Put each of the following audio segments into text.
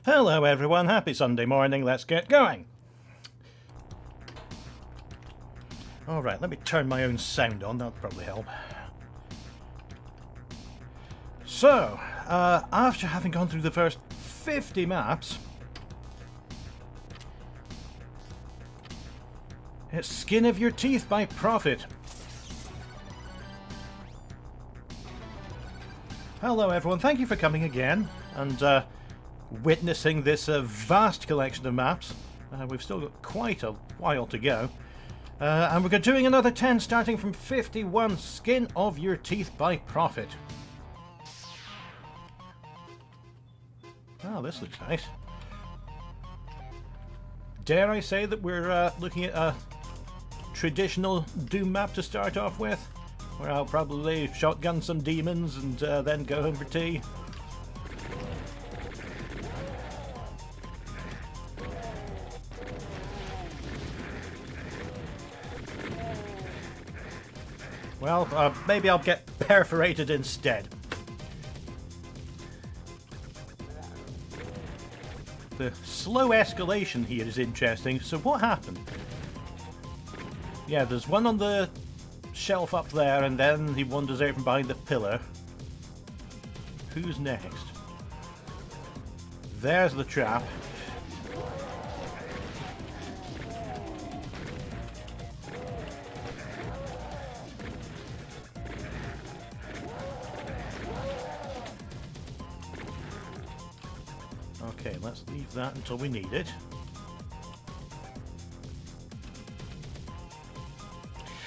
Hello everyone, happy Sunday morning, let's get going. Alright, let me turn my own sound on, that'll probably help. So, after having gone through the first 50 maps, it's Skin of Your Teeth by Prophet. Hello everyone, thank you for coming again and witnessing this vast collection of maps. We've still got quite a while to go. And we're doing another 10 starting from 51, Skin of Your Teeth by Prophet. Oh, this looks nice. Dare I say that we're looking at a traditional Doom map to start off with? Where I'll probably shotgun some demons and then go home for tea. Well, maybe I'll get perforated instead. The slow escalation here is interesting. So what happened? Yeah, there's one on the shelf up there, and then he wanders out from behind the pillar. Who's next? There's the trap. Okay, let's leave that until we need it.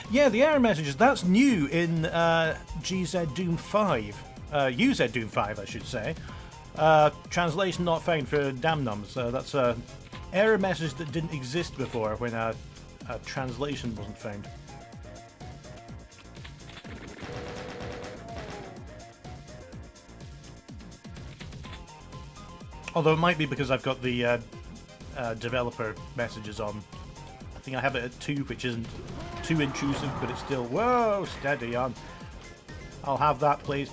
Yeah, the error messages, that's new in GZ Doom 5. UZ Doom 5, I should say. Translation not found for Damnums. That's an error message that didn't exist before when a translation wasn't found. Although it might be because I've got the developer messages on. I think I have it at 2, which isn't too intrusive, but it's still... Whoa, steady on. I'll have that, please.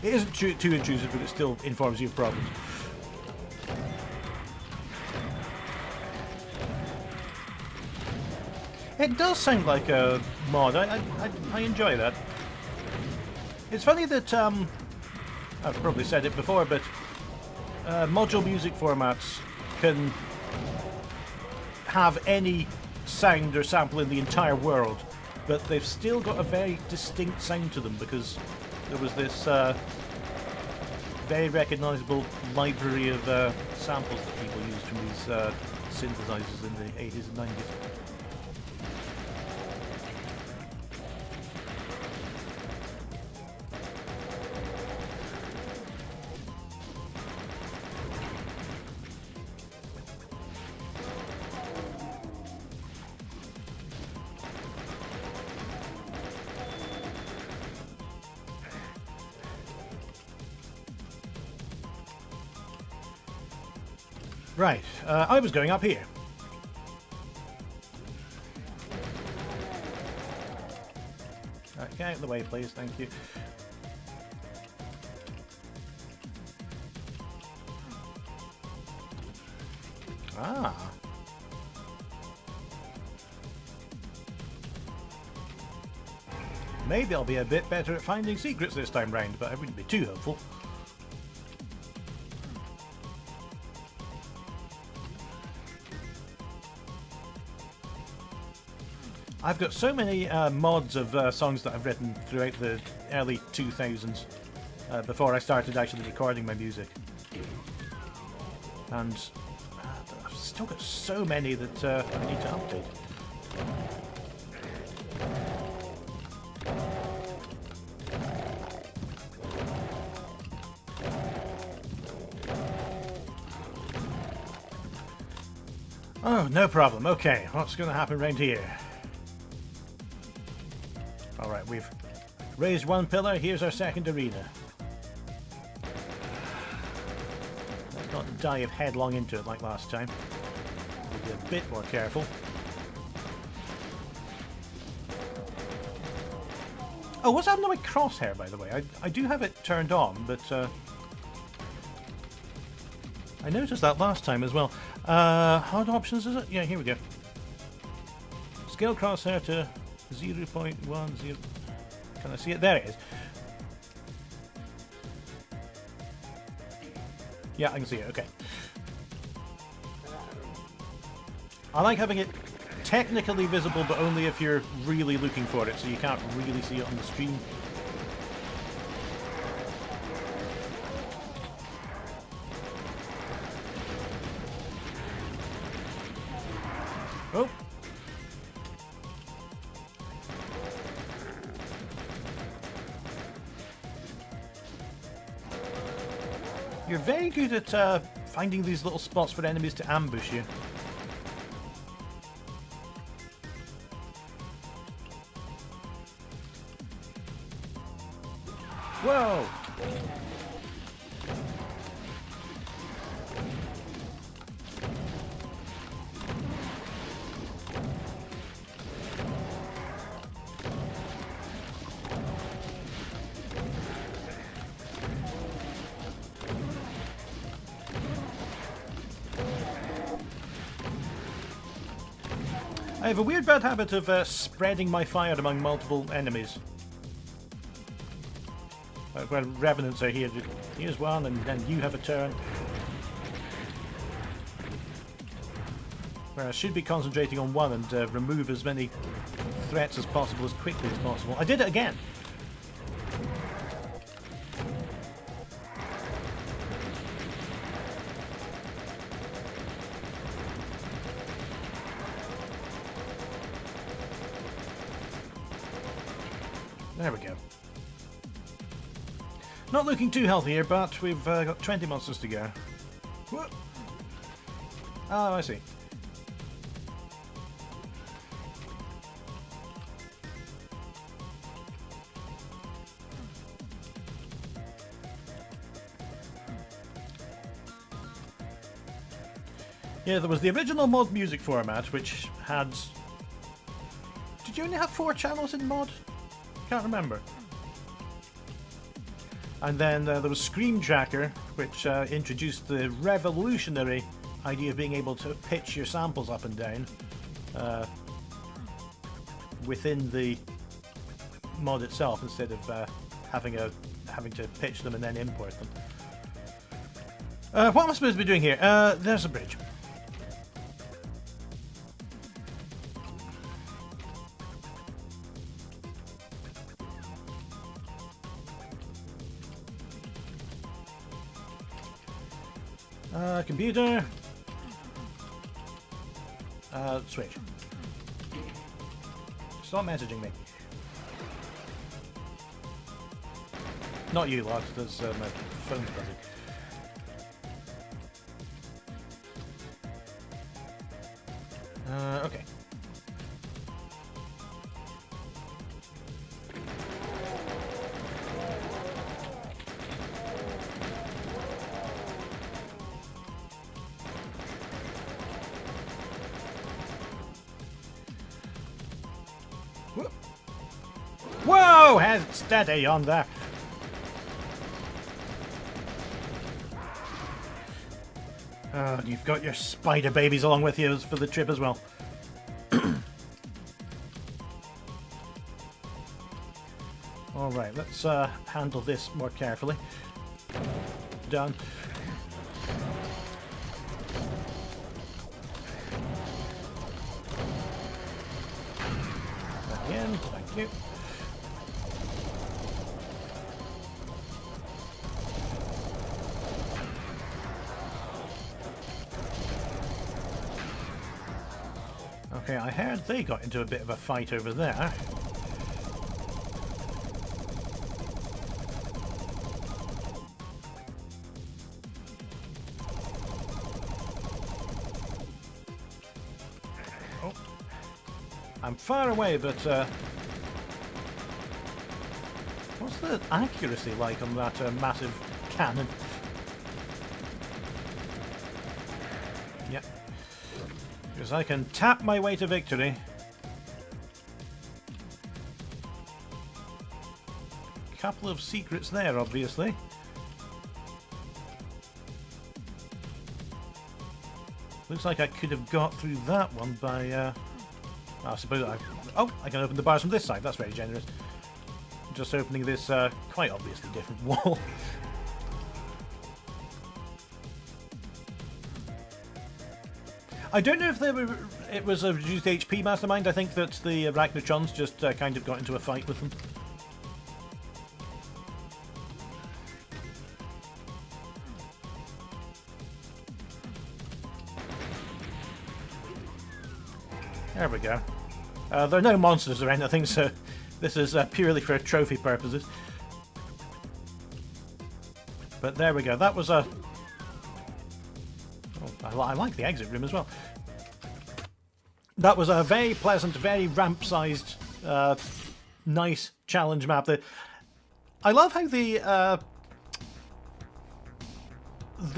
It isn't too intrusive, but it still informs you of problems. It does sound like a mod. I enjoy that. It's funny that... I've probably said it before, but module music formats can have any sound or sample in the entire world, but they've still got a very distinct sound to them because there was this very recognisable library of samples that people used from these synthesizers in the 80s and 90s. Right, I was going up here. Right, get out of the way, please, thank you. Ah. Maybe I'll be a bit better at finding secrets this time round, but I wouldn't be too hopeful. I've got so many mods of songs that I've written throughout the early 2000s before I started actually recording my music. And I've still got so many that I need to update. Oh, no problem. Okay, what's going to happen around here? Alright, we've raised one pillar, here's our second arena. Let's not dive headlong into it like last time. We'll be a bit more careful. Oh, what's happened to my crosshair, by the way? I do have it turned on, but I noticed that last time as well. HUD options, is it? Yeah, here we go. Scale crosshair to 0.10. Can I see it? There it is. Yeah, I can see it. Okay. I like having it technically visible, but only if you're really looking for it, so you can't really see it on the stream. Oh! You're very good at finding these little spots for enemies to ambush you. Whoa! I have a weird bad habit of spreading my fire among multiple enemies. Like when revenants are here, here's one and then you have a turn. Where I should be concentrating on one and remove as many threats as possible as quickly as possible. I did it again! There we go. Not looking too healthy here, but we've got 20 monsters to go. What? Oh, I see. Yeah, there was the original mod music format, which had... Did you only have 4 channels in mod? Can't remember. And then there was Scream Tracker, which introduced the revolutionary idea of being able to pitch your samples up and down within the mod itself, instead of having to pitch them and then import them. What am I supposed to be doing here? There's a bridge. Computer. Switch. Stop messaging me. Not you, lad. There's my phone's buzzing. Okay. Whoa! Head steady on there. Oh, you've got your spider babies along with you for the trip as well. Alright, let's handle this more carefully. Done. Again, thank you. Okay, I heard they got into a bit of a fight over there. Oh. I'm far away, but what's the accuracy like on that massive cannon? Yep. Because I can tap my way to victory. Couple of secrets there, obviously. Looks like I could have got through that one by... I suppose I can open the bars from this side. That's very generous. Just opening this quite obviously different wall. I don't know if it was a reduced HP mastermind. I think that the Arachnotrons just kind of got into a fight with them. There we go. There are no monsters or anything, so this is purely for trophy purposes. But there we go. That was a... Oh, I like the exit room as well. That was a very pleasant, very ramp-sized, nice challenge map. I love how the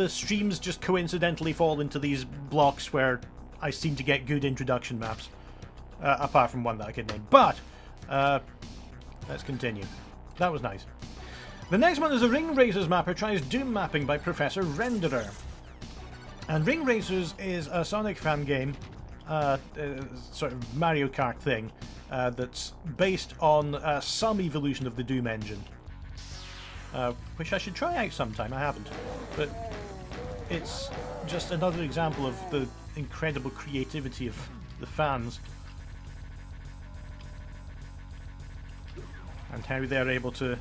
streams just coincidentally fall into these blocks where I seem to get good introduction maps. Apart from one that I could name. But, let's continue. That was nice. The next one is a Ring Racers map which tries Doom mapping by Professor Renderer. And Ring Racers is a Sonic fan game, sort of Mario Kart thing, that's based on some evolution of the Doom engine. Which I should try out sometime, I haven't. But it's just another example of the incredible creativity of the fans. And how they're able to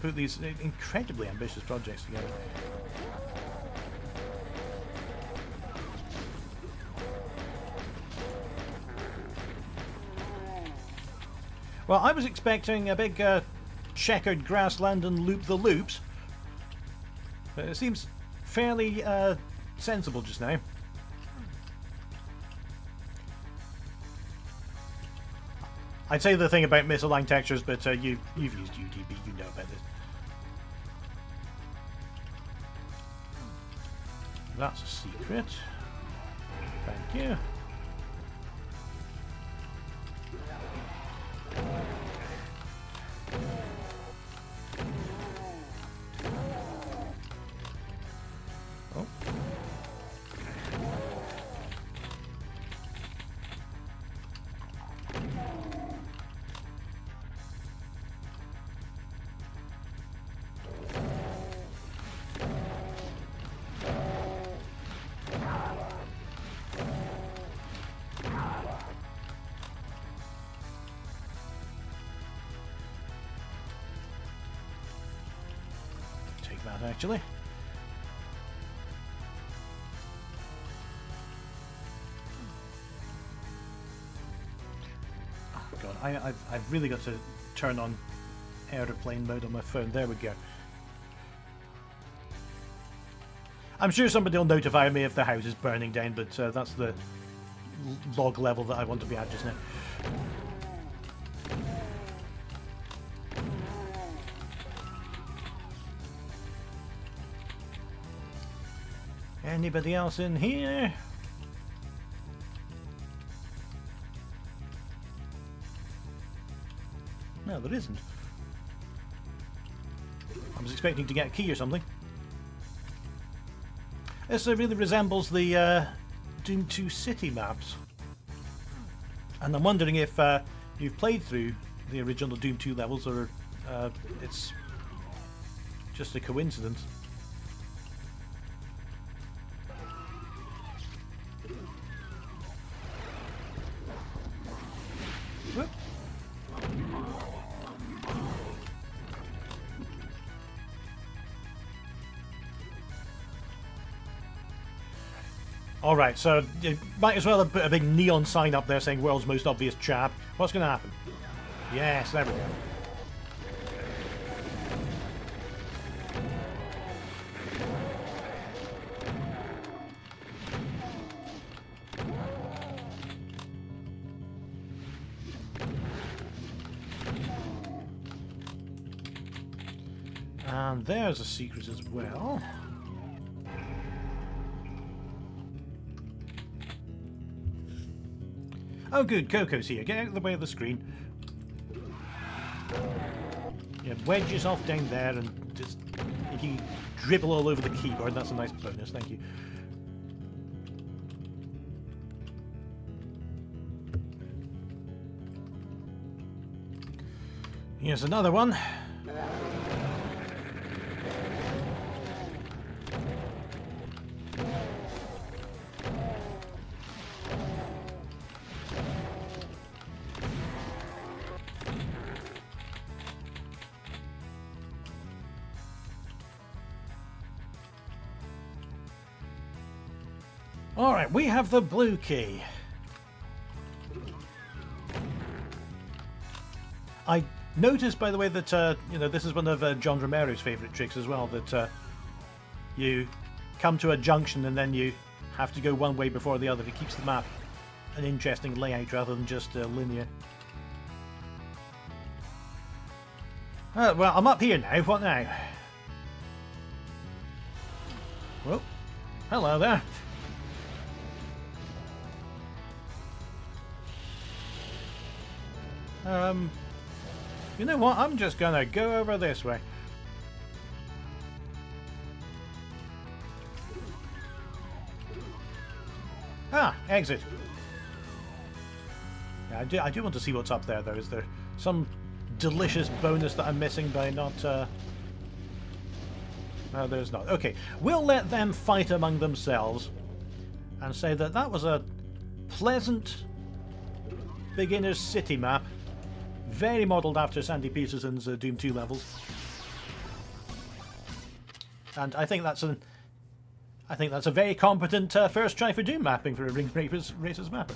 put these incredibly ambitious projects together. Well, I was expecting a big checkered grassland and loop the loops, but it seems fairly sensible just now. I'd say the thing about misaligned textures, but you've used UDB, you know about this. That's a secret. Thank you. Oh. Actually. Oh god, I've really got to turn on aeroplane mode on my phone. There we go. I'm sure somebody will notify me if the house is burning down, but that's the log level that I want to be at just now. Anybody else in here? No, there isn't. I was expecting to get a key or something. This really resembles the Doom 2 city maps. And I'm wondering if you've played through the original Doom 2 levels or it's just a coincidence. Alright, so you might as well have put a big neon sign up there saying world's most obvious chap. What's going to happen? Yes, there we go. And there's a secret as well. Oh good, Coco's here. Get out of the way of the screen. Yeah, wedge yourself down there and just You dribble all over the keyboard. That's a nice bonus. Thank you. Here's another one. Alright, we have the blue key. I noticed, by the way, that you know, this is one of John Romero's favourite tricks as well, that you come to a junction and then you have to go one way before the other. It keeps the map an interesting layout rather than just linear. Well, I'm up here now. What now? Well, hello there. You know what? I'm just gonna go over this way. Ah, exit. Yeah, I do want to see what's up there, though. Is there some delicious bonus that I'm missing by not... No, there's not. Okay, we'll let them fight among themselves and say that that was a pleasant beginner's city map. Very modelled after Sandy Peterson's Doom 2 levels. And I think that's a very competent first try for Doom mapping for a Ring Racers mapper.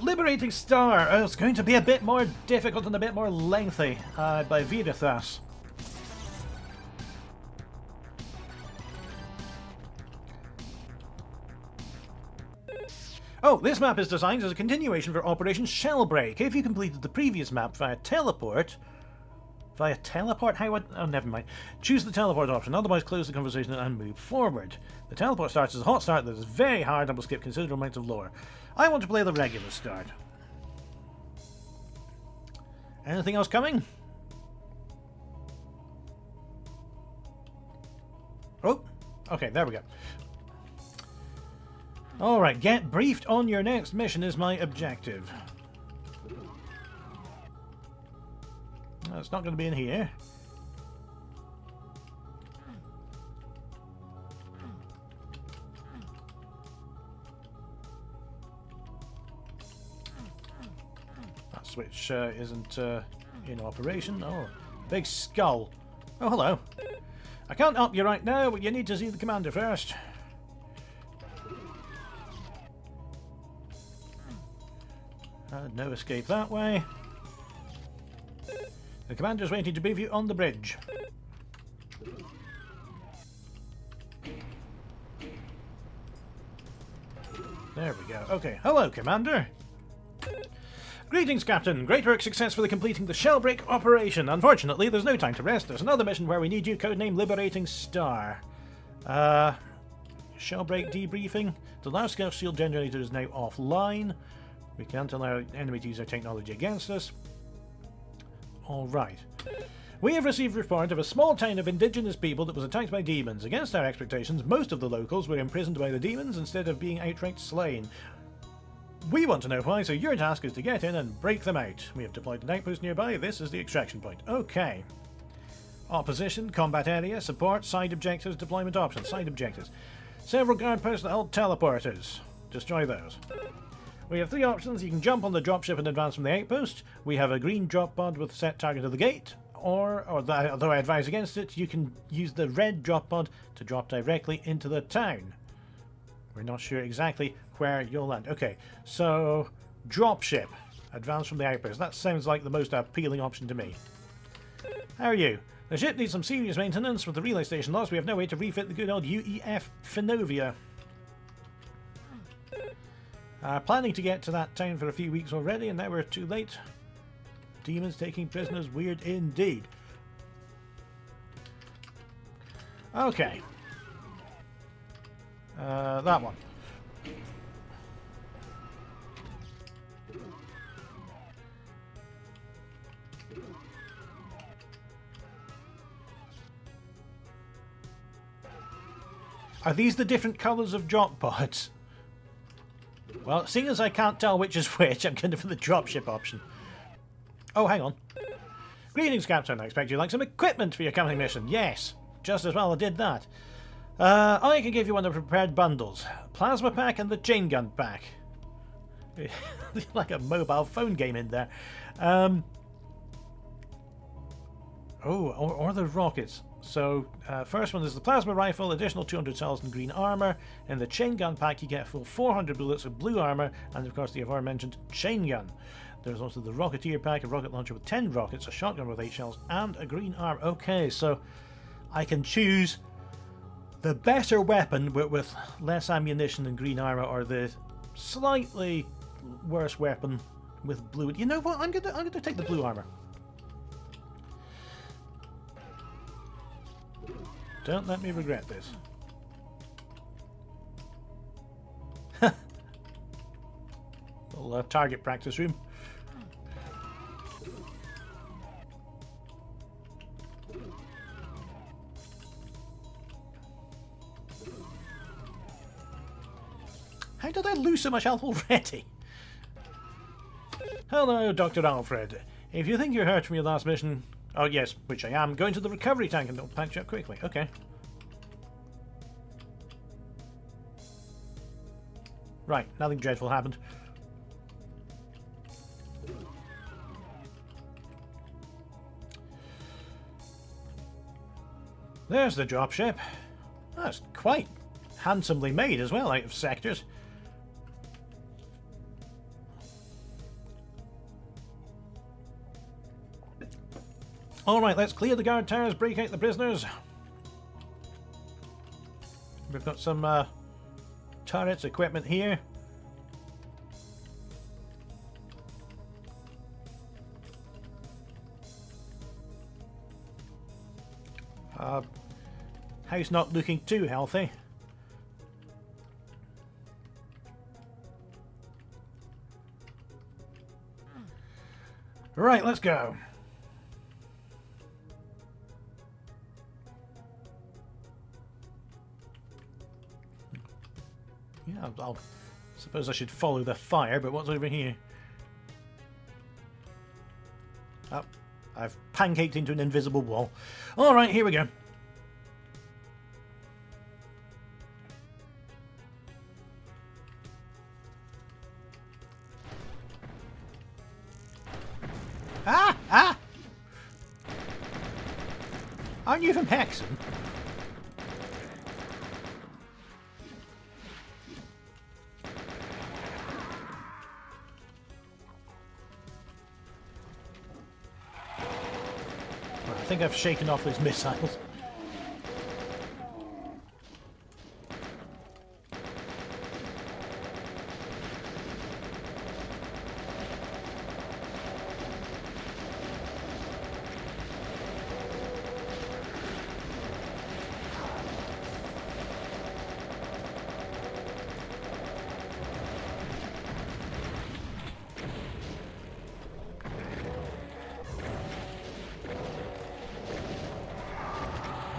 Liberating Star. It's going to be a bit more difficult and a bit more lengthy by Viriditas. Oh, this map is designed as a continuation for Operation Shellbreak. If you completed the previous map via teleport... Via teleport? How would... Oh, never mind. Choose the teleport option, otherwise close the conversation and move forward. The teleport starts as a hot start that is very hard and will skip considerable amounts of lore. I want to play the regular start. Anything else coming? Oh, okay, there we go. Alright, get briefed on your next mission is my objective. It's not going to be in here. That switch isn't in operation. Oh, big skull. Oh, hello. I can't help you right now, but you need to see the commander first. No escape that way. The commander's waiting to brief you on the bridge. There we go. Okay, hello, Commander. Greetings, Captain. Great work successfully completing the Shellbreak operation. Unfortunately, there's no time to rest. There's another mission where we need you, codename Liberating Star. Shellbreak debriefing. The large-scale shield generator is now offline. We can't allow enemy to use our technology against us. Alright. We have received report of a small town of indigenous people that was attacked by demons. Against our expectations, most of the locals were imprisoned by the demons instead of being outright slain. We want to know why, so your task is to get in and break them out. We have deployed an outpost nearby. This is the extraction point. Okay. Opposition, combat area, support, side objectives, deployment options. Side objectives. Several guard personnel, teleporters. Destroy those. We have three options. You can jump on the dropship and advance from the outpost. We have a green drop pod with set target of the gate. Although I advise against it, you can use the red drop pod to drop directly into the town. We're not sure exactly where you'll land. Okay, so dropship. Advance from the outpost. That sounds like the most appealing option to me. How are you? The ship needs some serious maintenance. With the relay station lost, we have no way to refit the good old UEF Finovia. Planning to get to that town for a few weeks already, and now we're too late. Demons taking prisoners, weird indeed. Okay. That one. Are these the different colours of drop pods? Well, seeing as I can't tell which is which, I'm going for the dropship option. Oh, hang on. Greetings, Captain. I expect you'd like some equipment for your coming mission. Yes, just as well I did that. I can give you one of the prepared bundles. Plasma pack and the chain gun pack. Like a mobile phone game in there. Or the rockets. So, first one is the plasma rifle, additional 200 cells and green armor. In the chain gun pack, you get a full 400 bullets of blue armor, and of course the aforementioned chain gun. There's also the Rocketeer pack, a rocket launcher with 10 rockets, a shotgun with 8 shells, and a green arm. Okay, so I can choose the better weapon but with less ammunition and green armor, or the slightly worse weapon with blue. You know what? I'm gonna take the blue armor. Don't let me regret this. Little target practice room. How did I lose so much health already? Hello, Dr. Alfred. If you think you're hurt from your last mission... Oh, yes, which I am. Go into the recovery tank and it'll patch you up quickly. Okay. Right, nothing dreadful happened. There's the dropship. That's quite handsomely made as well, out of sectors. Alright, let's clear the guard towers, break out the prisoners. We've got some turrets, equipment here. House not looking too healthy. Right, let's go. Yeah, I'll suppose I should follow the fire, but what's over here? Oh, I've pancaked into an invisible wall. Alright, here we go. Ah! Ah! Aren't you from Hexen? I think I've shaken off those missiles.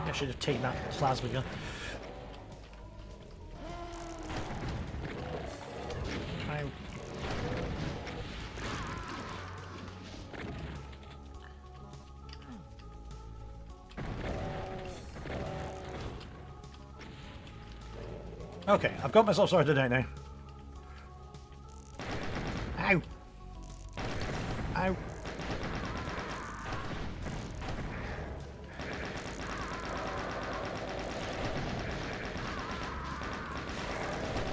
I should have taken that plasma gun. Okay, I've got myself sorted out now. Ow! Ow!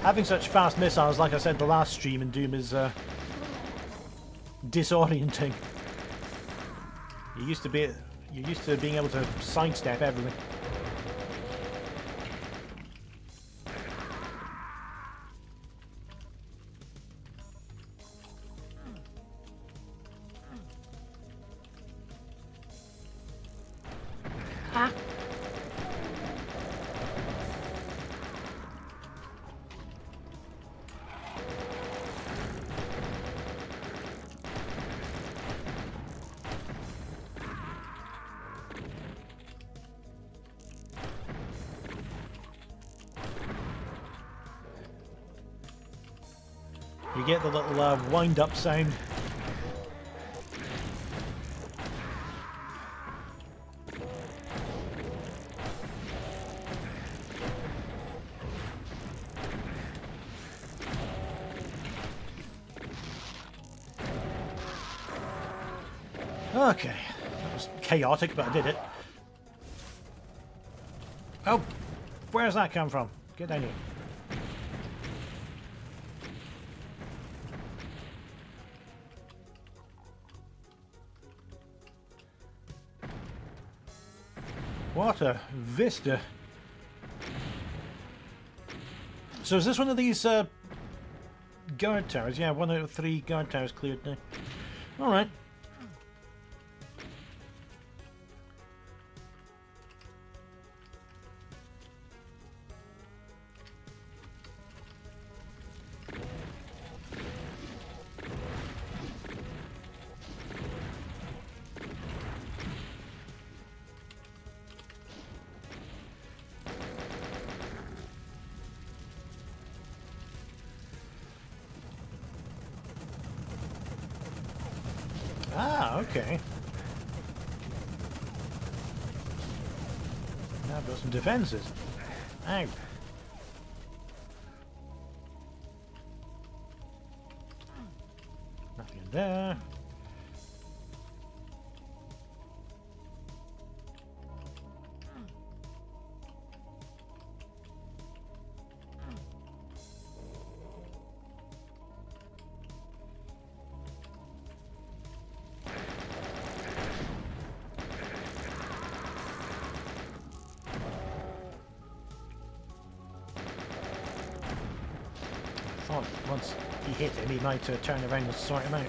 Having such fast missiles, like I said the last stream in Doom, is disorienting. You're used to being able to sidestep everything. Ah. You get the little wind-up sound. Okay, that was chaotic, but I did it. Oh, where's that come from? Get down here. What a vista. So is this one of these guard towers? Yeah, 1 out of 3 guard towers cleared now. Alright. Ah, okay. Now I've got some defences. Ow. Nothing in there. Thought once he hit him, he might turn around and sort him out.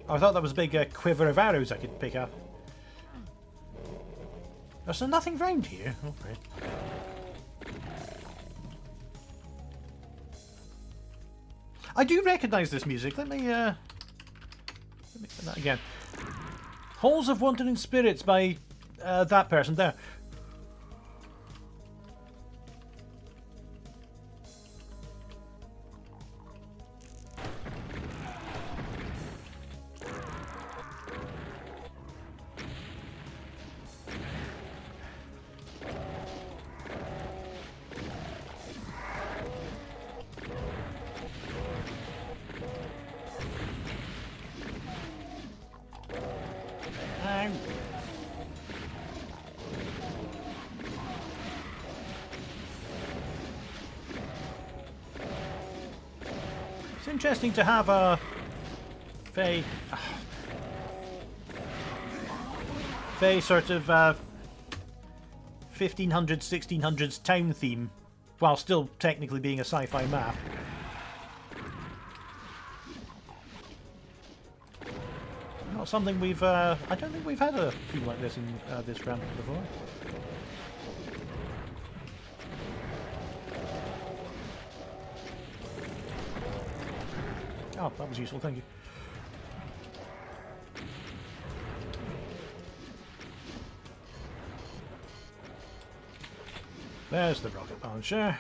Oh, I thought that was a big quiver of arrows I could pick up. There's nothing round here. Okay. I do recognise this music. Let me put that again. Halls of Wandering Spirits by that person there. It's interesting to have a very sort of 1500s, 1600s town theme, while still technically being a sci-fi map. Not something we've I don't think we've had a theme like this in this ramp before. Oh, that was useful, thank you. There's the rocket launcher.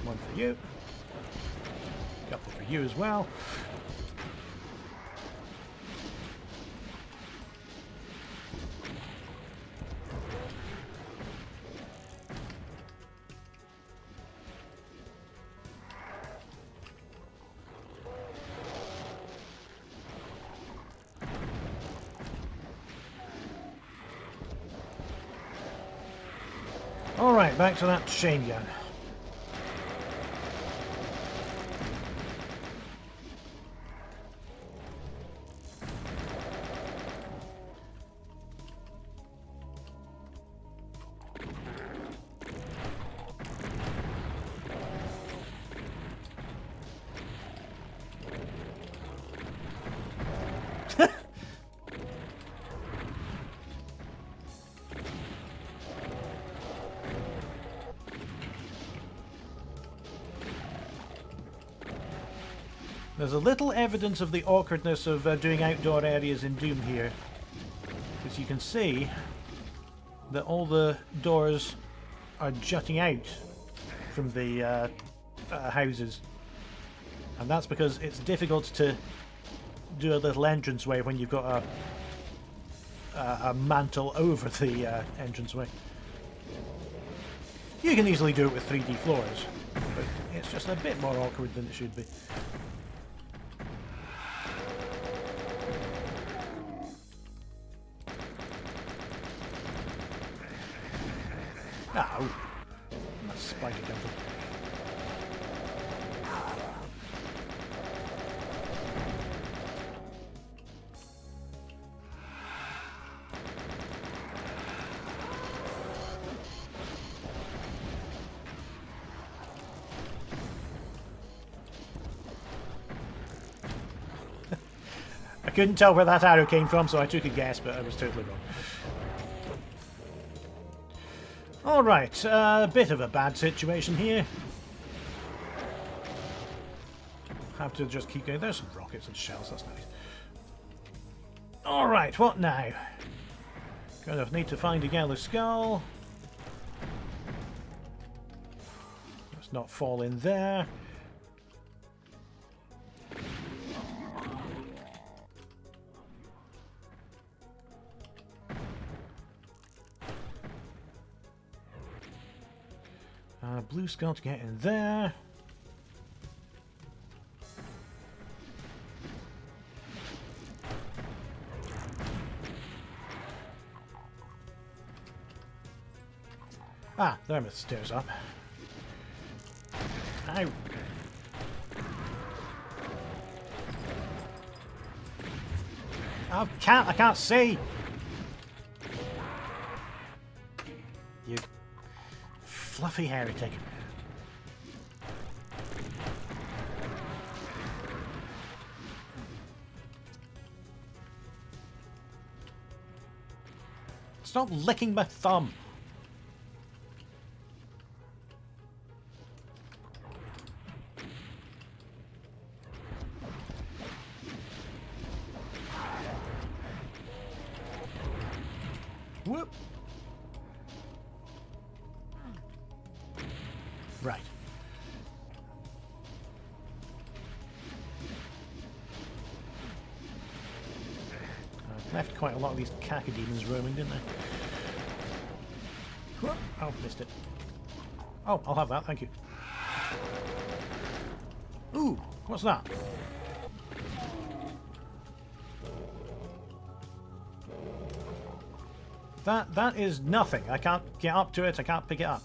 One for you. A couple for you as well. Alright, back to that chain gun. There's a little evidence of the awkwardness of doing outdoor areas in Doom here. Because you can see that all the doors are jutting out from the houses. And that's because it's difficult to do a little entranceway when you've got a mantle over the entranceway. You can easily do it with 3D floors, but it's just a bit more awkward than it should be. Ow! That spider jumping. I couldn't tell where that arrow came from, so I took a guess, but I was totally wrong. Alright, a bit of a bad situation here. Have to just keep going. There's some rockets and shells, that's nice. Alright, what now? Kind of need to find a yellow skull. Let's not fall in there. Blue skull to get in there. Ah, there are the stairs up. Ow. I can't see. You fluffy heretic. Stop licking my thumb. Whoop. Right. I left quite a lot of these cacodemons roaming, didn't I? Whoop. Oh, missed it. Oh, I'll have that, thank you. Ooh, what's that? That is nothing. I can't get up to it, I can't pick it up.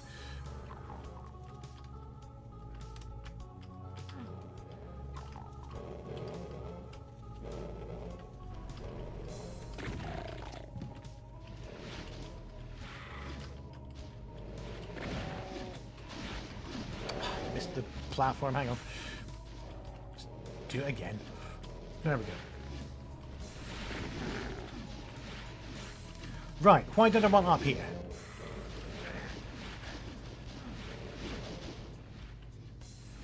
Missed the platform, hang on. Let's do it again. There we go. Right, why did I want up here?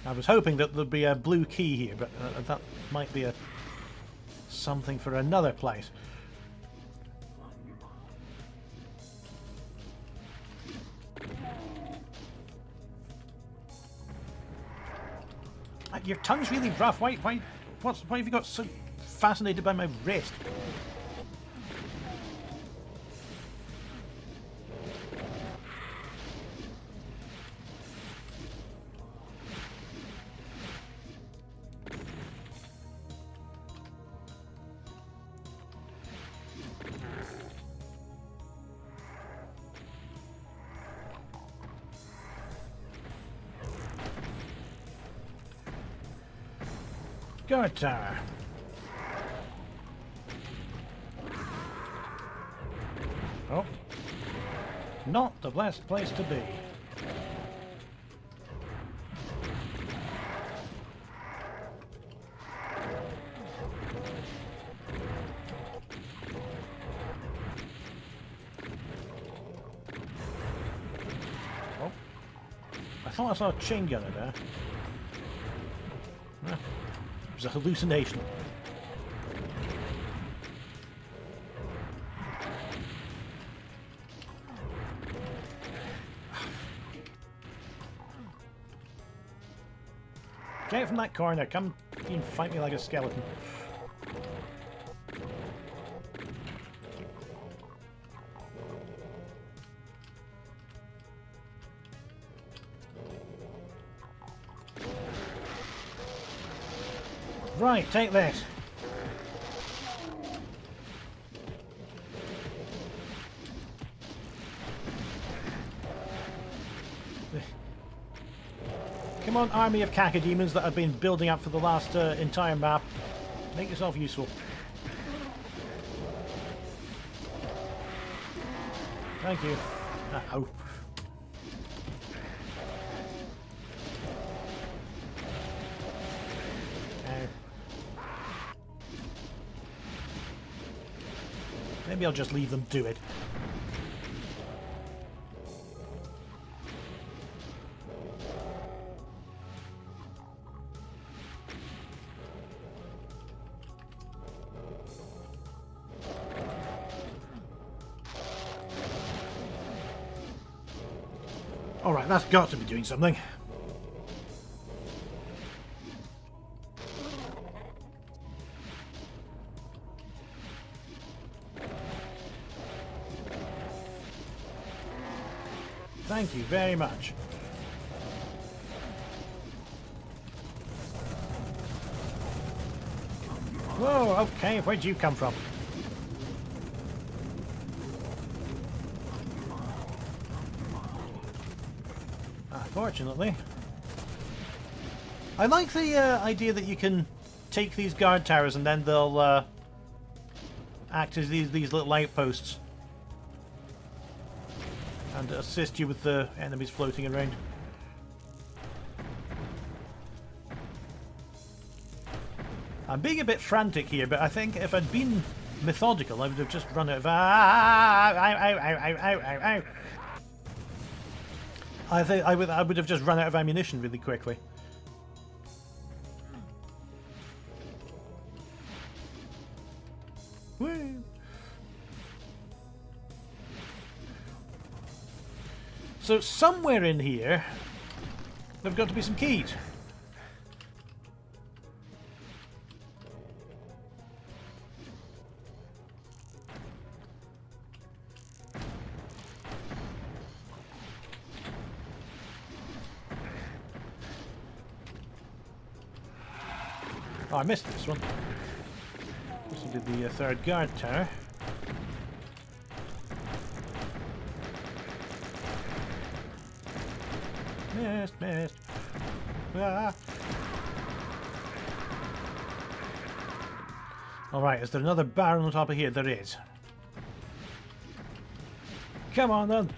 I was hoping that there'd be a blue key here, but that might be something for another place. Your tongue's really rough. Why have you got so fascinated by my wrist? Guard tower. Oh. Not the best place to be. Oh. I thought I saw a chain gunner there. a hallucination. Get from that corner. Come and fight me like a skeleton. Right, take this. Come on, army of cacodemons that I've been building up for the last entire map. Make yourself useful. Thank you. Oh. Maybe I'll just leave them do it. Alright, that's got to be doing something. Thank you very much. Whoa, okay, where'd you come from? Fortunately. I like the idea that you can take these guard towers and then they'll act as these little outposts and assist you with the enemies floating around. I'm being a bit frantic here, but I think if I'd been methodical, I would have just run out of... I think I would have just run out of ammunition really quickly. Woo! So somewhere in here, there've got to be some keys. Oh, I missed this one. This one did the third guard tower. Missed. Ah. Alright, is there another barrel on top of here? There is. Come on then.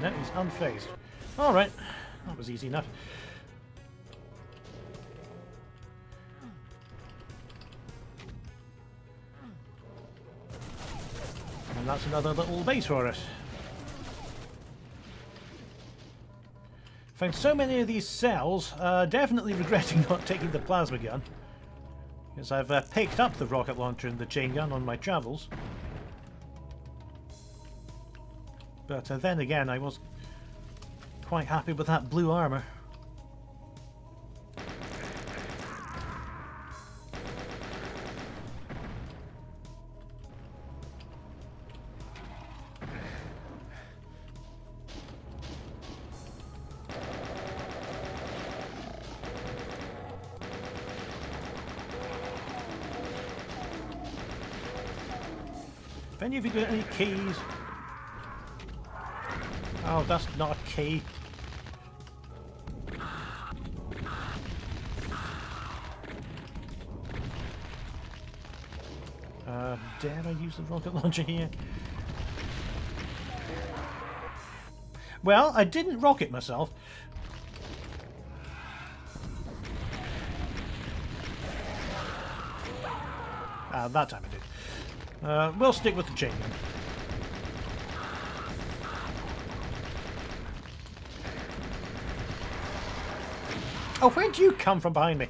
No, he's unfazed. Alright, that was easy enough. And that's another little base for us. Found so many of these cells, definitely regretting not taking the plasma gun. Because I've picked up the rocket launcher and the chain gun on my travels. But then again, I was quite happy with that blue armor. If any of you got any keys? Oh, that's not a key. Dare I use the rocket launcher here? Well, I didn't rocket myself. That time I did. We'll stick with the chain gun. Oh, where'd you come from behind me?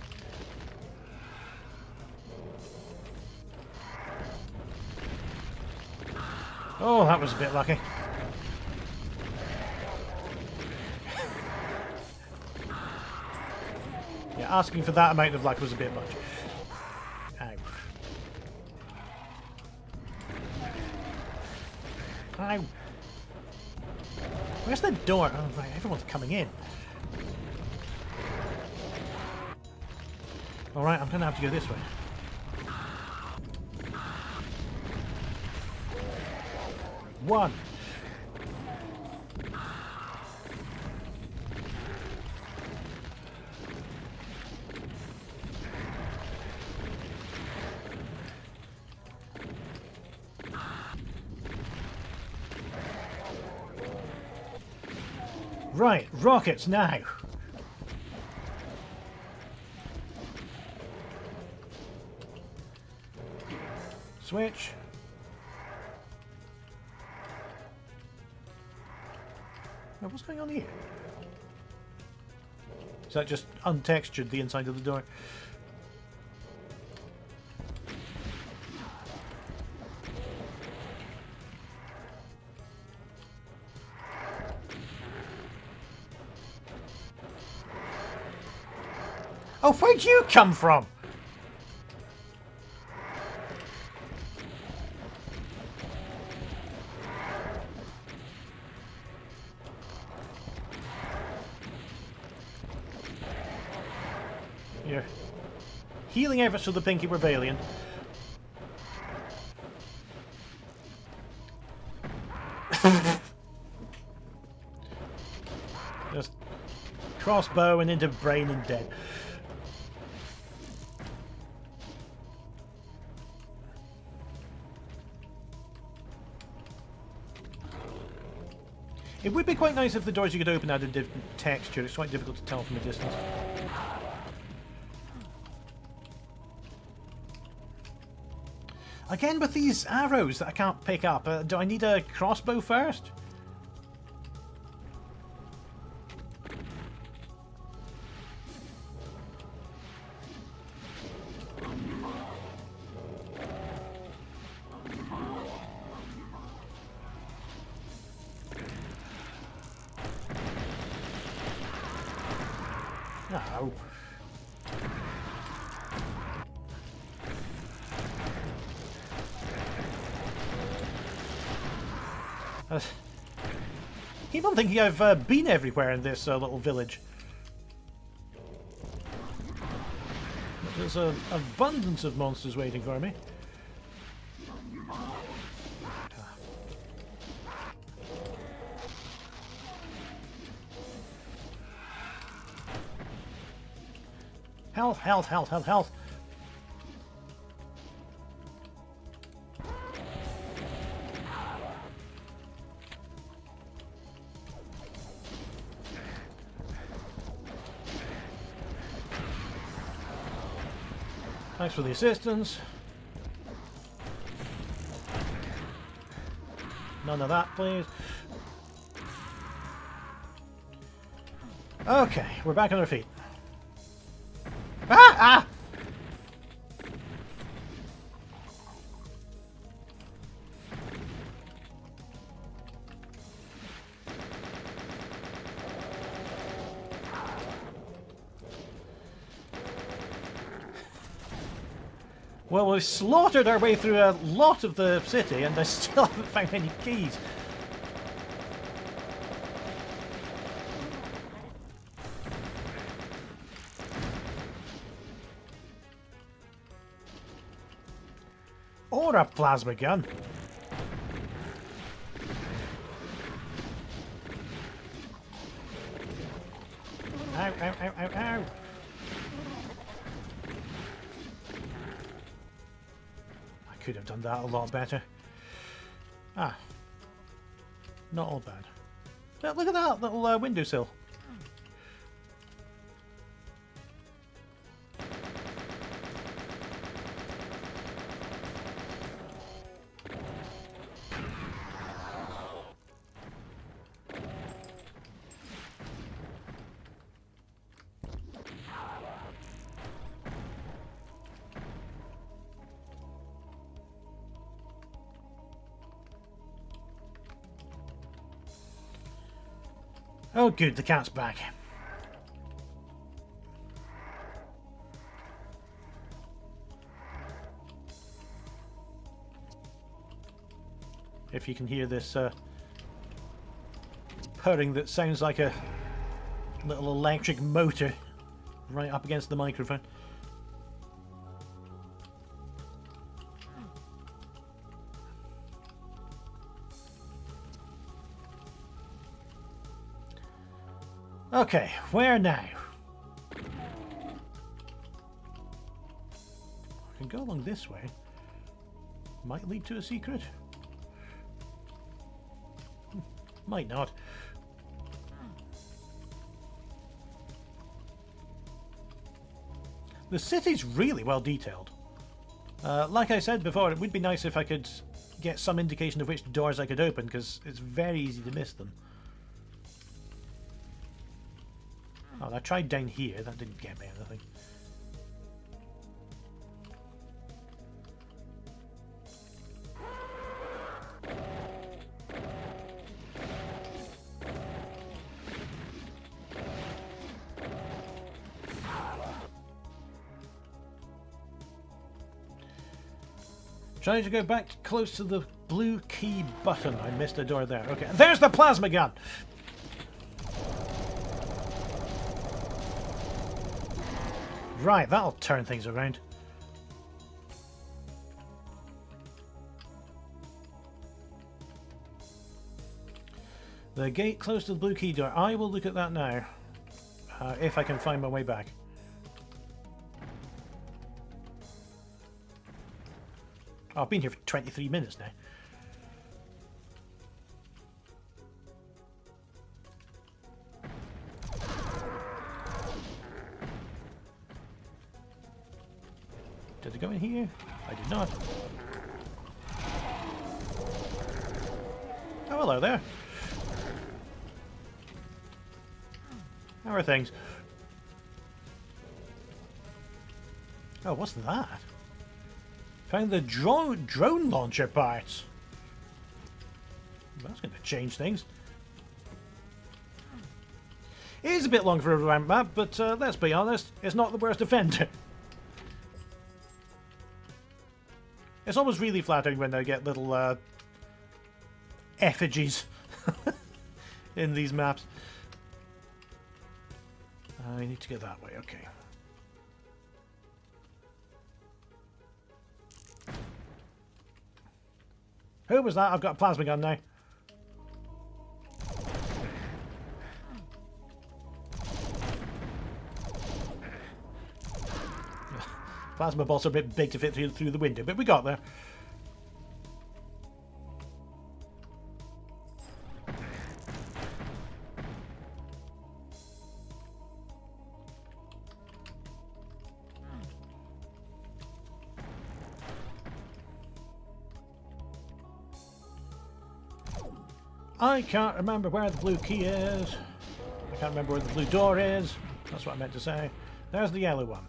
Oh, that was a bit lucky. Yeah, asking for that amount of luck was a bit much. Ow. Ow. Where's the door? Oh, right, everyone's coming in. Alright, I'm going to have to go this way. One. Right, rockets now. Switch. Now, what's going on here? Is that just untextured the inside of the door? Oh, where'd you come from? You're healing efforts for the Pinky Rebellion. Just crossbow and into brain and dead. It would be quite nice if the doors you could open had a different texture. It's quite difficult to tell from a distance. Again with these arrows that I can't pick up. Do I need a crossbow first? No. Keep on thinking I've been everywhere in this little village. There's an abundance of monsters waiting for me. Health, health, health, health, health. Thanks for the assistance. None of that, please. Okay, we're back on our feet. Ah! Ah! Well, we've slaughtered our way through a lot of the city and I still haven't found any keys. Or a plasma gun. Ow, ow, ow, ow, ow. I could have done that a lot better. Ah. Not all bad. But look at that little windowsill. Oh good, the cat's back. If you can hear this purring that sounds like a little electric motor right up against the microphone. Okay, where now? I can go along this way. Might lead to a secret. Might not. The city's really well detailed. Like I said before, it would be nice if I could get some indication of which doors I could open, because it's very easy to miss them. Oh, I tried down here, that didn't get me anything. Trying to go back close to the blue key button. I missed a door there. Okay, there's the plasma gun! Right, that'll turn things around. The gate close to the blue key door. I will look at that now. If I can find my way back. Oh, I've been here for 23 minutes now. Did I go in here? I did not. Oh, hello there. How are things? Oh, what's that? Found the drone launcher parts. That's going to change things. It is a bit long for a ramp map, but let's be honest, it's not the worst offender. It's almost really flattering when I get little effigies in these maps. I need to get that way, okay. Who was that? I've got a plasma gun now. Plasma bolts are a bit big to fit through the window, but we got there. I can't remember where the blue key is. I can't remember where the blue door is. That's what I meant to say. There's the yellow one.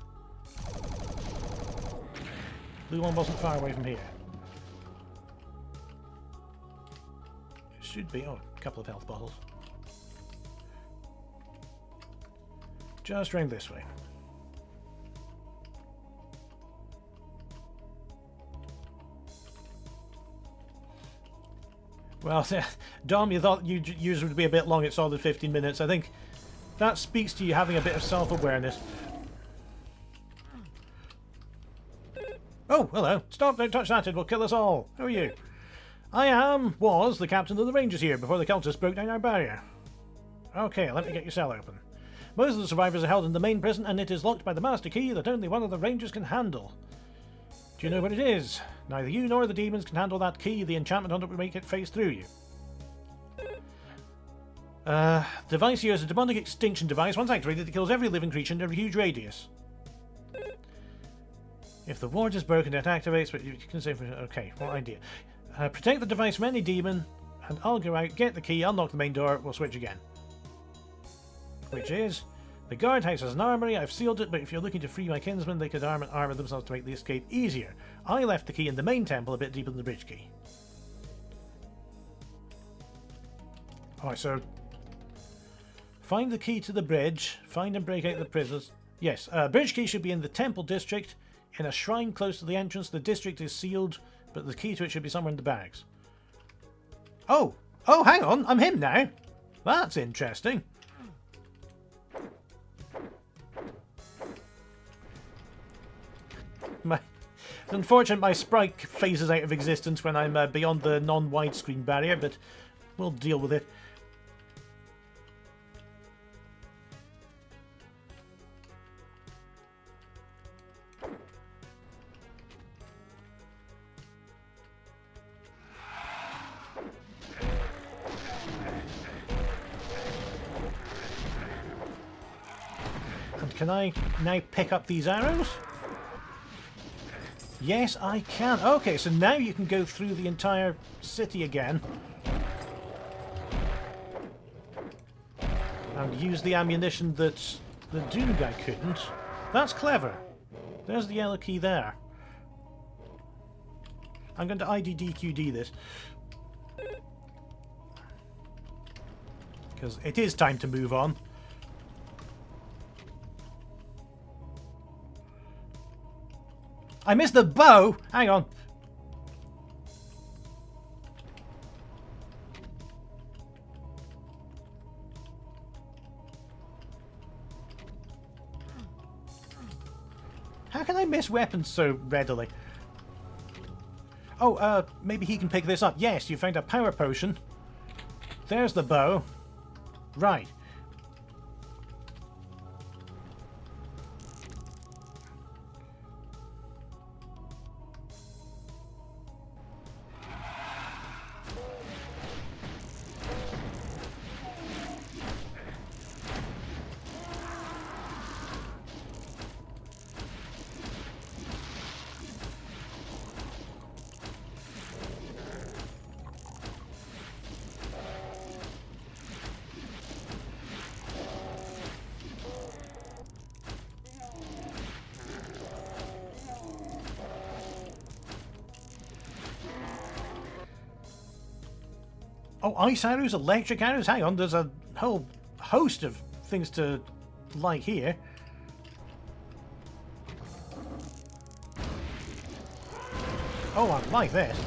Blue one wasn't far away from here. It should be... oh, a couple of health bottles. Just round this way. Well, Dom, you thought yours would be a bit long. It's all the 15 minutes. I think that speaks to you having a bit of self-awareness. Oh, hello. Stop, don't touch that. It will kill us all. Who are you? Was the captain of the Rangers here before the cultists broke down our barrier. Okay, let me get your cell open. Most of the survivors are held in the main prison, and it is locked by the master key that only one of the Rangers can handle. Do you know what it is? Neither you nor the demons can handle that key. The enchantment on it will make it phase through you. Device here is a demonic extinction device. Once activated, it kills every living creature in a huge radius. If the ward is broken, it activates, but you can say... okay, what idea? Protect the device from any demon, and I'll go out, get the key, unlock the main door, we'll switch again. Which is... the guardhouse has an armory. I've sealed it, but if you're looking to free my kinsmen, they could armor themselves to make the escape easier. I left the key in the main temple a bit deeper than the bridge key. Alright, so... Find the key to the bridge. Find and break out the prisoners. Yes, bridge key should be in the temple district, in a shrine close to the entrance. The district is sealed, but the key to it should be somewhere in the barracks. Oh! Oh, hang on! I'm him now! That's interesting. It's unfortunate my sprite phases out of existence when I'm beyond the non-widescreen barrier, but we'll deal with it. And can I now pick up these arrows? Yes, I can. Okay, so now you can go through the entire city again. And use the ammunition that the Doom guy couldn't. That's clever. There's the yellow key there. I'm going to IDDQD this. Because it is time to move on. I missed the bow! Hang on. How can I miss weapons so readily? Oh, maybe he can pick this up. Yes, you found a power potion. There's the bow. Right. Oh, ice arrows, electric arrows? Hang on, there's a whole host of things to like here. Oh, I like this.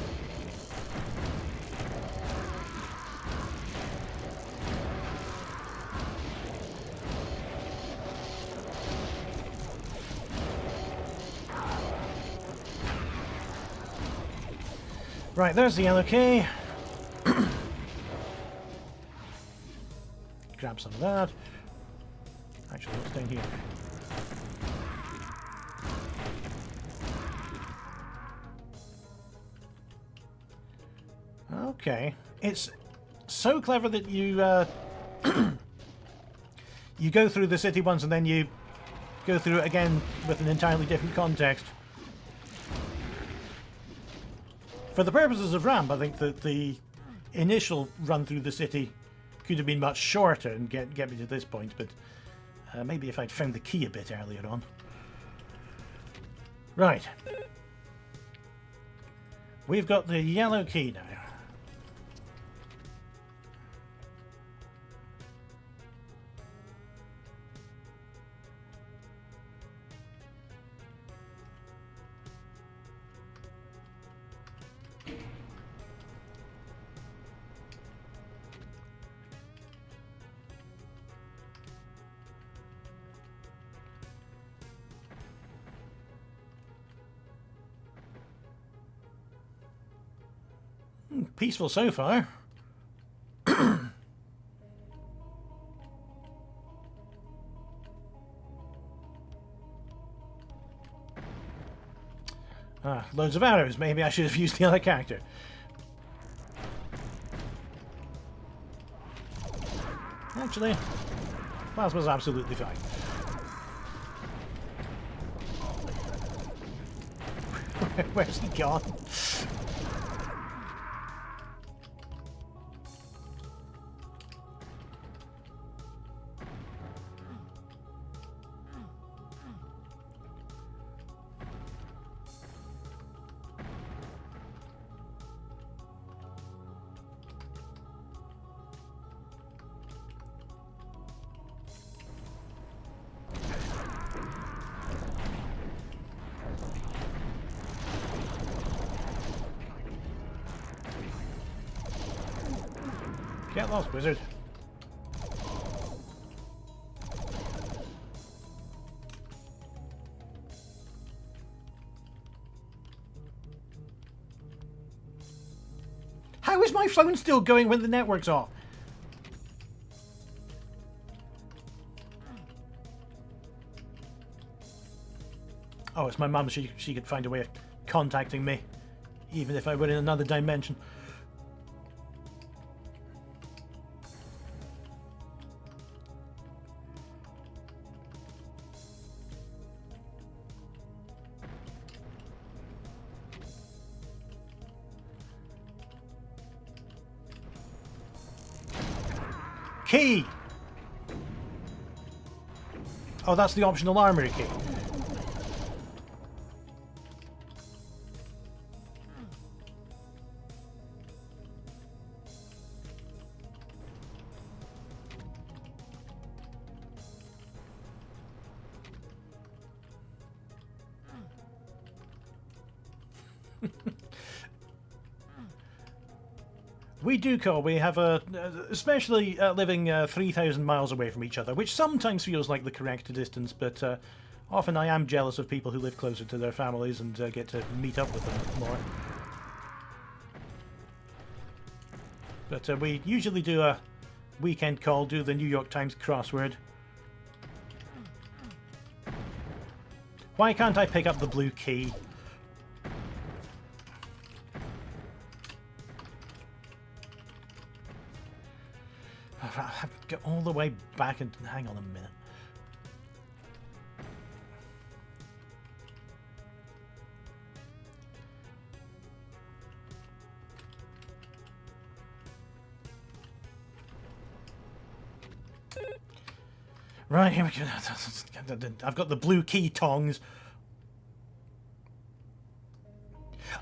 Right, there's the yellow key. Grab some of that. Actually, what's down here? Okay. It's so clever that you you go through the city once and then you go through it again with an entirely different context. For the purposes of ramp, I think that the initial run through the city could have been much shorter and get me to this point, but maybe if I'd found the key a bit earlier on. Right. We've got the yellow key now. Peaceful so far. Loads of arrows. Maybe I should have used the other character. Actually, plasma's absolutely fine. Where's he gone? Get lost, wizard. How is my phone still going when the network's off? Oh, it's my mum. She could find a way of contacting me, even if I were in another dimension. Key! Oh, that's the optional armory key. We do call. We have especially living 3,000 miles away from each other, which sometimes feels like the correct distance, but often I am jealous of people who live closer to their families and get to meet up with them more. But we usually do a weekend call, do the New York Times crossword. Why can't I pick up the blue key? I have to get all the way back and hang on a minute. Right, here we go. I've got the blue key tongs.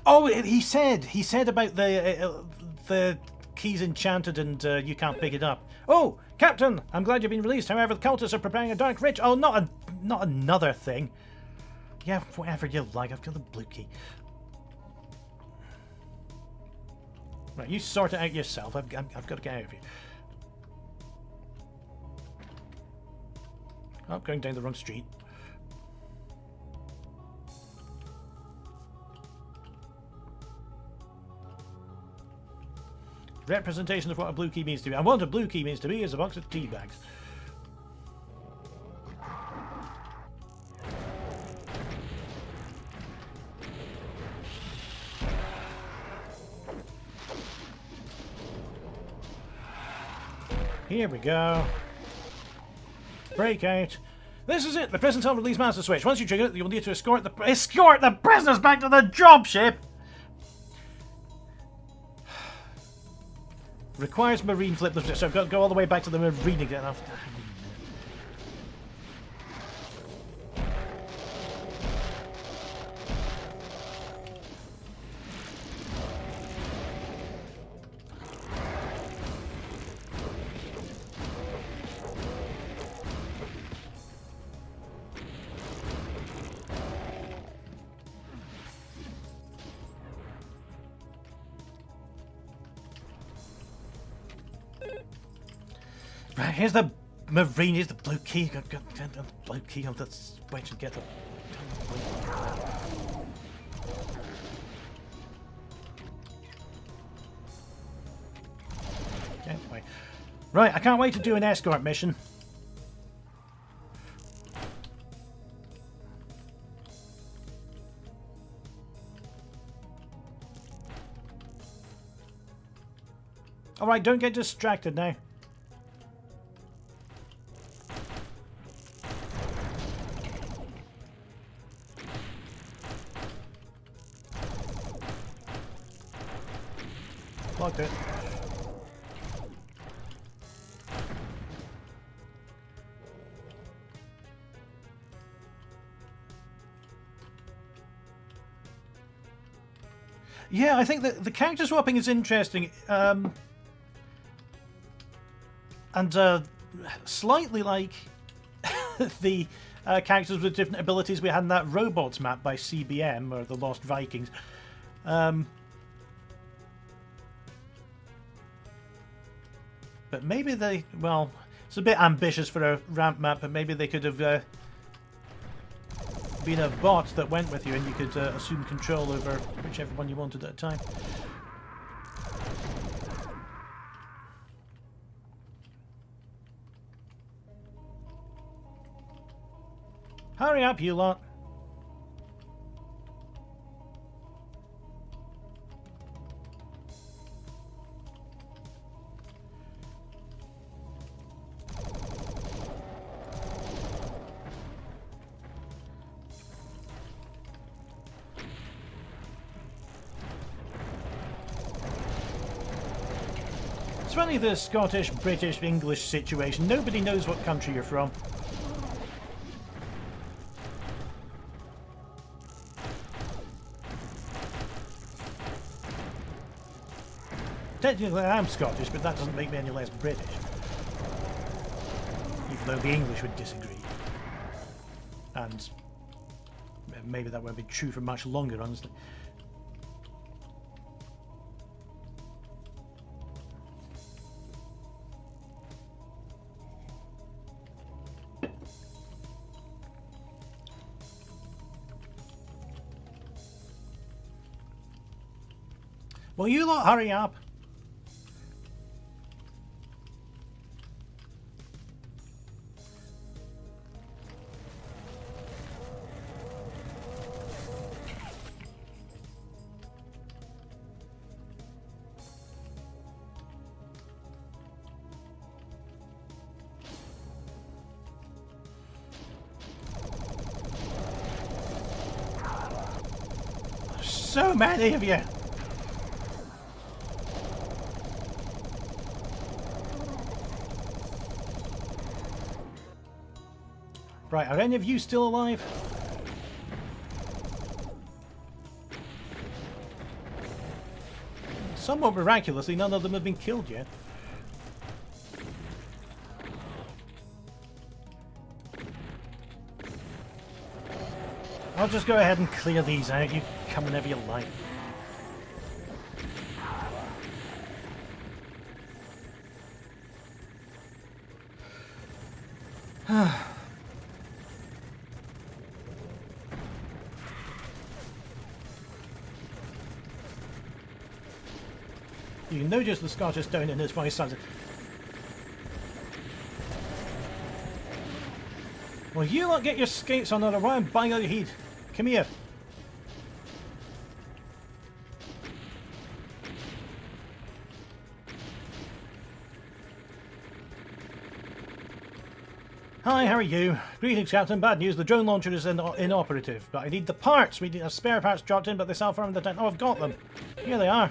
Oh, he said about the key's enchanted and you can't pick it up. Oh, Captain, I'm glad you've been released. However, the cultists are preparing a dark ritual. Oh, not another thing. Yeah, whatever you like. I've got the blue key. Right, you sort it out yourself. I've got to get out of here. Oh, going down the wrong street. Representation of what a blue key means to me. And what a blue key means to me is a box of tea bags. Here we go. Breakout. This is it. The prison cell release master switch. Once you trigger it, you'll need to escort the prisoners back to the dropship. Requires marine flip. So I've got to go all the way back to the marine again. Right, here's the marine, here's the blue key. Got the blue key on the switch and get the... Anyway. Right, I can't wait to do an escort mission. Alright, don't get distracted now. Locked it. Yeah, I think that the character swapping is interesting. And slightly like the characters with different abilities we had in that Robots map by CBM, or the Lost Vikings. But maybe they... Well, it's a bit ambitious for a ramp map, but maybe they could have been a bot that went with you and you could assume control over whichever one you wanted at a time. Hurry up, you lot. It's funny, the Scottish, British, English situation. Nobody knows what country you're from. Technically I am Scottish, but that doesn't make me any less British. Even though the English would disagree. And maybe that won't be true for much longer, honestly. Will you lot hurry up? So many of you! Right, are any of you still alive? Somewhat miraculously, none of them have been killed yet. I'll just go ahead and clear these out. You come whenever you like. You can notice the Scottish tone in his voice sounds. Well, you lot get your skates on or why I'm buying out your heat. Come here. Hi, how are you? Greetings, Captain. Bad news, the drone launcher is inoperative, but I need the parts. We need spare parts dropped in, but they sell from the tent. Oh, I've got them. Here they are.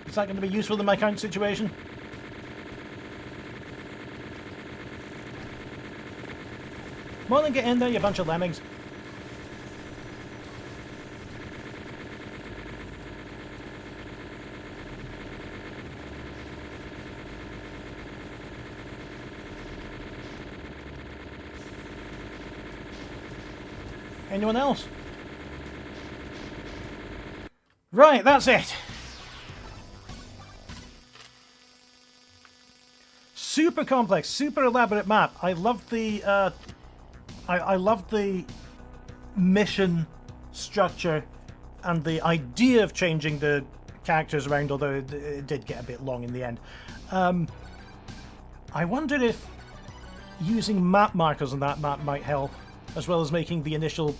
Is that going to be useful in my current situation? Come on and get in there, you bunch of lemmings. Anyone else? Right, that's it. Super complex, super elaborate map. I love the I love the mission structure and the idea of changing the characters around, although it did get a bit long in the end. I wonder if using map markers on that map might help, as well as making the initial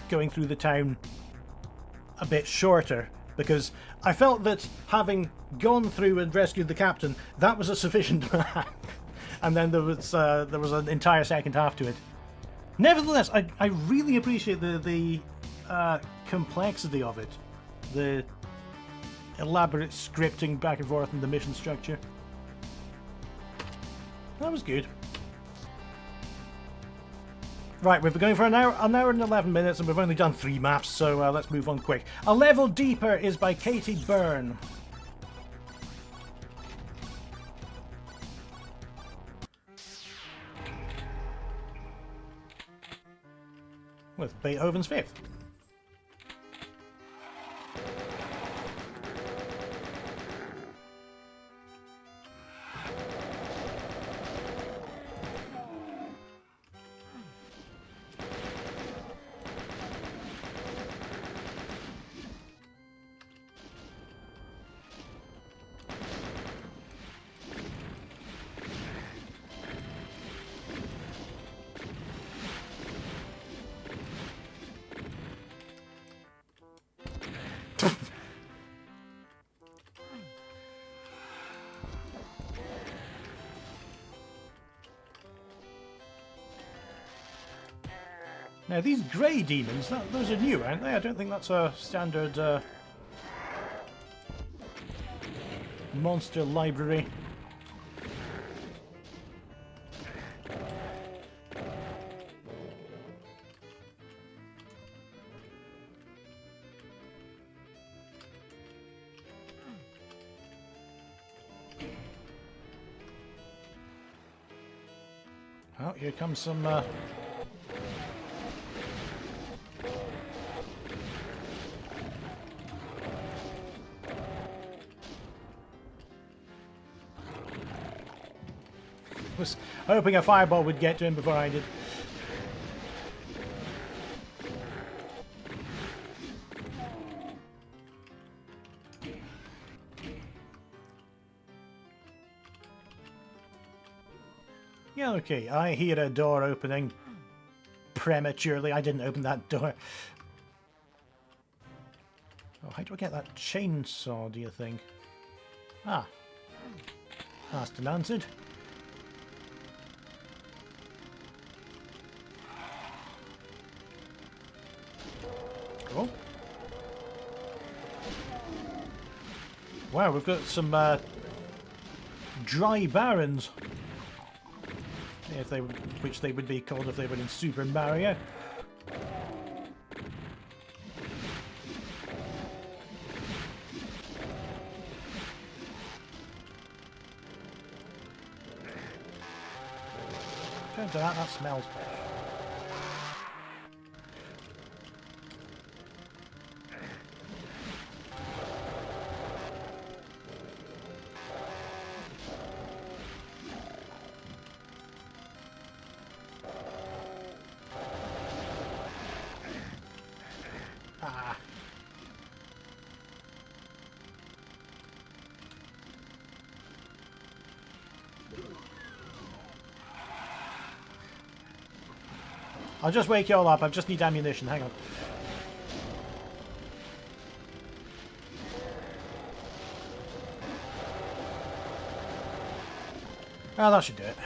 going through the town a bit shorter, because I felt that having gone through and rescued the captain, that was a sufficient map. And then there was an entire second half to it. Nevertheless, I really appreciate the complexity of it, the elaborate scripting back and forth and the mission structure. That was good. Right, we've been going for an hour and 11 minutes, and we've only done 3 maps, so let's move on quick. A Level Deeper is by Katie Byrne. With Beethoven's Fifth. Now these grey demons, those are new, aren't they? I don't think that's a standard monster library. Oh, here comes some was hoping a fireball would get to him before I did. Yeah, okay, I hear a door opening prematurely. I didn't open that door. Oh, how do I get that chainsaw, do you think? Ah. Asked and answered. Cool. Wow, we've got some dry barons. If they would, which they would be called if they were in Super Mario. Turn to that, that smells. I'll just wake you all up. I just need ammunition. Hang on. Oh, that should do it.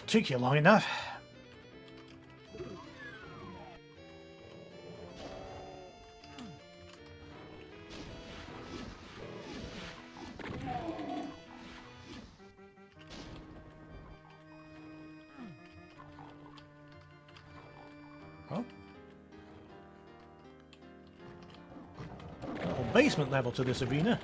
Took you long enough. Oh. Little basement level to this arena.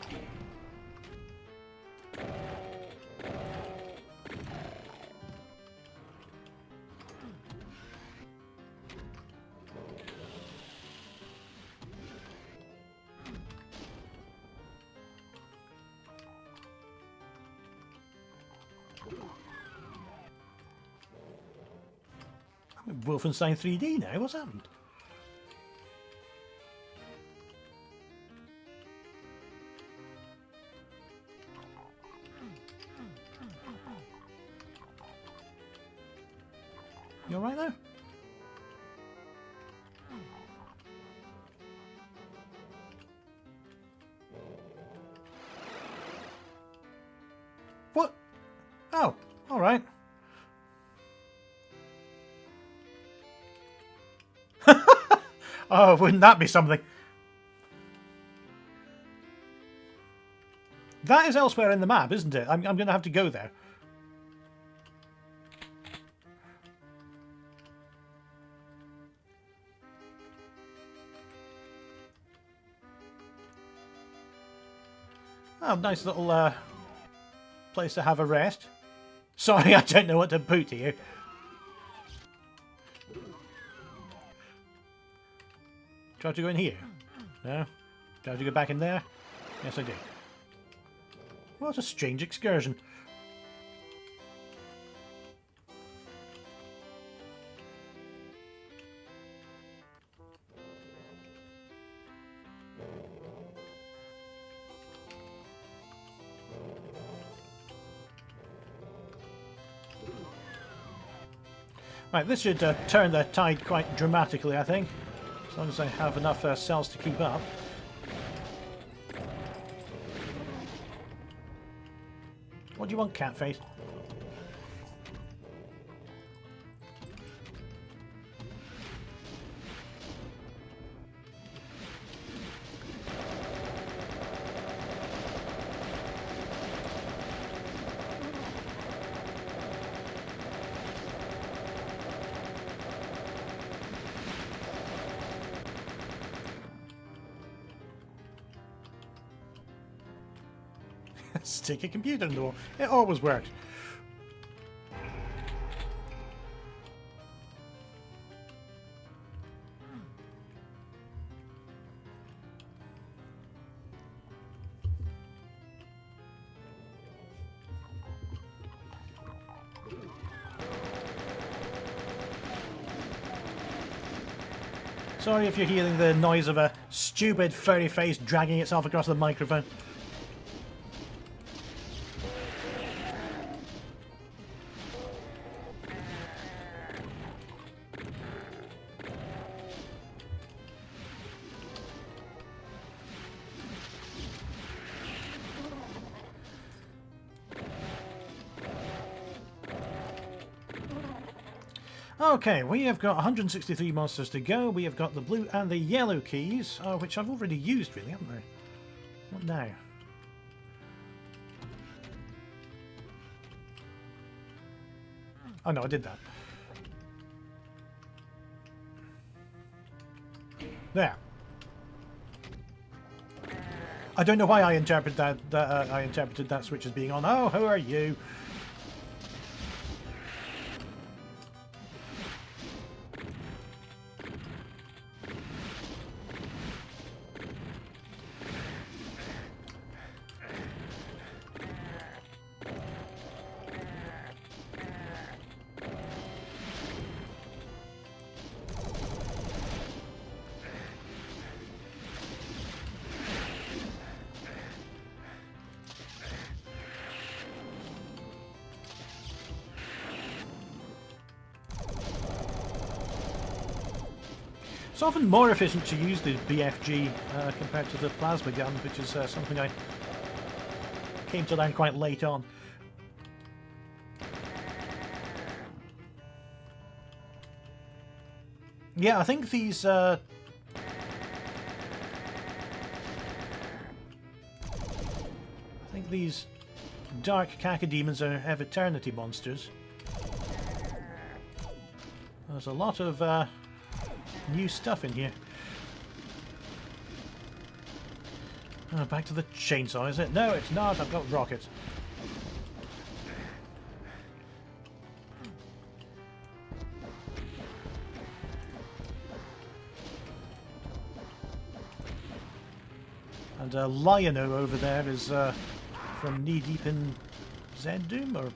Wolfenstein 3D now, what's happened? You alright there? What? Oh, alright. Oh, wouldn't that be something? That is elsewhere in the map, isn't it? I'm going to have to go there. Oh, nice little place to have a rest. Sorry, I don't know what to put to you. Do I have to go in here? No? Do I have to go back in there? Yes, I do. What a strange excursion. Right, this should turn the tide quite dramatically, I think. As long as I have enough cells to keep up. What do you want, Catface? Stick a computer in the wall. It always works. Sorry if you're hearing the noise of a stupid furry face dragging itself across the microphone. Okay, we have got 163 monsters to go. We have got the blue and the yellow keys, which I've already used, really, haven't I? What now? Oh no, I did that. There. I don't know why I interpreted that switch as being on. Oh, who are you? It's often more efficient to use the BFG compared to the plasma gun, which is something I came to learn quite late on. Yeah, I think these dark cacodemons are Eviternity monsters. There's a lot of new stuff in here. Oh, back to the chainsaw, is it? No, it's not. I've got rockets. And Lion-O over there is from Knee Deep in Zendoom, or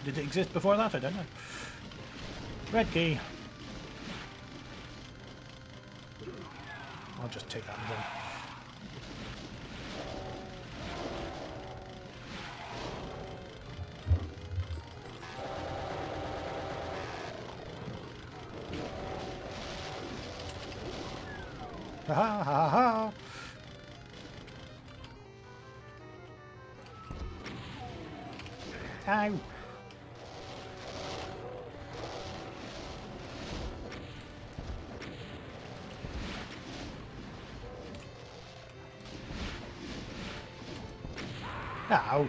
did it exist before that? I don't know. Red key. I'll just take that and run. Ha ha ha ha! Ow! Ow!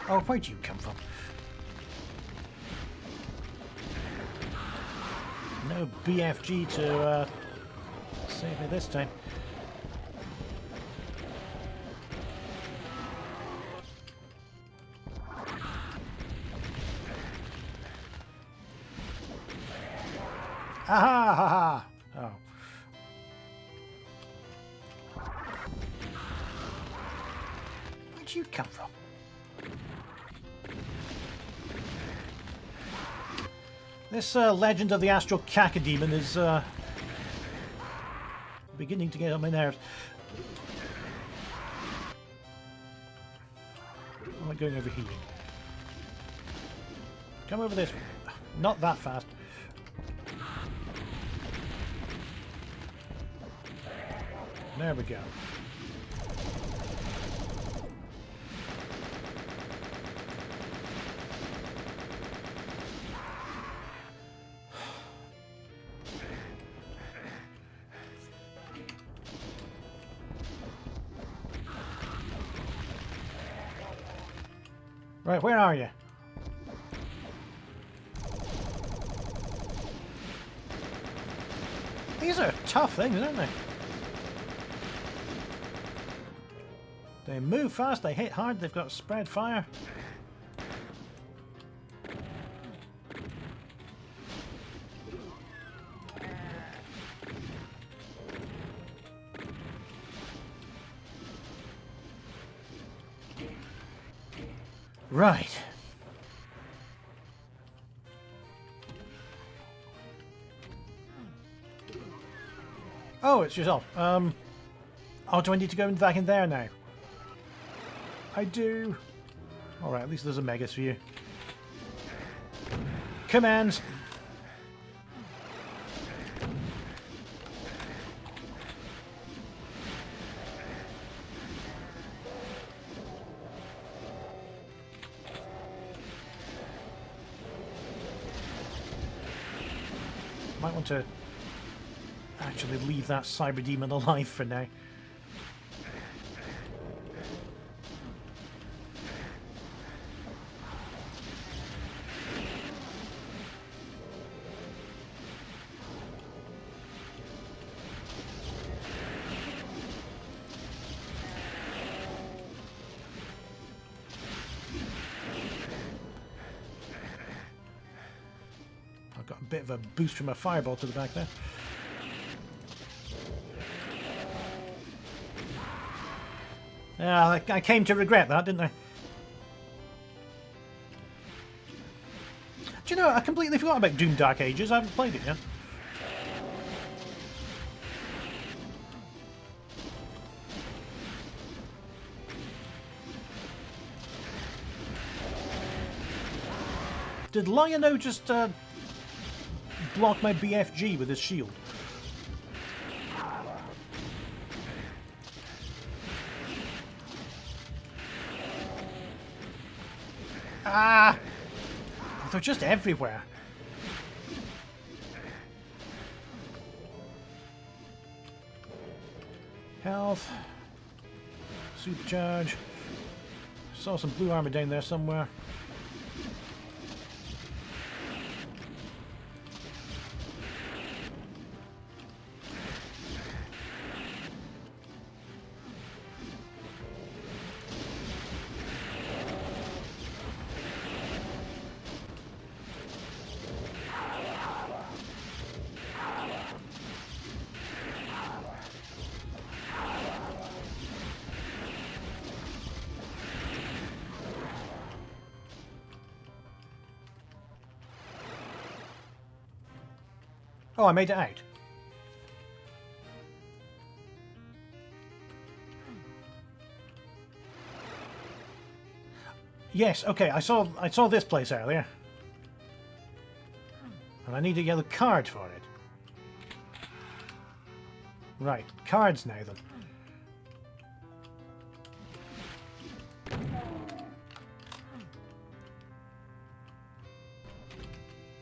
Oh, where'd you come from? No BFG to save me this time. Aha! Ha ha! Oh. Where'd you come from? This legend of the Astral Cacodemon is beginning to get on my nerves. I'm not going over here. Come over this way. Not that fast. There we go. Right, where are you? These are tough things, aren't they? They move fast, they hit hard, they've got spread fire. Right. Oh, it's yourself. Oh, do I need to go back in there now? I do. Alright, at least there's a Megasphere. Commands. Might want to actually leave that Cyber Demon alive for now. Got a bit of a boost from a fireball to the back there. Yeah, I came to regret that, didn't I? Do you know, I completely forgot about Doom Dark Ages. I haven't played it yet. Did Lion-O just block my BFG with his shield? Ah! They're just everywhere. Health. Supercharge. Saw some blue armor down there somewhere. Oh, I made it out. Yes, okay, I saw this place earlier. And I need to get a card for it. Right, cards now then.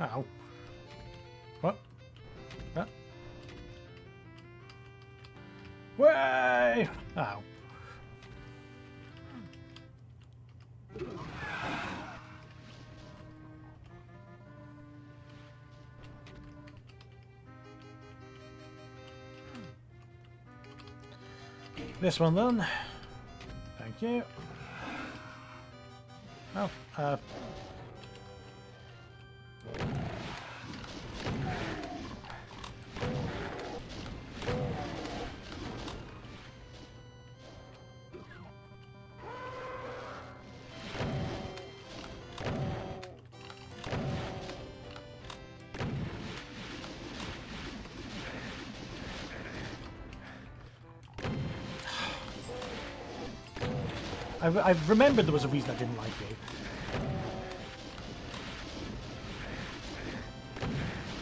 Ow. What? What? Way! Ow. This one then. Thank you. Oh, I've remembered there was a reason I didn't like you.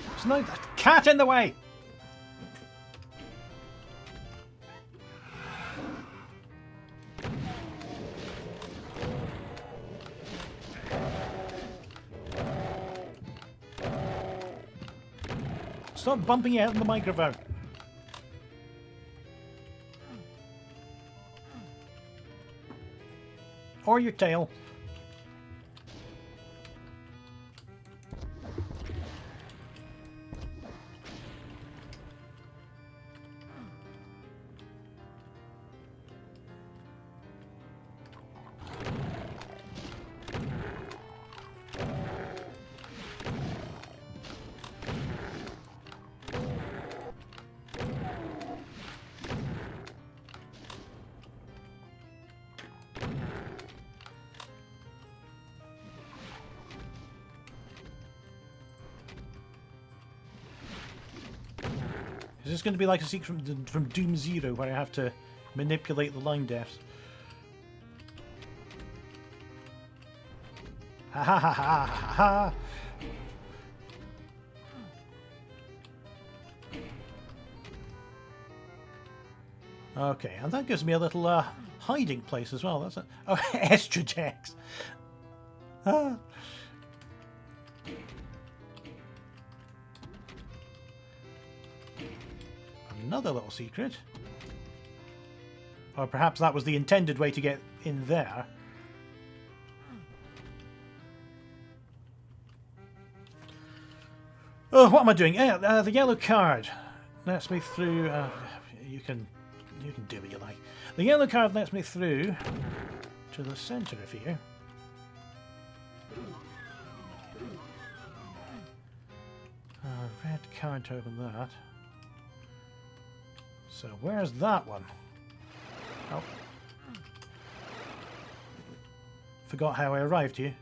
There's no cat in the way! Stop bumping your head on the microphone. Or your tail. Is this going to be like a secret from Doom Zero where I have to manipulate the line deaths? Ha ha ha ha ha ha! Okay, and that gives me a little hiding place as well. That's a oh, Estrogex. Ah. Another little secret. Or perhaps that was the intended way to get in there. Oh, what am I doing? The yellow card lets me through. You can do what you like. The yellow card lets me through to the centre of here. Red card to open that. So where's that one? Oh. Forgot how I arrived here.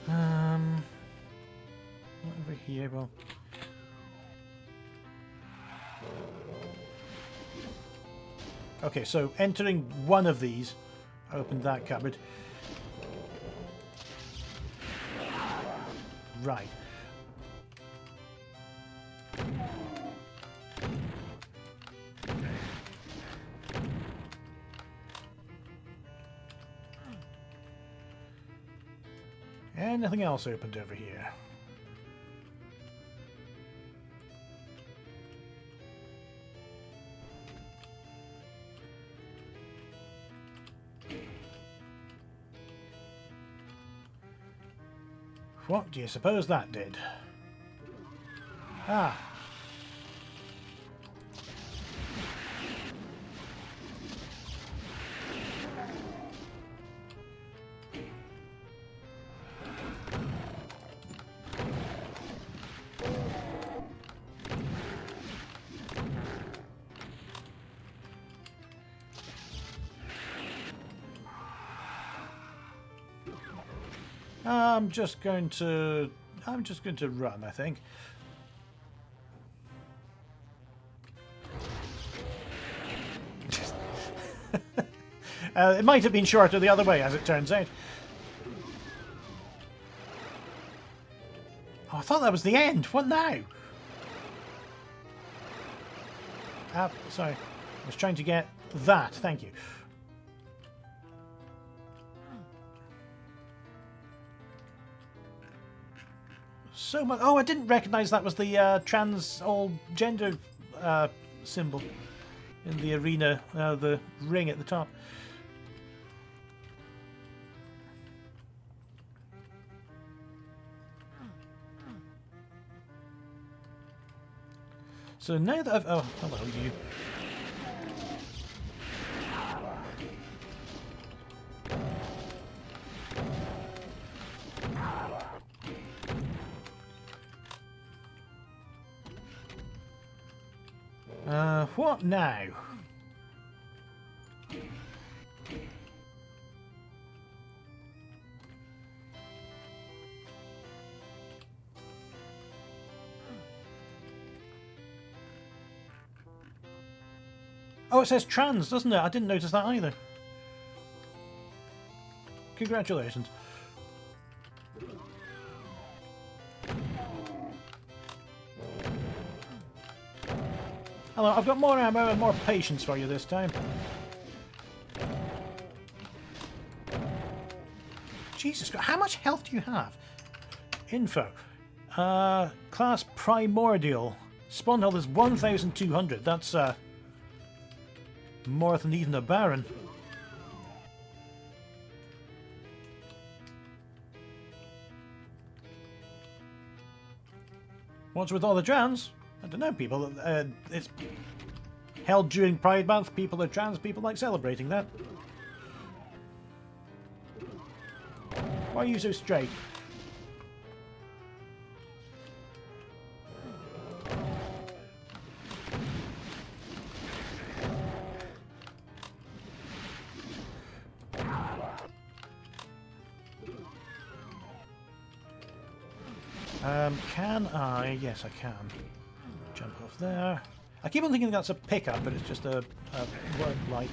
Over here, well. Okay, so entering one of these opened that cupboard. Right. Anything else opened over here? What do you suppose that did? Ah. I'm just going to run, I think. It might have been shorter the other way, as it turns out. Oh, I thought that was the end. What now? Sorry. I was trying to get that. Thank you. So much. Oh, I didn't recognise that was the trans all gender symbol in the arena, the ring at the top. So now that I've... Oh, hello, you. What now? Oh, it says trans, doesn't it? I didn't notice that either. Congratulations. Hello, I've got more ammo and more patience for you this time. Jesus Christ, how much health do you have? Info. Class Primordial. Spawn health is 1,200. That's, more than even a Baron. What's with all the trans? I don't know, people. It's held during Pride Month. People are trans. People like celebrating that. Why are you so straight? Can I? Yes, I can. Jump off there. I keep on thinking that's a pickup, but it's just a work light.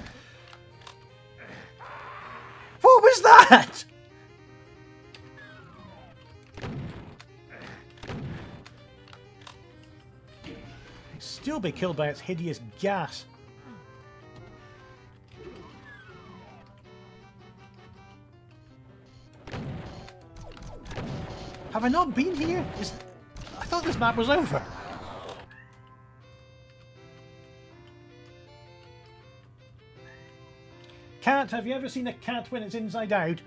What was that? Still be killed by its hideous gas. Have I not been here? I thought this map was over. Cat, have you ever seen a cat when it's inside out?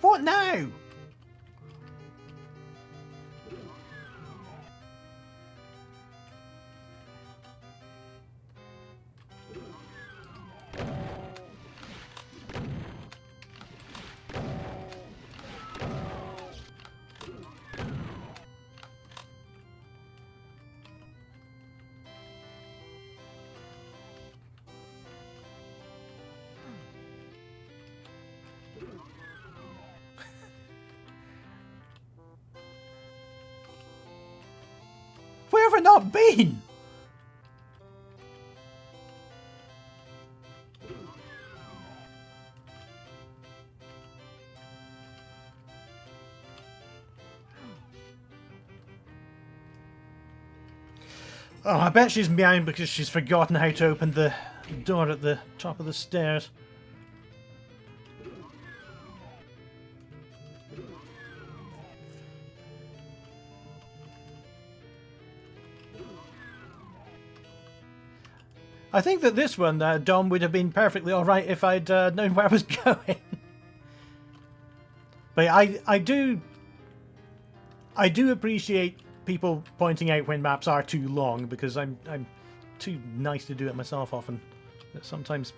What now? Where have I not been? Oh, I bet she's meowing because she's forgotten how to open the door at the top of the stairs. I think that this one, Dom, would have been perfectly alright if I'd known where I was going. But I do appreciate people pointing out when maps are too long, because I'm too nice to do it myself often. That sometimes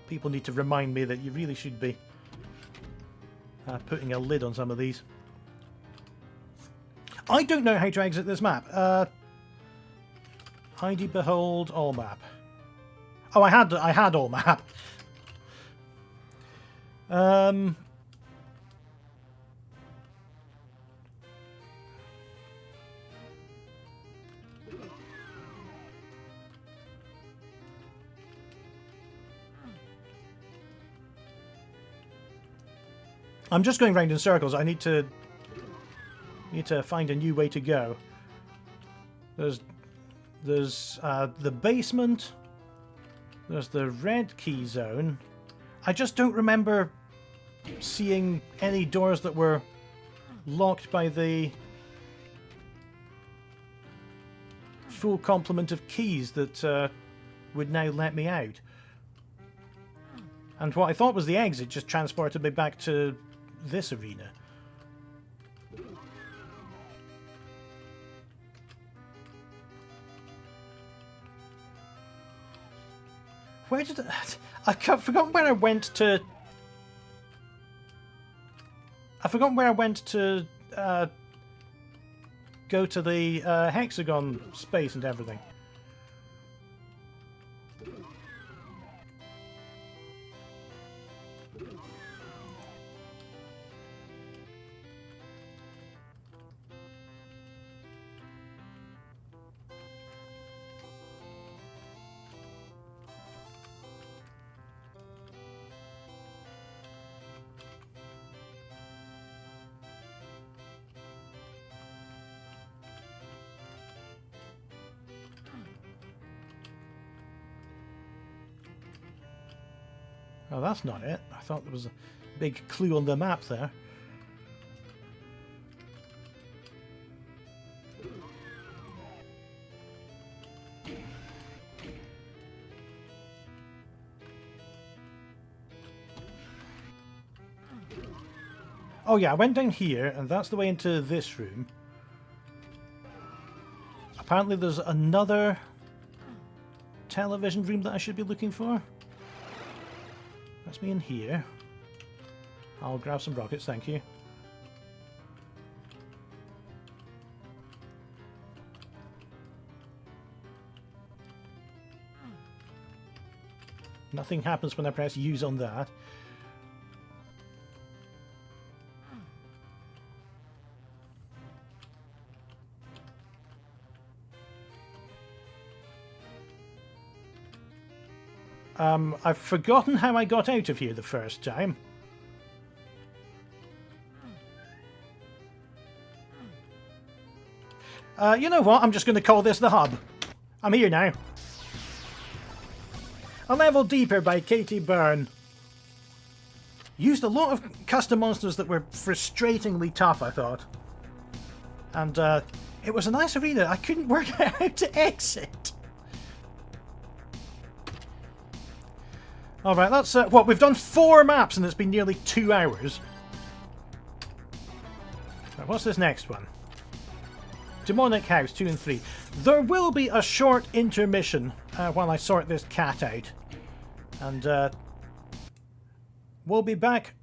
people need to remind me that you really should be putting a lid on some of these. I don't know how to exit this map. Heidi, behold, all map. Oh, I had all map. I'm just going round in circles. I need to find a new way to go. There's the basement. There's the red key zone. I just don't remember seeing any doors that were locked by the full complement of keys that would now let me out. And what I thought was the exit just transported me back to this arena. Where did I've forgotten where I went to. I've forgotten where I went to go to the hexagon space and everything. Oh, that's not it. I thought there was a big clue on the map there. Oh yeah, I went down here, and that's the way into this room. Apparently there's another television room that I should be looking for. That's me in here. I'll grab some rockets, thank you. Nothing happens when I press use on that. I've forgotten how I got out of here the first time. You know what? I'm just going to call this the hub. I'm here now. A Level Deeper by Katie Byrne. Used a lot of custom monsters that were frustratingly tough, I thought. And it was a nice arena. I couldn't work out how to exit. Alright, that's what, we've done 4 maps and it's been nearly 2 hours. Right, what's this next one? Demonic House 2 and 3. There will be a short intermission while I sort this cat out. And we'll be back.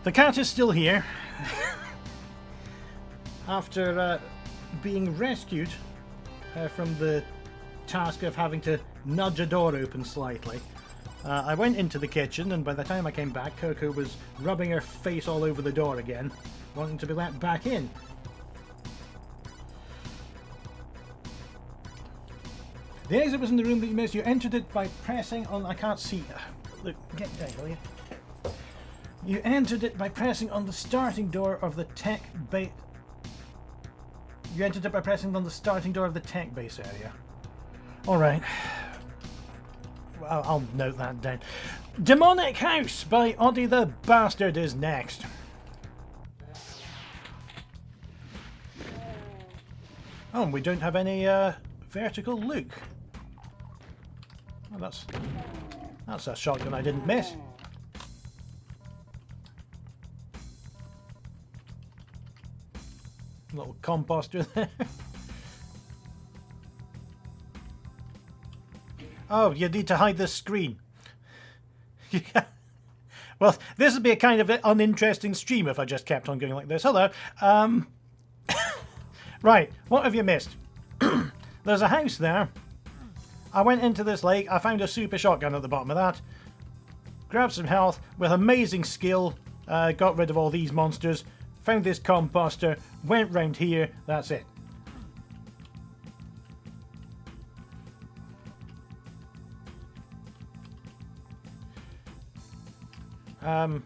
The cat is still here. After being rescued from the task of having to nudge a door open slightly, I went into the kitchen, and by the time I came back, Coco was rubbing her face all over the door again, wanting to be let back in. The exit was in the room that you missed. You entered it by pressing on... I can't see. Look, get down, will you? You entered it by pressing on the starting door of the tech base... You entered it by pressing on the starting door of the tech base area. Alright. I'll note that down. Demonic House by Oddie the Bastard is next. Oh, and we don't have any vertical look. Oh, that's a shotgun I didn't miss. Little composter there. Oh, you need to hide this screen. Well, this would be a kind of uninteresting stream if I just kept on going like this. Hello. Right, what have you missed? There's a house there. I went into this lake. I found a super shotgun at the bottom of that. Grabbed some health with amazing skill. Got rid of all these monsters. Found this composter. Went round here. That's it.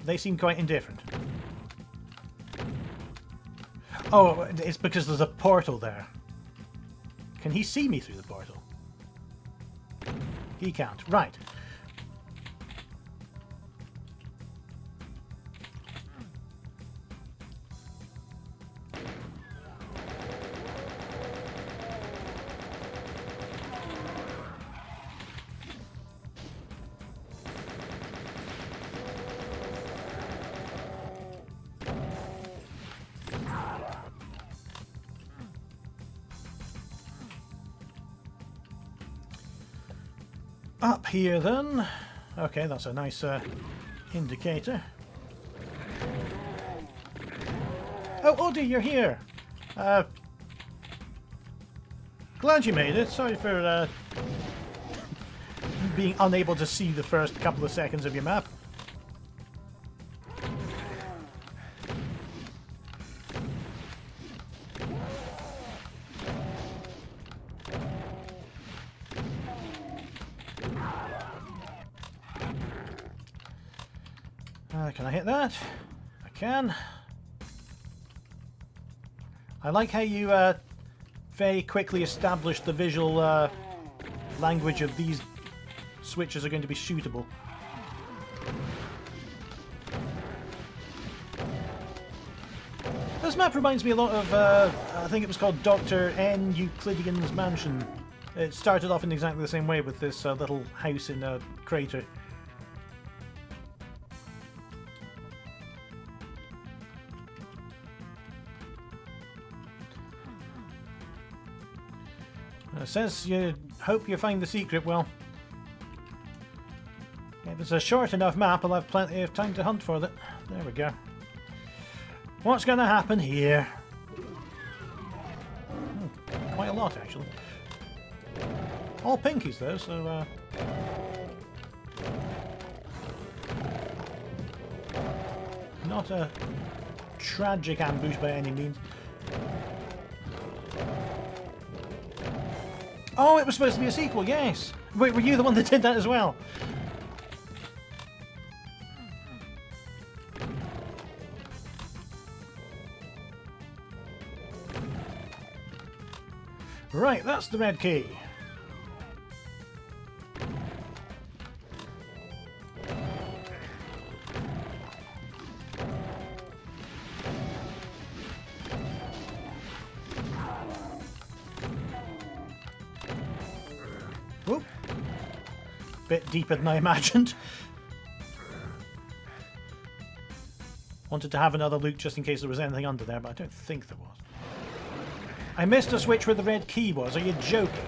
They seem quite indifferent. Oh, it's because there's a portal there. Can he see me through the portal? He can't. Right. Up here then. Okay, that's a nice indicator. Oh, Oddie, you're here. Glad you made it. Sorry for being unable to see the first couple of seconds of your map. Can I hit that? I can. I like how you very quickly established the visual language of these switches are going to be shootable. This map reminds me a lot of, I think it was called Dr. N. Euclidean's Mansion. It started off in exactly the same way with this little house in a crater. It says you hope you find the secret. Well, if it's a short enough map, I'll have plenty of time to hunt for it. There we go. What's going to happen here? Quite a lot, actually. All pinkies, though, so... not a tragic ambush by any means. Oh, it was supposed to be a sequel, yes! Wait, were you the one that did that as well? Right, that's the red key. Whoop. Bit deeper than I imagined. Wanted to have another look just in case there was anything under there, but I don't think there was. I missed a switch where the red key was. Are you joking?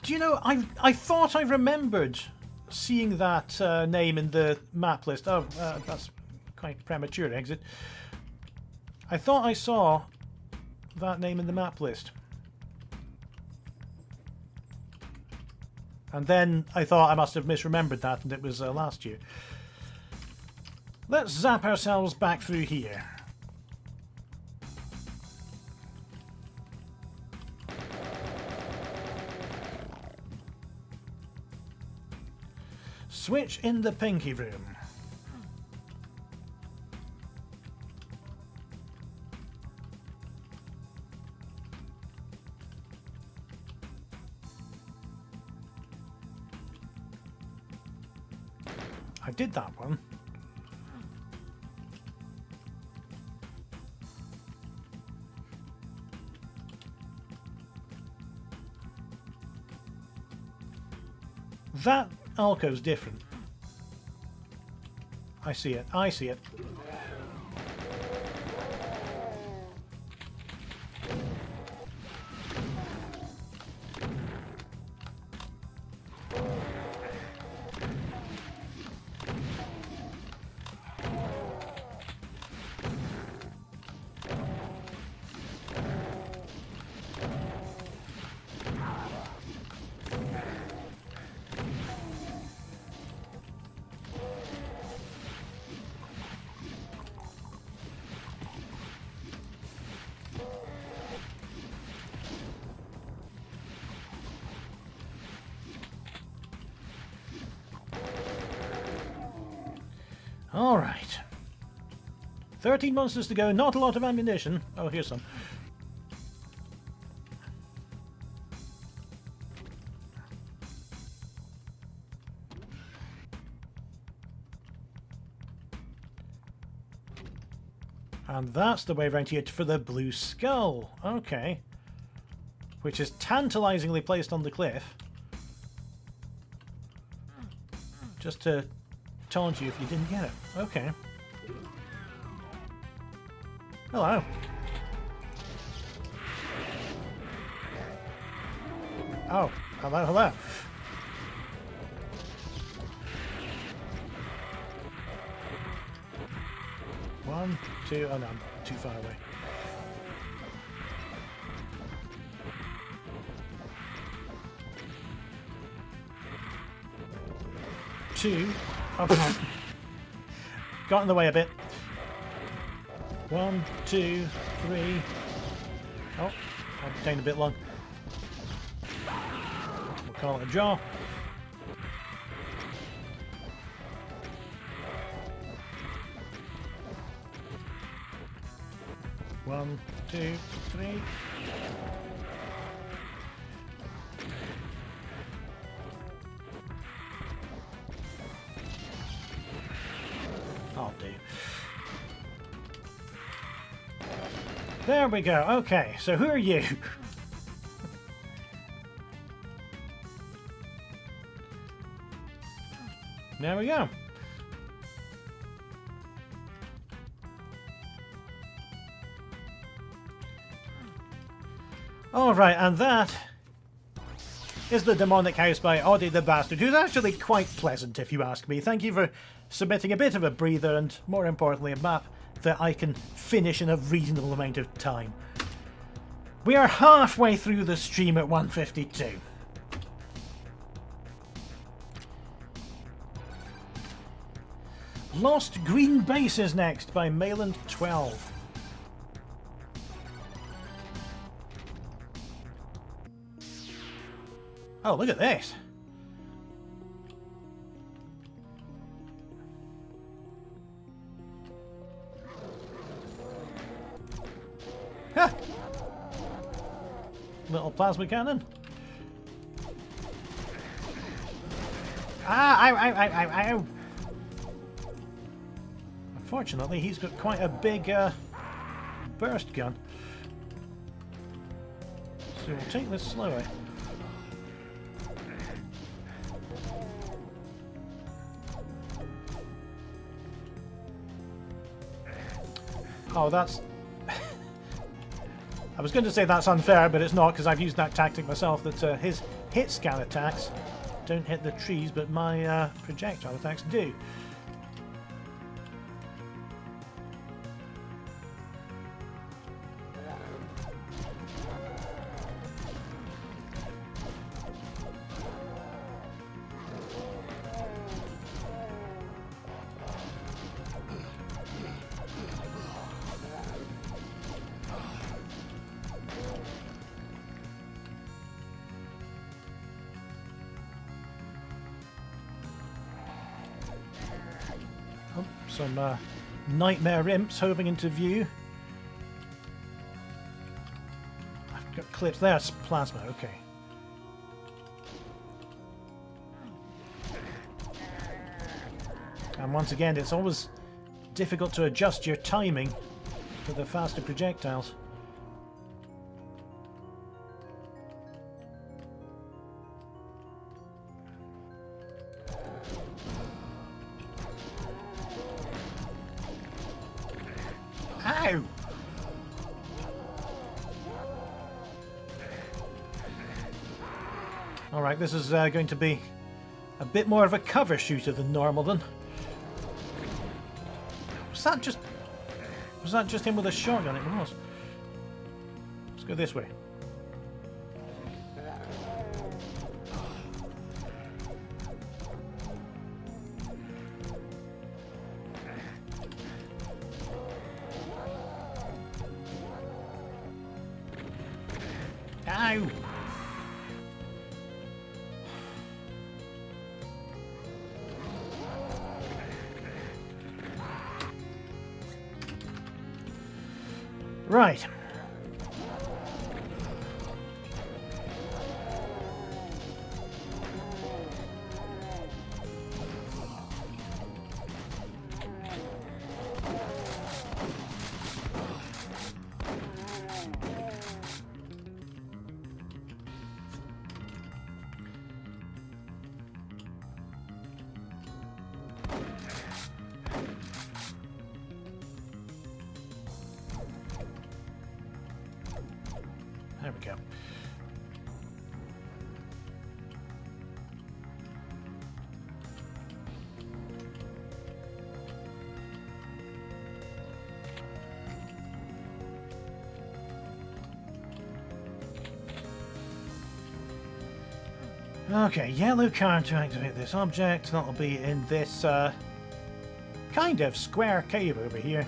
Do you know, I thought I remembered seeing that name in the map list. Oh, that's quite premature exit. I thought I saw that name in the map list. And then I thought I must have misremembered that and it was last year. Let's zap ourselves back through here. Switch in the Pinky Room. I did that one. That alcove's different. I see it. I see it. Alright. 13 monsters to go, not a lot of ammunition. Oh, here's some. And that's the way around here for the blue skull. Okay. Which is tantalizingly placed on the cliff. Just to taunt you if you didn't get it. Okay. Hello. Oh, hello, hello. One, two, oh no, I'm too far away. Two. Oh, got in the way a bit. 1, 2, 3. Oh, I'm taking a bit long. We'll call it a draw. One, two, three. I'll do. There we go. Okay, so who are you? There we go. Alright, and that is the Demonic House by Oddie the Bastard, who's actually quite pleasant if you ask me. Thank you for submitting a bit of a breather and, more importantly, a map that I can finish in a reasonable amount of time. We are halfway through the stream at 1:52. Lost Green Base is next by Mayland 12. Oh, look at this. Ha! Little plasma cannon. Ah, ow, ow, ow, ow, ow. Unfortunately, he's got quite a big burst gun. So we'll take this slowly. Oh, that's... I was going to say that's unfair, but it's not, because I've used that tactic myself, that hit scan attacks don't hit the trees, but my projectile attacks do. Some nightmare imps hoving into view. I've got clips. There's plasma, okay. And once again, it's always difficult to adjust your timing for the faster projectiles. Ow! Alright, this is going to be a bit more of a cover shooter than normal then. Was that just him with a shotgun? It was. Let's go this way. Ow! Right. There we go. Okay, yellow card to activate this object. That'll be in this kind of square cave over here.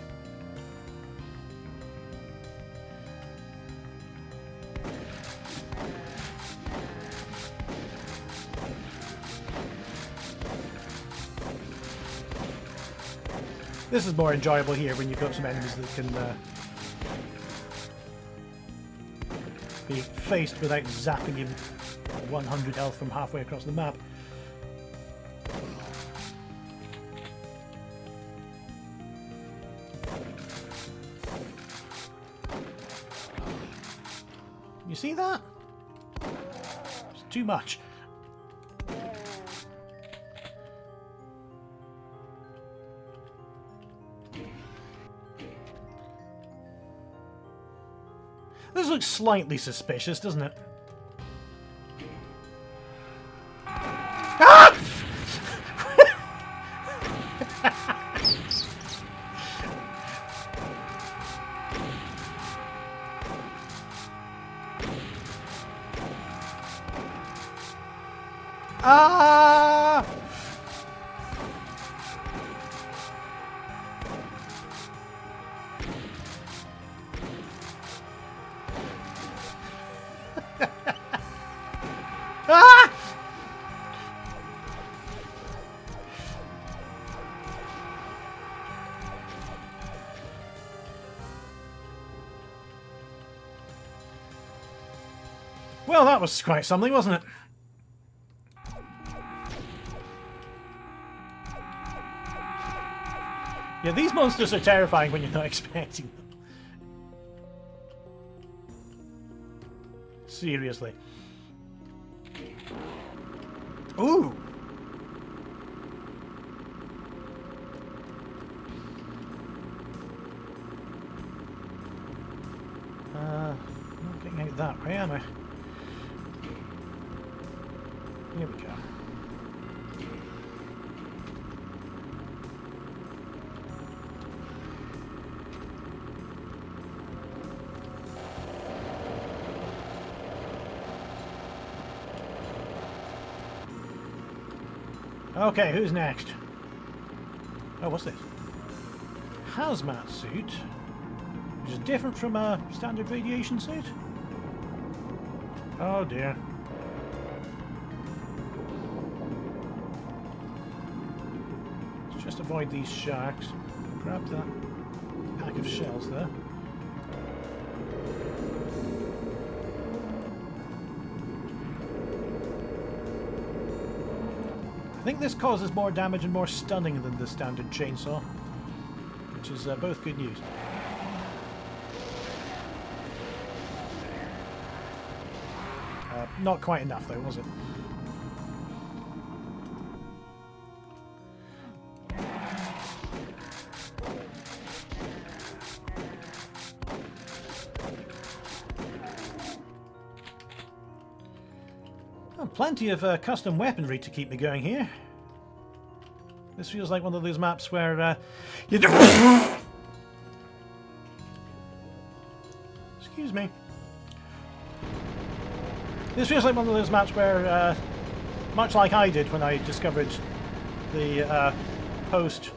This is more enjoyable here when you've got some enemies that can be faced without zapping him 100 health from halfway across the map. You see that? It's too much. This looks slightly suspicious, doesn't it? Ah! Ah! Ah! Well, that was quite something, wasn't it? Yeah, these monsters are terrifying when you're not expecting them. Seriously. Ooh! I'm not getting out that way, am I? Okay, who's next? Oh, what's this? Hazmat suit, which is different from a standard radiation suit. Oh dear. Let's just avoid these sharks. Grab that pack of shells there. I think this causes more damage and more stunning than the standard chainsaw, which is both good news. Not quite enough though, was it? Oh, plenty of custom weaponry to keep me going here. This feels like one of those maps where you do. Excuse me. This feels like one of those maps where, much like I did when I discovered the post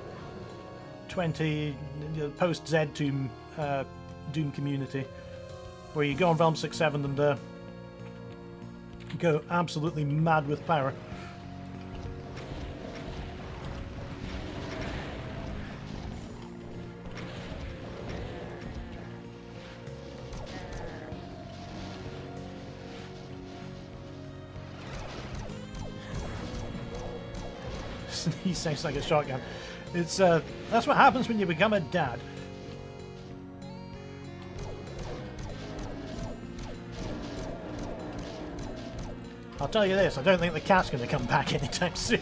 Z Doom Doom community, where you go on Realm 6-7 and go absolutely mad with power. He sounds like a shotgun. It's that's what happens when you become a dad. I'll tell you this, I don't think the cat's going to come back anytime soon.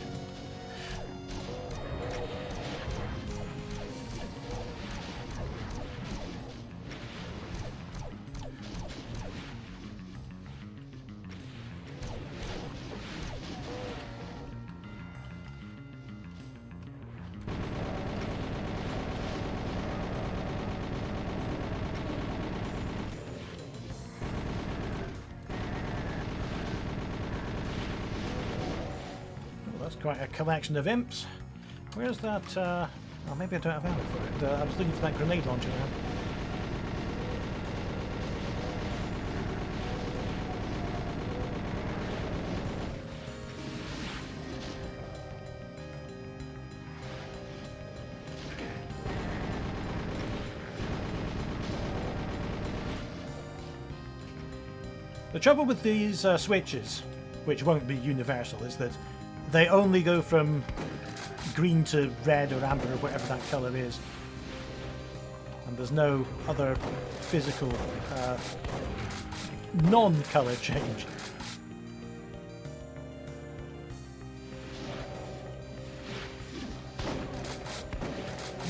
Quite a collection of imps. Where's that? Oh, maybe I don't have ammo for it. I was looking for that grenade launcher now. The trouble with these switches, which won't be universal, is that they only go from green to red or amber or whatever that colour is. And there's no other physical non-colour change.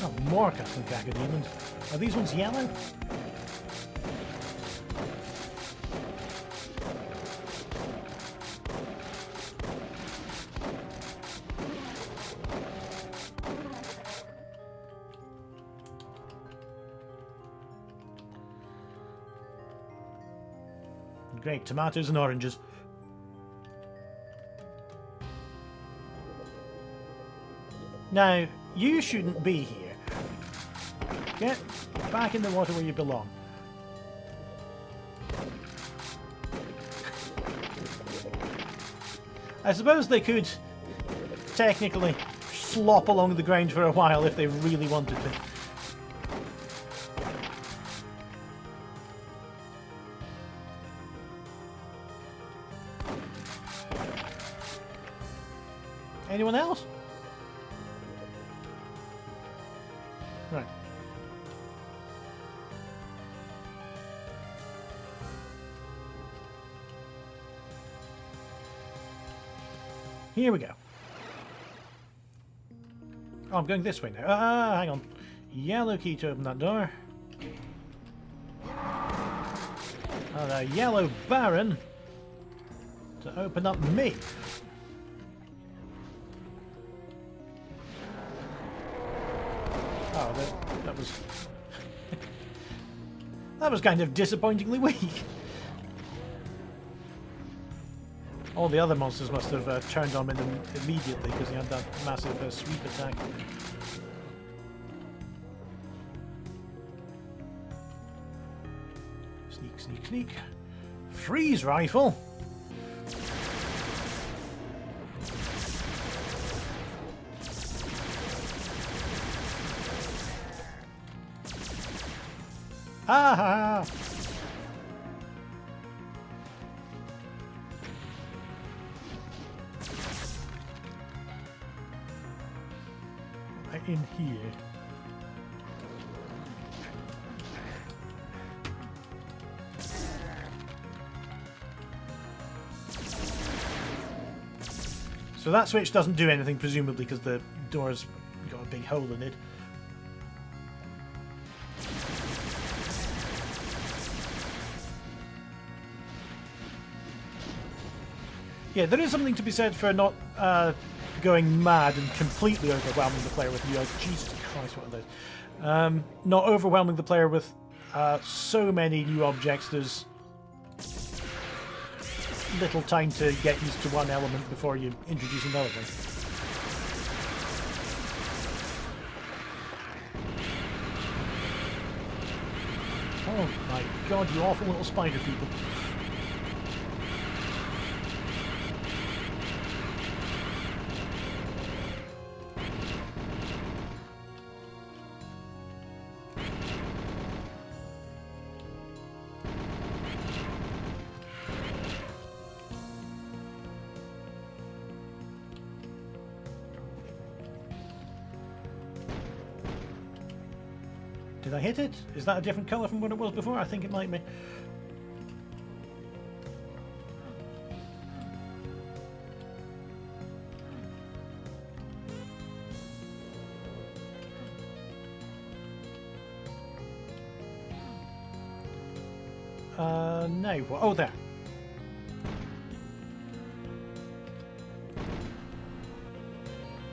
Oh, more custom Cacodemons. Are these ones yellow? Great, tomatoes and oranges. Now, you shouldn't be here. Get back in the water where you belong. I suppose they could technically flop along the ground for a while if they really wanted to. Anyone else? Right. Here we go. Oh, I'm going this way now. Hang on. Yellow key to open that door. And a yellow baron to open up me. Oh, that was... that was kind of disappointingly weak. All the other monsters must have turned on him immediately because he had that massive sweep attack. Sneak, sneak, sneak. Freeze rifle! Ah! In here. So that switch doesn't do anything, presumably, because the door's got a big hole in it. Yeah, there is something to be said for not going mad and completely overwhelming the player with Jesus Christ, what are those? Not overwhelming the player with so many new objects. There's little time to get used to one element before you introduce another one. Oh my god, you awful little spider people. Did I hit it? Is that a different colour from what it was before? I think it might be. No. Oh, there.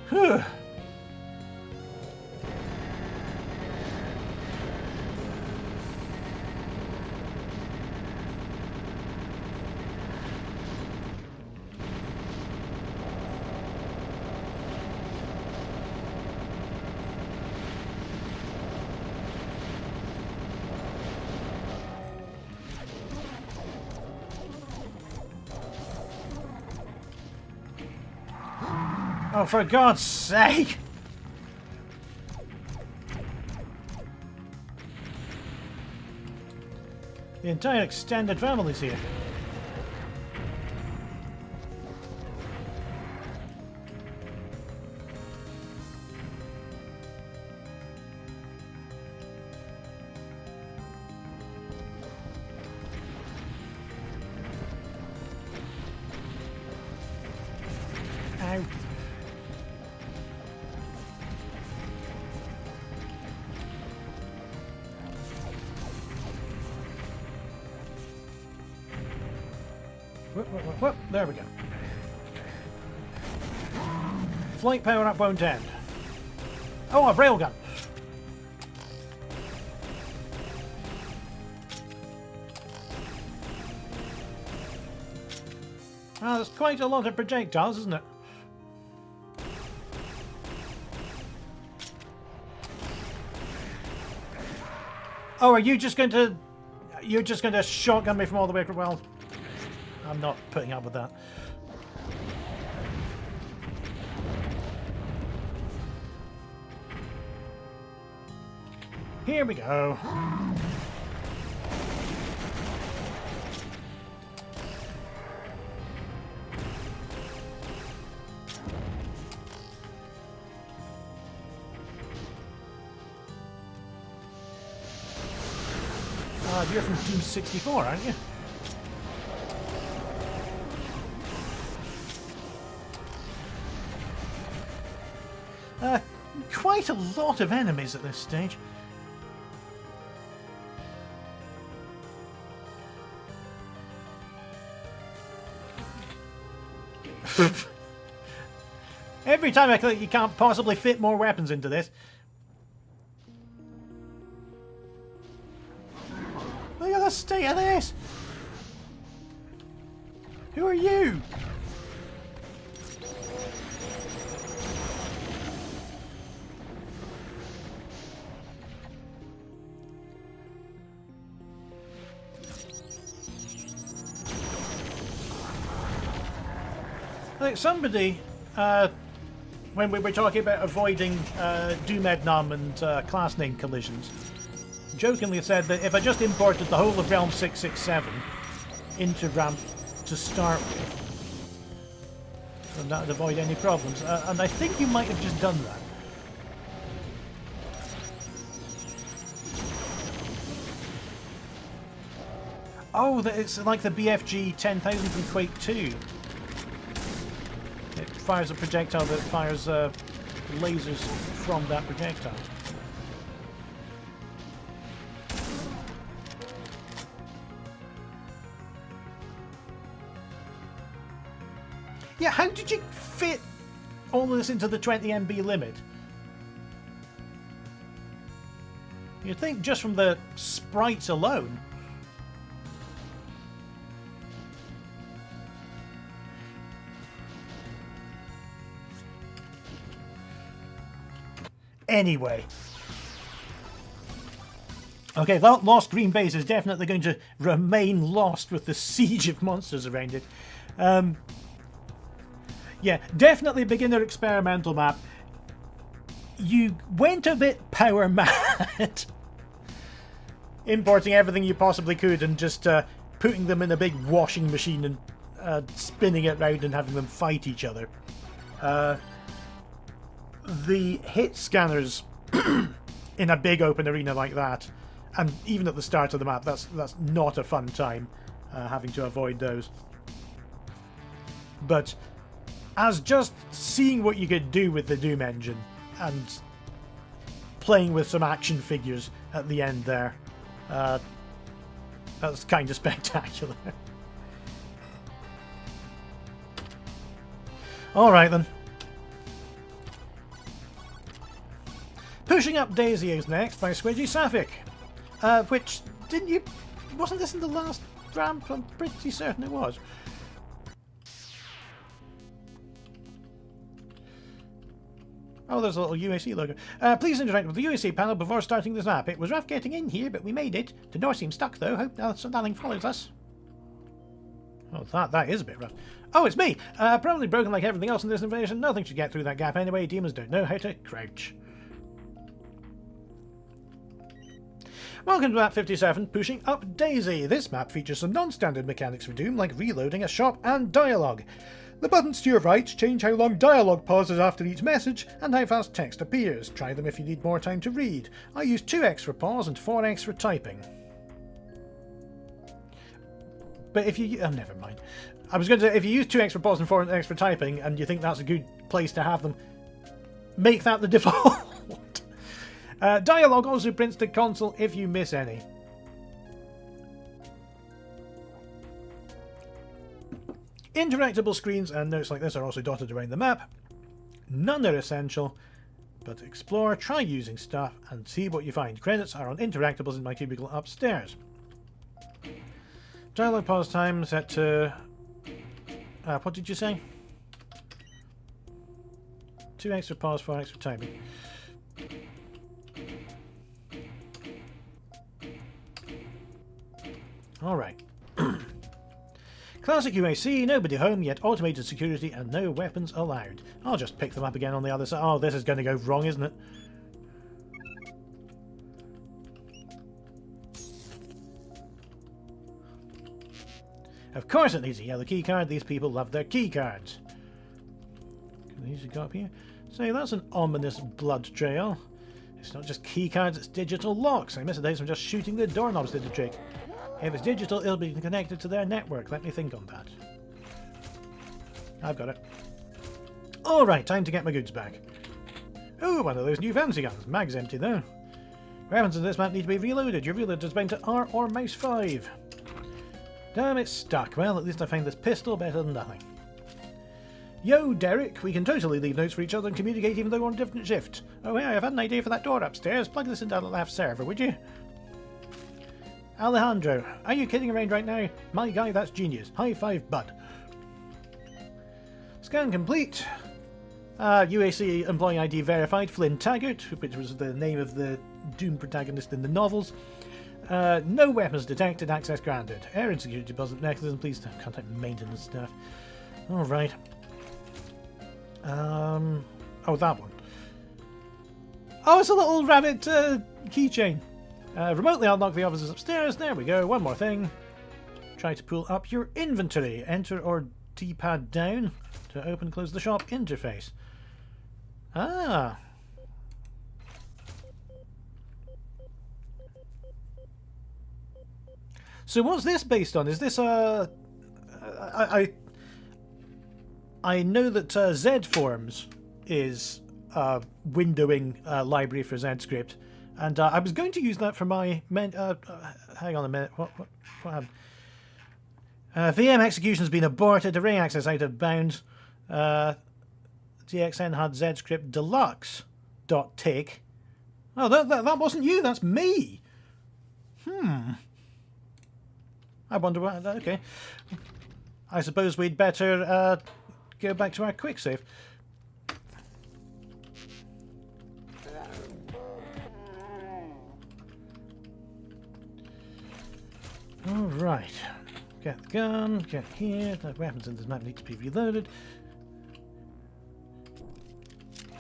Whew. Oh, for God's sake! The entire extended family's here. Ow. Whoop, there we go. Flight power up won't end. Oh, a railgun! Ah, there's quite a lot of projectiles, isn't it? Oh, are you just going to... You're just going to shotgun me from all the way across? Well, I'm not putting up with that. Here we go. You're from Team 64, aren't you? Quite a lot of enemies at this stage. Every time I click, you can't possibly fit more weapons into this. Look at the state of this! Who are you? Like somebody, when we were talking about avoiding Doom Ednam and class name collisions, jokingly said that if I just imported the whole of Realm 667 into Ramp to start with, then that would avoid any problems. And I think you might have just done that. Oh, it's like the BFG 10,000 from Quake 2. It fires a projectile that fires lasers from that projectile. Yeah, how did you fit all of this into the 20 MB limit? You'd think just from the sprites alone. Anyway. Okay, that Lost Green Base is definitely going to remain lost with the siege of monsters around it. Yeah, definitely beginner experimental map. You went a bit power mad. Importing everything you possibly could and just putting them in a big washing machine and spinning it round and having them fight each other. The hit scanners in a big open arena like that, and even at the start of the map, that's not a fun time, having to avoid those. But as just seeing what you could do with the Doom engine and playing with some action figures at the end there, that's kind of spectacular. Alright then. Pushing Up Daisy is next by Squidgy Sapphic. Which, didn't you... Wasn't this in the last ramp? I'm pretty certain it was. Oh, there's a little UAC logo. Please interact with the UAC panel before starting this map. It was rough getting in here, but we made it. The door seems stuck, though. Hope nothing follows us. Oh, that is a bit rough. Oh, it's me! Probably broken like everything else in this invasion. Nothing should get through that gap anyway. Demons don't know how to crouch. Welcome to map 57, Pushing Up Daisy. This map features some non-standard mechanics for Doom, like reloading a shop and dialogue. The buttons to your right change how long dialogue pauses after each message and how fast text appears. Try them if you need more time to read. I use 2x for pause and 4x for typing. But if you... Oh, never mind. I was going to say, if you use 2x for pause and 4x for typing, and you think that's a good place to have them, make that the default. Dialogue also prints to console if you miss any. Interactable screens and notes like this are also dotted around the map. None are essential, but explore, try using stuff, and see what you find. Credits are on interactables in my cubicle upstairs. Dialogue pause time set to... what did you say? 2x for pause, 4x for typing. Alright. Classic UAC, nobody home, yet automated security and no weapons allowed. I'll just pick them up again on the other side. Oh, this is going to go wrong, isn't it? Of course it needs a yellow keycard. These people love their keycards. Can I easily go up here? Say, that's an ominous blood trail. It's not just keycards, it's digital locks. I miss the days from just shooting the doorknobs did the trick. If it's digital, it'll be connected to their network. Let me think on that. I've got it. Alright, time to get my goods back. Oh, one of those new fancy guns. Mag's empty though. Weapons in this map need to be reloaded. Your reload is bound to R or mouse 5. Damn, it's stuck. Well, at least I find this pistol better than nothing. Yo, Derek, we can totally leave notes for each other and communicate even though we're on a different shift. Oh yeah, I've had an idea for that door upstairs. Plug this into the left server, would you? Alejandro, are you kidding around right now? My guy, that's genius. High five, bud. Scan complete. UAC employee ID verified. Flynn Taggart, which was the name of the Doom protagonist in the novels. No weapons detected. Access granted. Air and security deposit mechanism. Please contact maintenance staff. Alright. Oh, that one. Oh, it's a little rabbit keychain. Remotely unlock the offices upstairs. There we go. One more thing. Try to pull up your inventory. Enter or D-pad down to open and close the shop interface. Ah. So what's this based on? Is this a... I know that Z-Forms is a windowing library for ZScript, and I was going to use that for my... hang on a minute. What happened? VM execution has been aborted. Array access out of bounds. DXN had ZScript deluxe.tick. Oh, that wasn't you. That's me. I wonder what... Okay. I suppose we'd better go back to our quick save. Alright. Get the gun, get here. The weapons in this map need to be reloaded.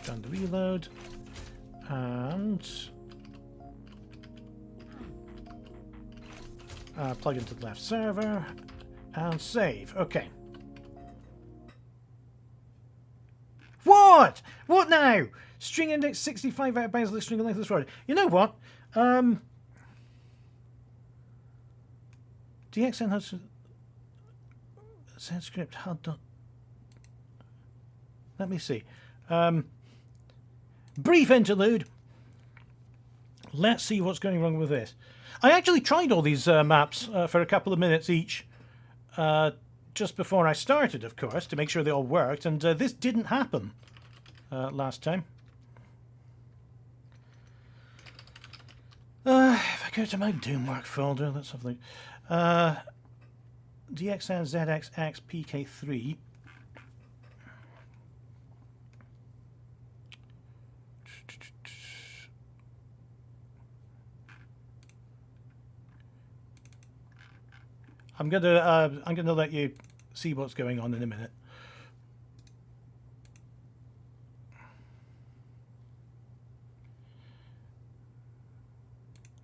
Done the reload. And... plug into the left server. And save. Okay. What? What now? String index 65 out of bounds, string length is right. You know what? DXN has ZScript HUD. Let me see. Brief interlude. Let's see what's going wrong with this. I actually tried all these maps for a couple of minutes each. Just before I started, of course, to make sure they all worked, and this didn't happen last time. If I go to my Doomwork folder, let's have a look. DXN ZXX PK3. I'm gonna let you see what's going on in a minute.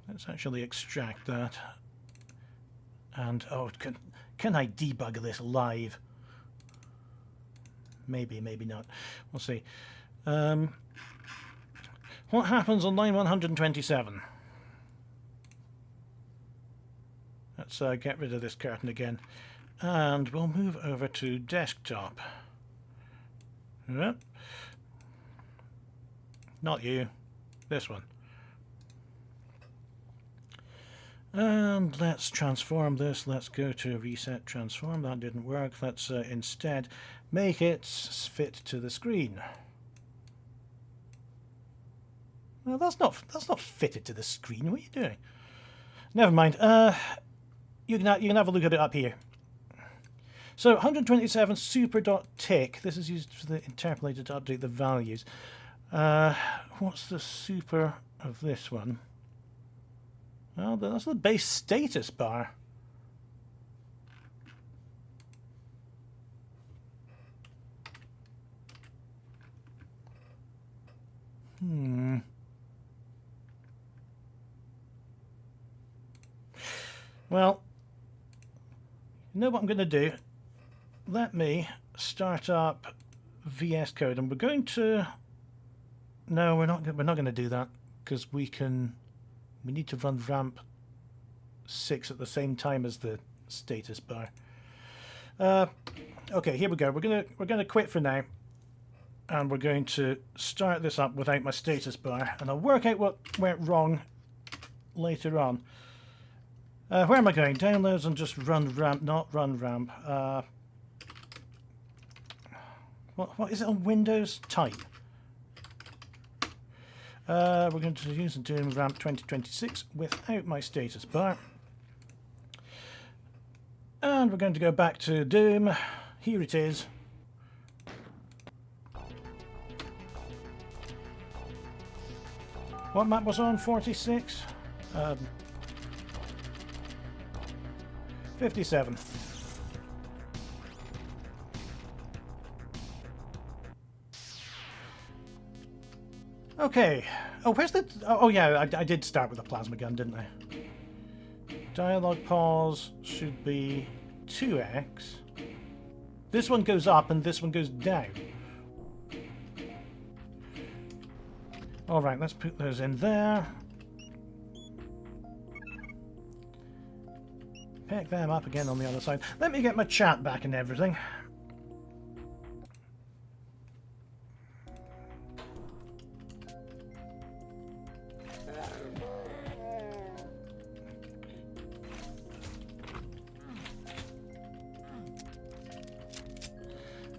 Let's actually extract that. And oh, can I debug this live? Maybe, maybe not. We'll see. What happens on line 127? Let's get rid of this curtain again, and we'll move over to desktop. Yep. Not you, this one. And let's transform this. Let's go to reset transform. That didn't work. Let's instead make it fit to the screen. Well, that's not fitted to the screen. What are you doing? Never mind. You can have a look at it up here. So 127 super.tick. This is used for the interpolator to update the values. What's the super of this one? Well, that's the base status bar. Well, you know what I'm going to do? Let me start up VS Code, and we're going to... No, we're not going to do that, because we need to run ramp 6 at the same time as the status bar. Okay, here we go. We're gonna quit for now, and we're going to start this up without my status bar, and I'll work out what went wrong later on. Where am I going? Downloads and just run ramp, not run ramp. What is it on Windows? Type. We're going to use the Doom ramp 2026 without my status bar. And we're going to go back to Doom. Here it is. What map was on? 46? 57. Okay. Oh, where's the... Oh, yeah, I did start with a plasma gun, didn't I? Dialogue pause should be 2x. This one goes up and this one goes down. Alright, let's put those in there. Pick them up again on the other side. Let me get my chat back and everything.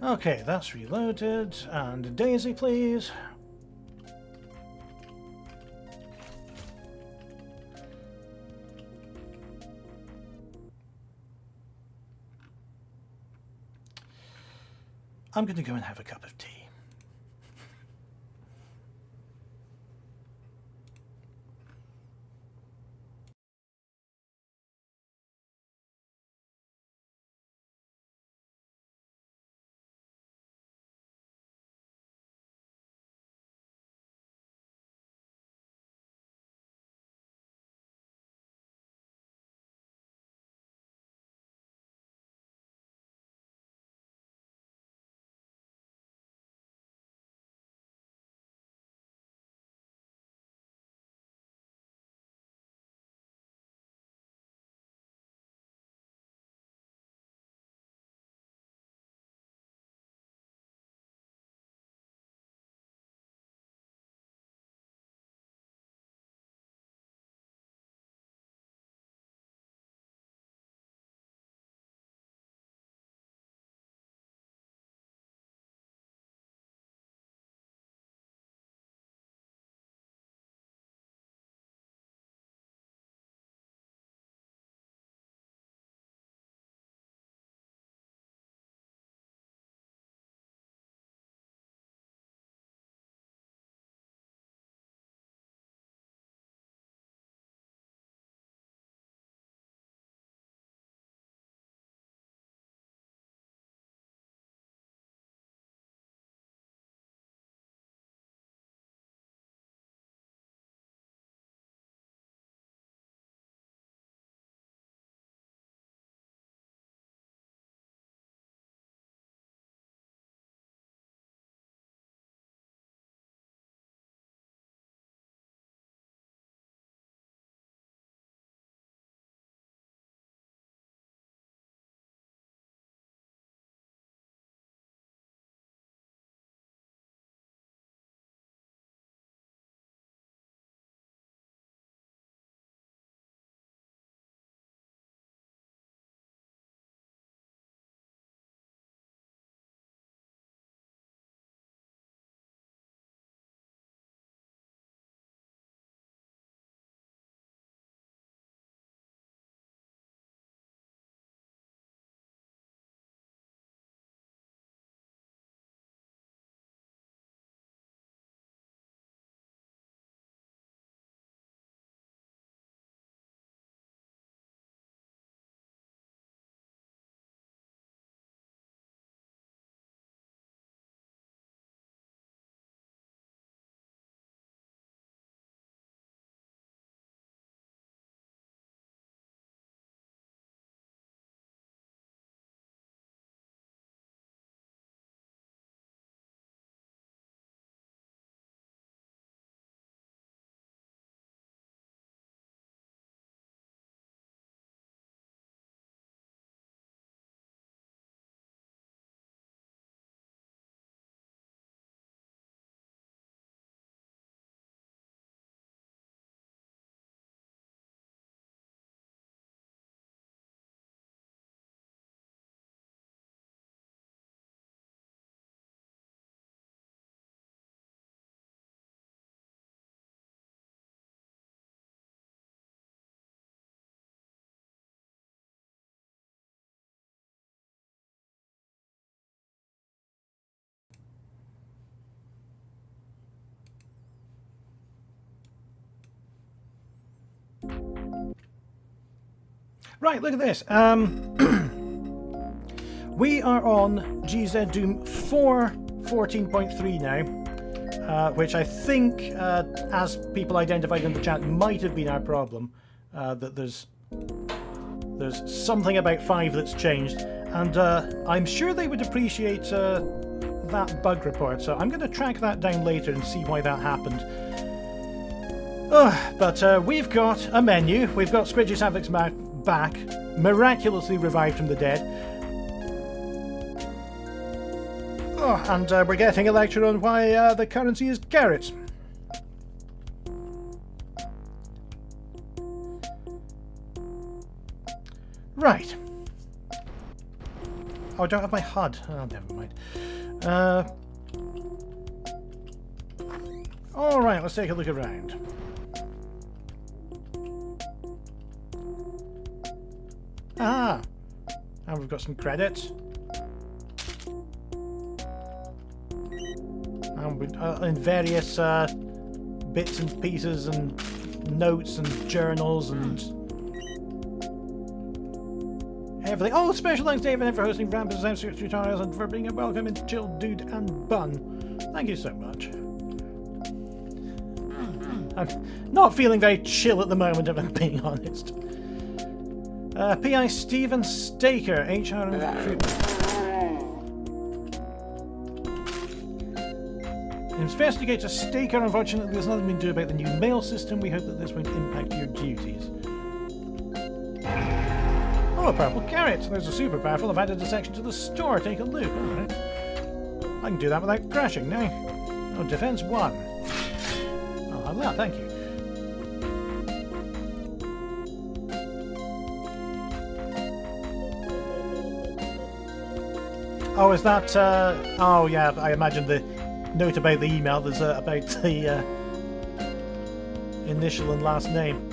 Okay, that's reloaded. And Daisy, please. I'm going to go and have a cup of tea. Right, look at this. We are on GZ Doom 4.14.3 now. which I think, as people identified in the chat, might have been our problem. That there's something about 5 that's changed, and I'm sure they would appreciate that bug report, so I'm going to track that down later and see why that happened. But we've got a menu. We've got Squidgy Savix back, miraculously revived from the dead. And we're getting a lecture on why the currency is carrots. Right. Oh, I don't have my HUD. Oh, never mind. Alright, let's take a look around. Ah! And we've got some credits. And we, in various bits and pieces and notes and journals and everything. Oh, special thanks David for hosting Rampus M6 tutorials and for being a welcoming chill dude and bun. Thank you so much. I'm not feeling very chill at the moment, if I'm being honest. P.I. Stephen Staker, HR and recruitment. Investigator Staker, unfortunately there's nothing we can do about the new mail system. We hope that this won't impact your duties. Oh, a purple carrot. There's a super powerful. I've added a section to the store. Take a look. Alright. I can do that without crashing now. Oh, defense 1. Oh, I love that. Thank you. Oh, is that... oh, yeah, I imagine the note about the email is about the initial and last name.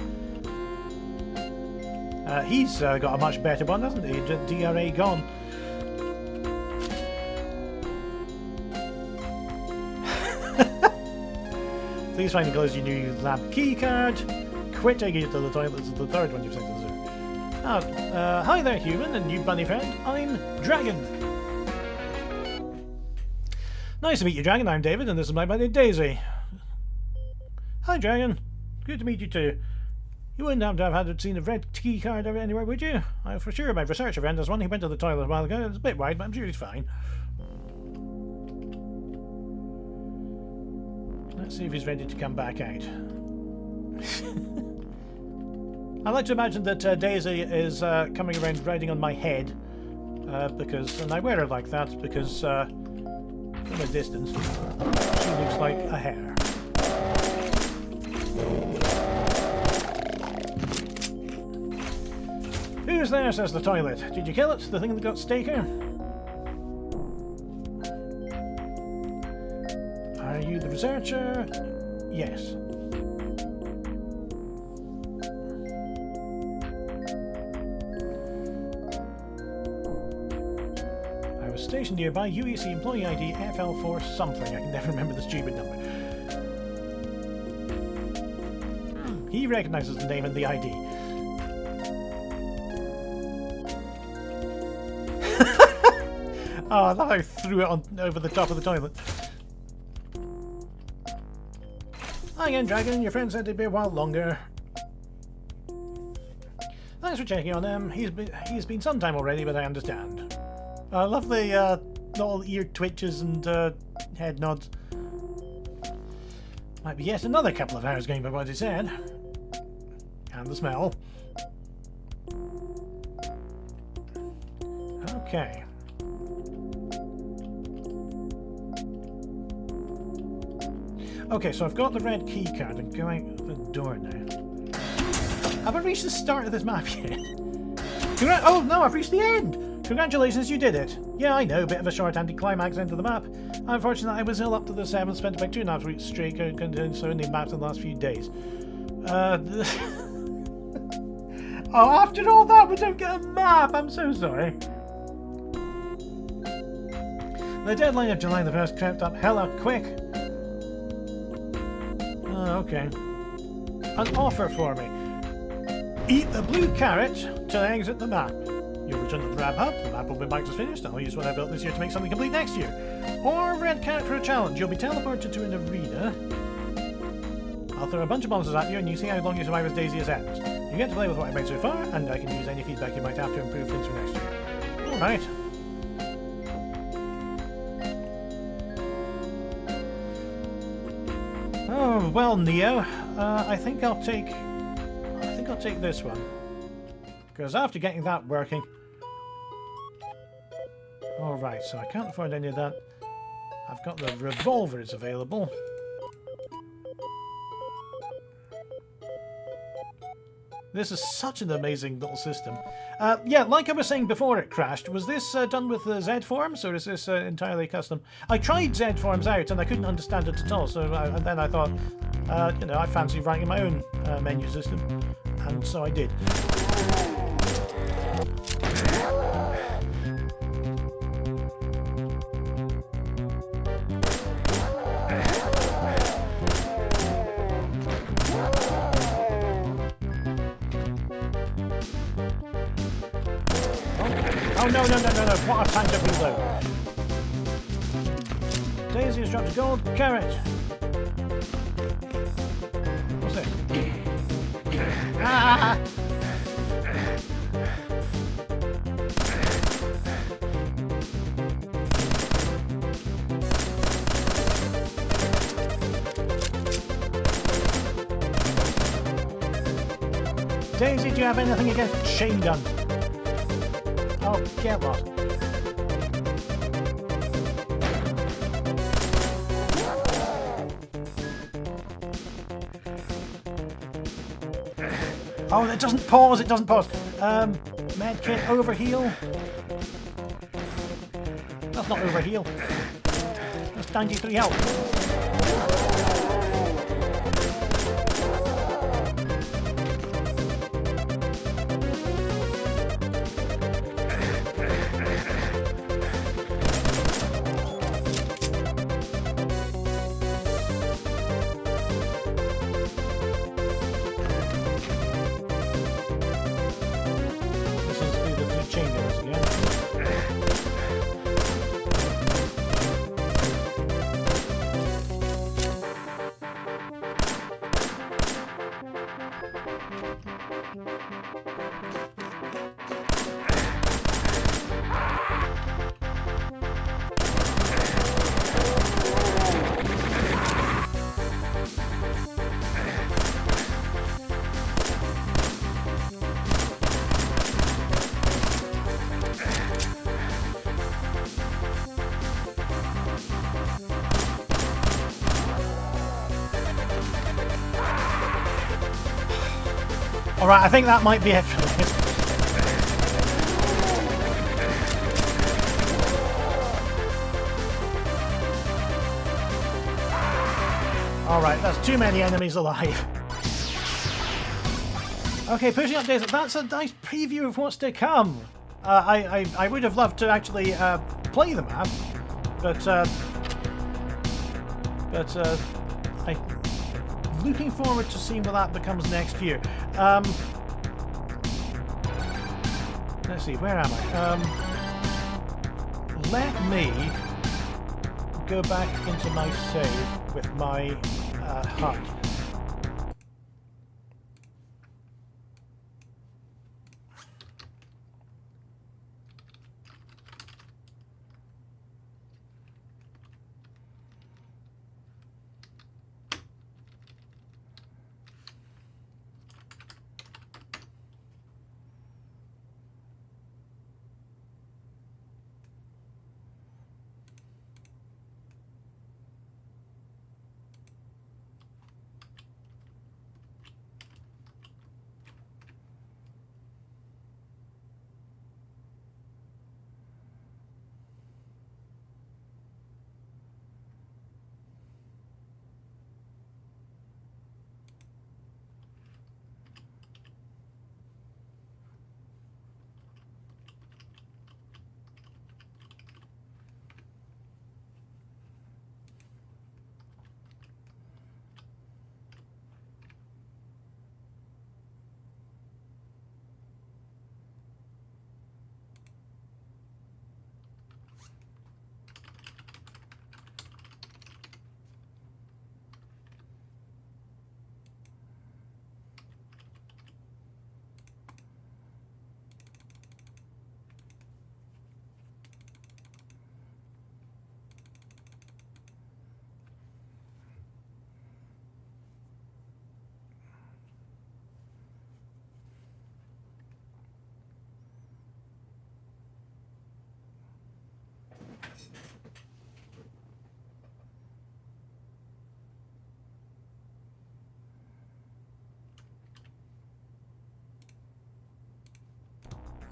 He's got a much better one, hasn't he? DRA gone. Please find and close your new lab keycard. Quit taking it to the toilet. This is the third one you've sent to the zoo. Oh, hi there, human and new bunny friend. I'm Dragon. Nice to meet you, Dragon. I'm David, and this is my buddy Daisy. Hi, Dragon. Good to meet you too. You wouldn't happen to have seen a red key card anywhere, would you? For sure, my researcher friend has one. He went to the toilet a while ago. It's a bit wide, but I'm sure he's fine. Let's see if he's ready to come back out. I like to imagine that Daisy is coming around riding on my head, and I wear her like that because from a distance she looks like a hare. Who's there, says the toilet. Did you kill it? The thing that got Staker? Are you the researcher? Yes. I was stationed nearby. UEC employee ID FL4 something. I can never remember the stupid number. He recognises the name and the ID. Oh, I love how I threw it on over the top of the toilet. Hi again, Dragon. Your friend said it'd be a while longer. Thanks for checking on him. He's been some time already, but I understand. I love the little ear twitches and head nods. Might be yet another couple of hours going by what he said. And the smell. Okay. Okay, so I've got the red key card and going out the door now. Have I reached the start of this map yet? Oh no, I've reached the end! Congratulations, you did it! Yeah, I know, bit of a short anti-climax end of the map. Unfortunately, I was ill up to the 7th, spent about 2.5 weeks straight, continuing so many maps in the last few days. Oh, after all that, we don't get a map! I'm so sorry. The deadline of July the 1st crept up hella quick. Okay. An offer for me. Eat the blue carrot to exit the map. You'll return to the Rab Hub, the map will be marked as finished, and I'll use what I built this year to make something complete next year. Or Red Cat for a challenge. You'll be teleported to an arena. I'll throw a bunch of monsters at you, and you see how long you survive as Daisy as ends. You get to play with what I've made so far, and I can use any feedback you might have to improve things for next year. Alright. Oh, well, Neo, I think I'll take this one. Because after getting that working... Alright, so I can't afford any of that. I've got the revolvers available. This is such an amazing little system. Yeah, like I was saying before it crashed, was this done with the Z forms, or is this entirely custom? I tried Z forms out and I couldn't understand it at all, so and then I thought, you know, I fancy writing my own menu system, and so I did. Oh no, what a time to reload. Daisy has dropped a gold carrot. What's this? Ah! Daisy, do you have anything against chain guns? Oh, get lost. Oh, it doesn't pause, it doesn't pause. Medkit, overheal. That's not overheal. That's 93 health. Alright, I think that might be it for this. Alright, that's too many enemies alive. Okay, pushing up days. That's a nice preview of what's to come. I would have loved to actually play the map, but I'm looking forward to seeing what that becomes next year. Let's see, where am I? Let me go back into my save with my HUD.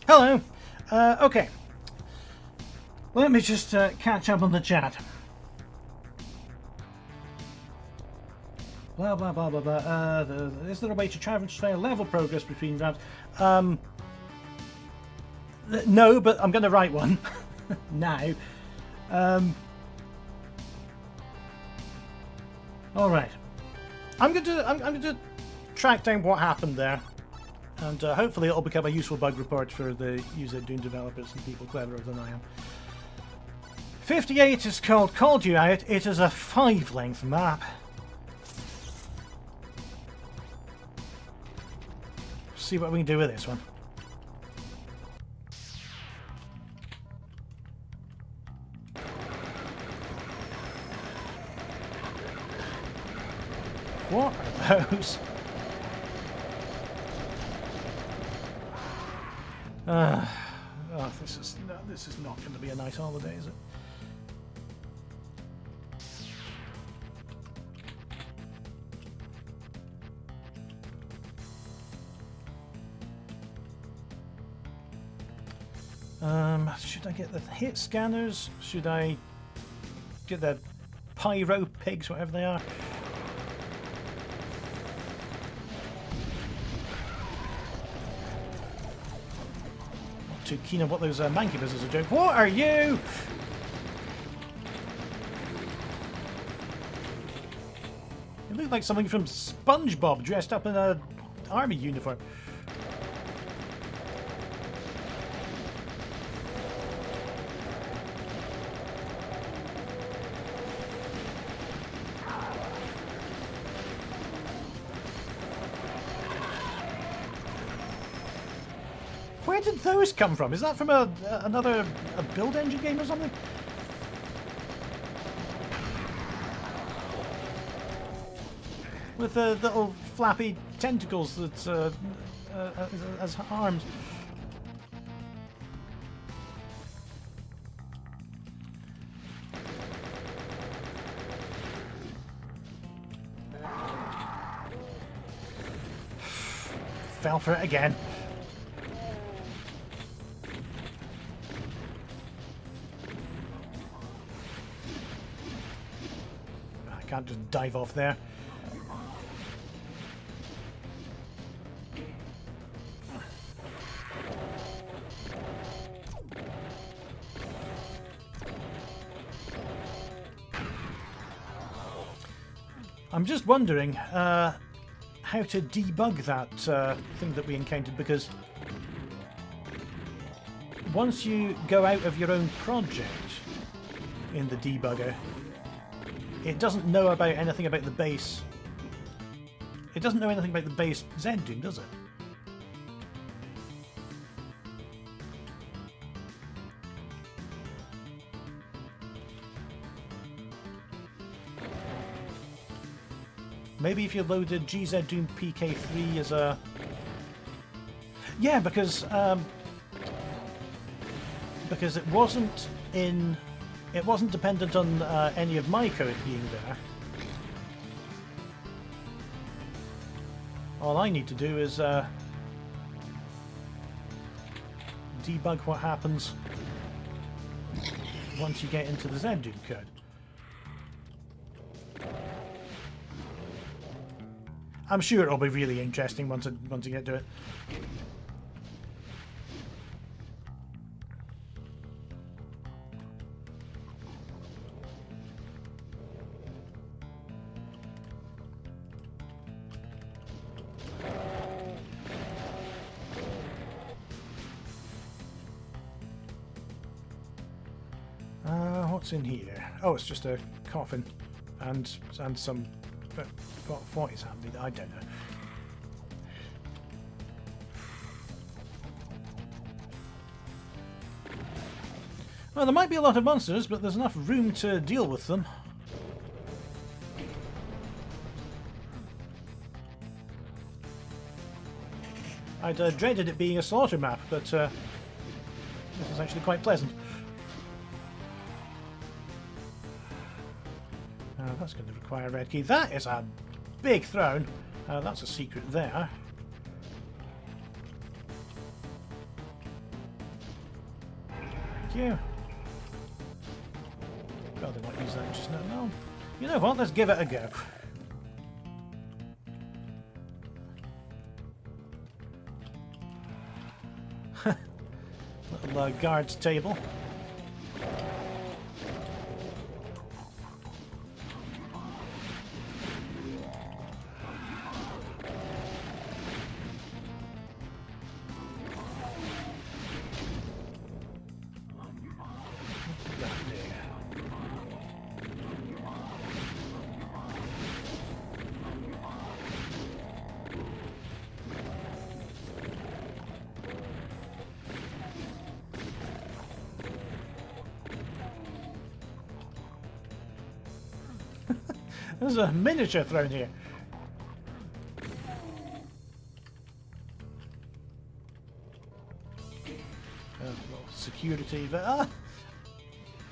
Hello. Okay. Let me just catch up on the chat. Blah blah blah blah blah. Is there a way to transfer level progress between rounds? No, but I'm going to write one now. All right. I'm going to track down what happened there, and hopefully it'll become a useful bug report for the UZDoom developers and people cleverer than I am. 58 is called You Out. It is a 5-length map. See what we can do with this one. What are those? Oh, this is not going to be a nice holiday, is it? Should I get the hit scanners? Should I get the pyro pigs, whatever they are? Not too keen on what those mancubus is a joke. What are you? You look like something from SpongeBob dressed up in an army uniform. Where did those come from? Is that from another build engine game or something? With the little flappy tentacles that as arms. Fell for it again. Can't just dive off there. I'm just wondering how to debug that thing that we encountered, because once you go out of your own project in the debugger, it doesn't know about anything about the base. It doesn't know anything about the base ZDoom, does it? Maybe if you loaded GZDoom PK3 as a... Yeah, because it wasn't in... It wasn't dependent on any of my code being there. All I need to do is debug what happens once you get into the ZDoom code. I'm sure it'll be really interesting once I get to it. What's in here? Oh, it's just a coffin and some... What is happening? I don't know. Well, there might be a lot of monsters, but there's enough room to deal with them. I'd dreaded it being a slaughter map, but this is actually quite pleasant. That's going to require a red key. That is a big throne. That's a secret there. you. Rather not use that just now. No. You know what? Let's give it a go. Little guards table. There's a miniature thrown here. Little security, but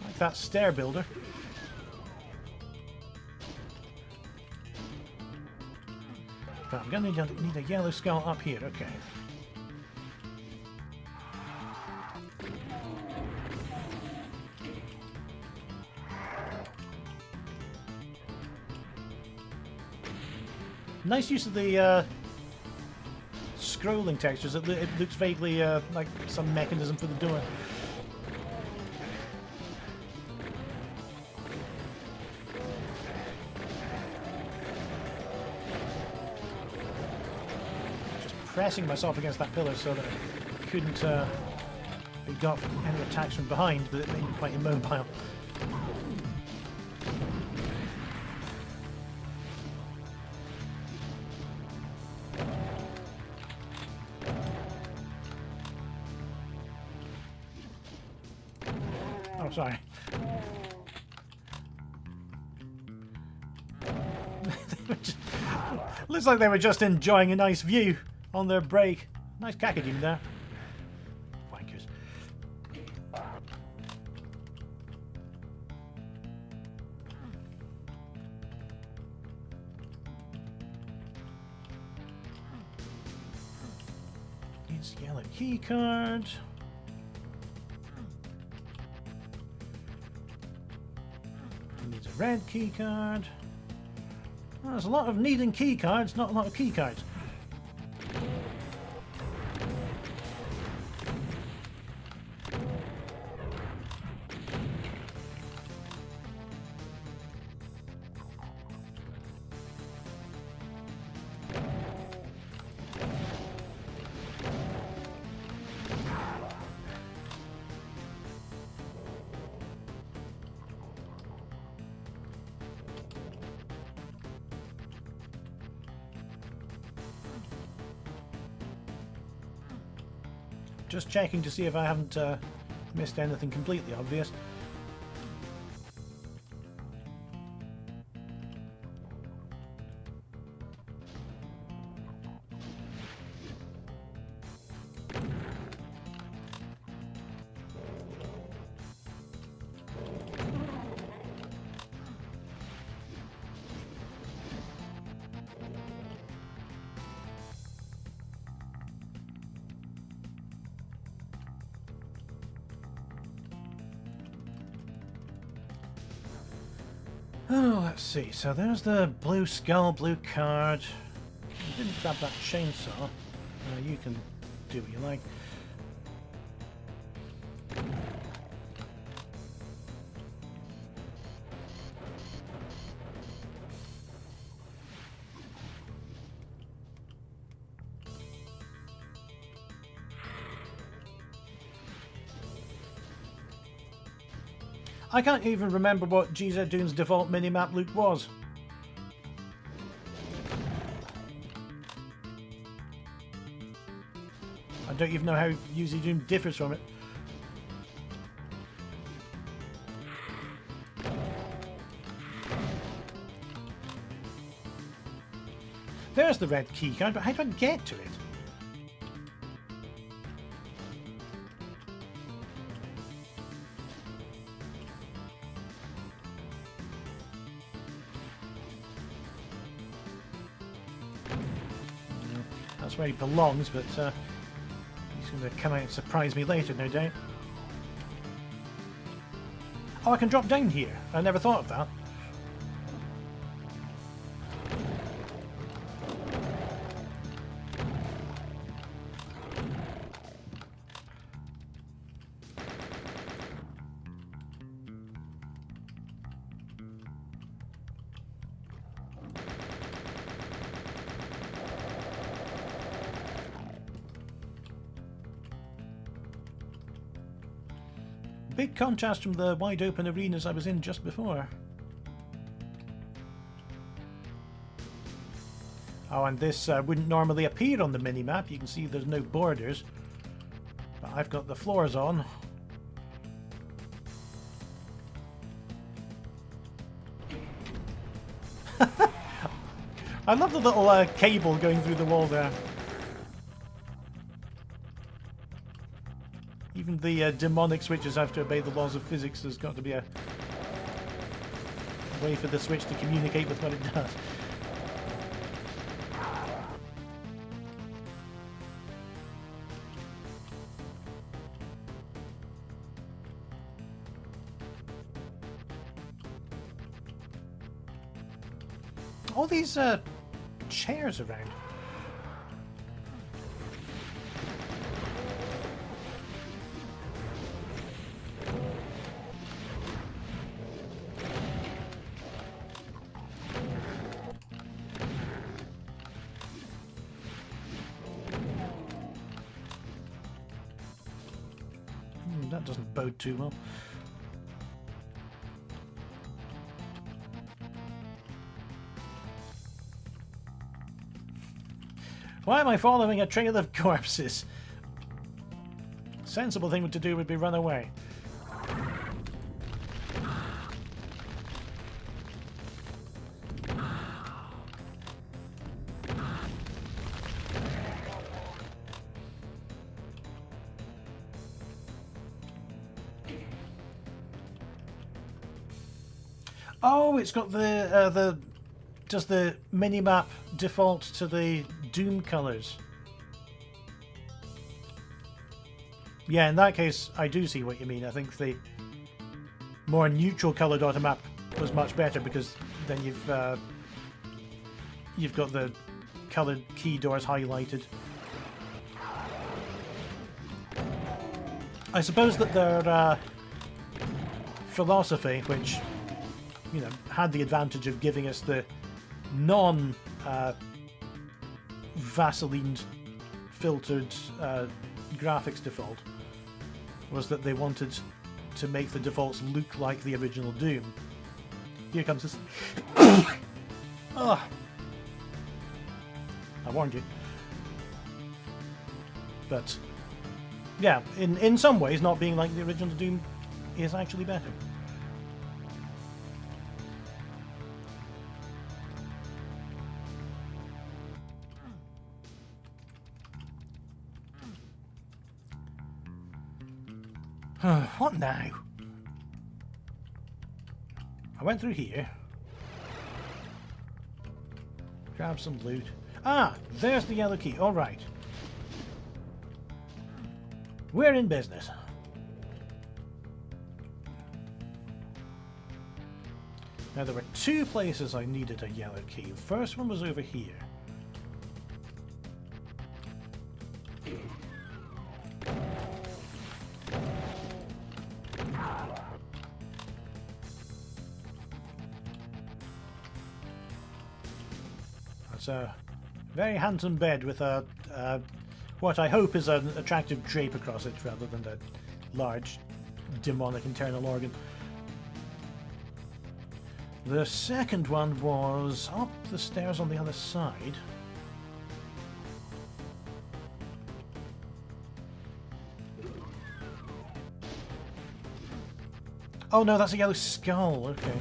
like that stair builder. But I'm gonna need a yellow skull up here. Okay. Nice use of the scrolling textures. It looks vaguely like some mechanism for the door. Just pressing myself against that pillar so that I couldn't be got any attacks from behind, but it made me quite immobile. Oh, sorry. Looks like they were just enjoying a nice view on their break. Nice Kakadine there. Wankers. Needs yellow key card. Needs a red key card. Well, there's a lot of needing key cards, not a lot of key cards. Just checking to see if I haven't missed anything completely obvious. Oh, let's see. So there's the blue skull, blue card. I didn't grab that chainsaw. You can do what you like. I can't even remember what GZ Dune's default minimap look was. I don't even know how GZ Dune differs from it. There's the red key card, but how do I get to it? That's where he belongs, but he's going to come out and surprise me later, no doubt. Oh, I can drop down here. I never thought of that. Big contrast from the wide open arenas I was in just before. Oh, and this wouldn't normally appear on the minimap. You can see there's no borders. But I've got the floors on. I love the little cable going through the wall there. Even the demonic switches have to obey the laws of physics. There's got to be a way for the switch to communicate with what it does. All these chairs around. That doesn't bode too well. Why am I following a trail of corpses? Sensible thing to do would be run away. Oh, it's got the does the minimap default to the Doom colours? Yeah, in that case, I do see what you mean. I think the more neutral coloured automap was much better because then you've got the coloured key doors highlighted. I suppose that their philosophy, which had the advantage of giving us the non Vaseline filtered graphics default, was that they wanted to make the defaults look like the original Doom. Here comes this. Oh. I warned you. But yeah, in some ways, not being like the original Doom is actually better. What now? I went through here. Grab some loot. Ah, there's the yellow key. All right. We're in business. Now, there were two places I needed a yellow key. The first one was over here. That's a very handsome bed with a what I hope is an attractive drape across it rather than a large demonic internal organ. The second one was up the stairs on the other side. Oh no, that's a yellow skull, okay.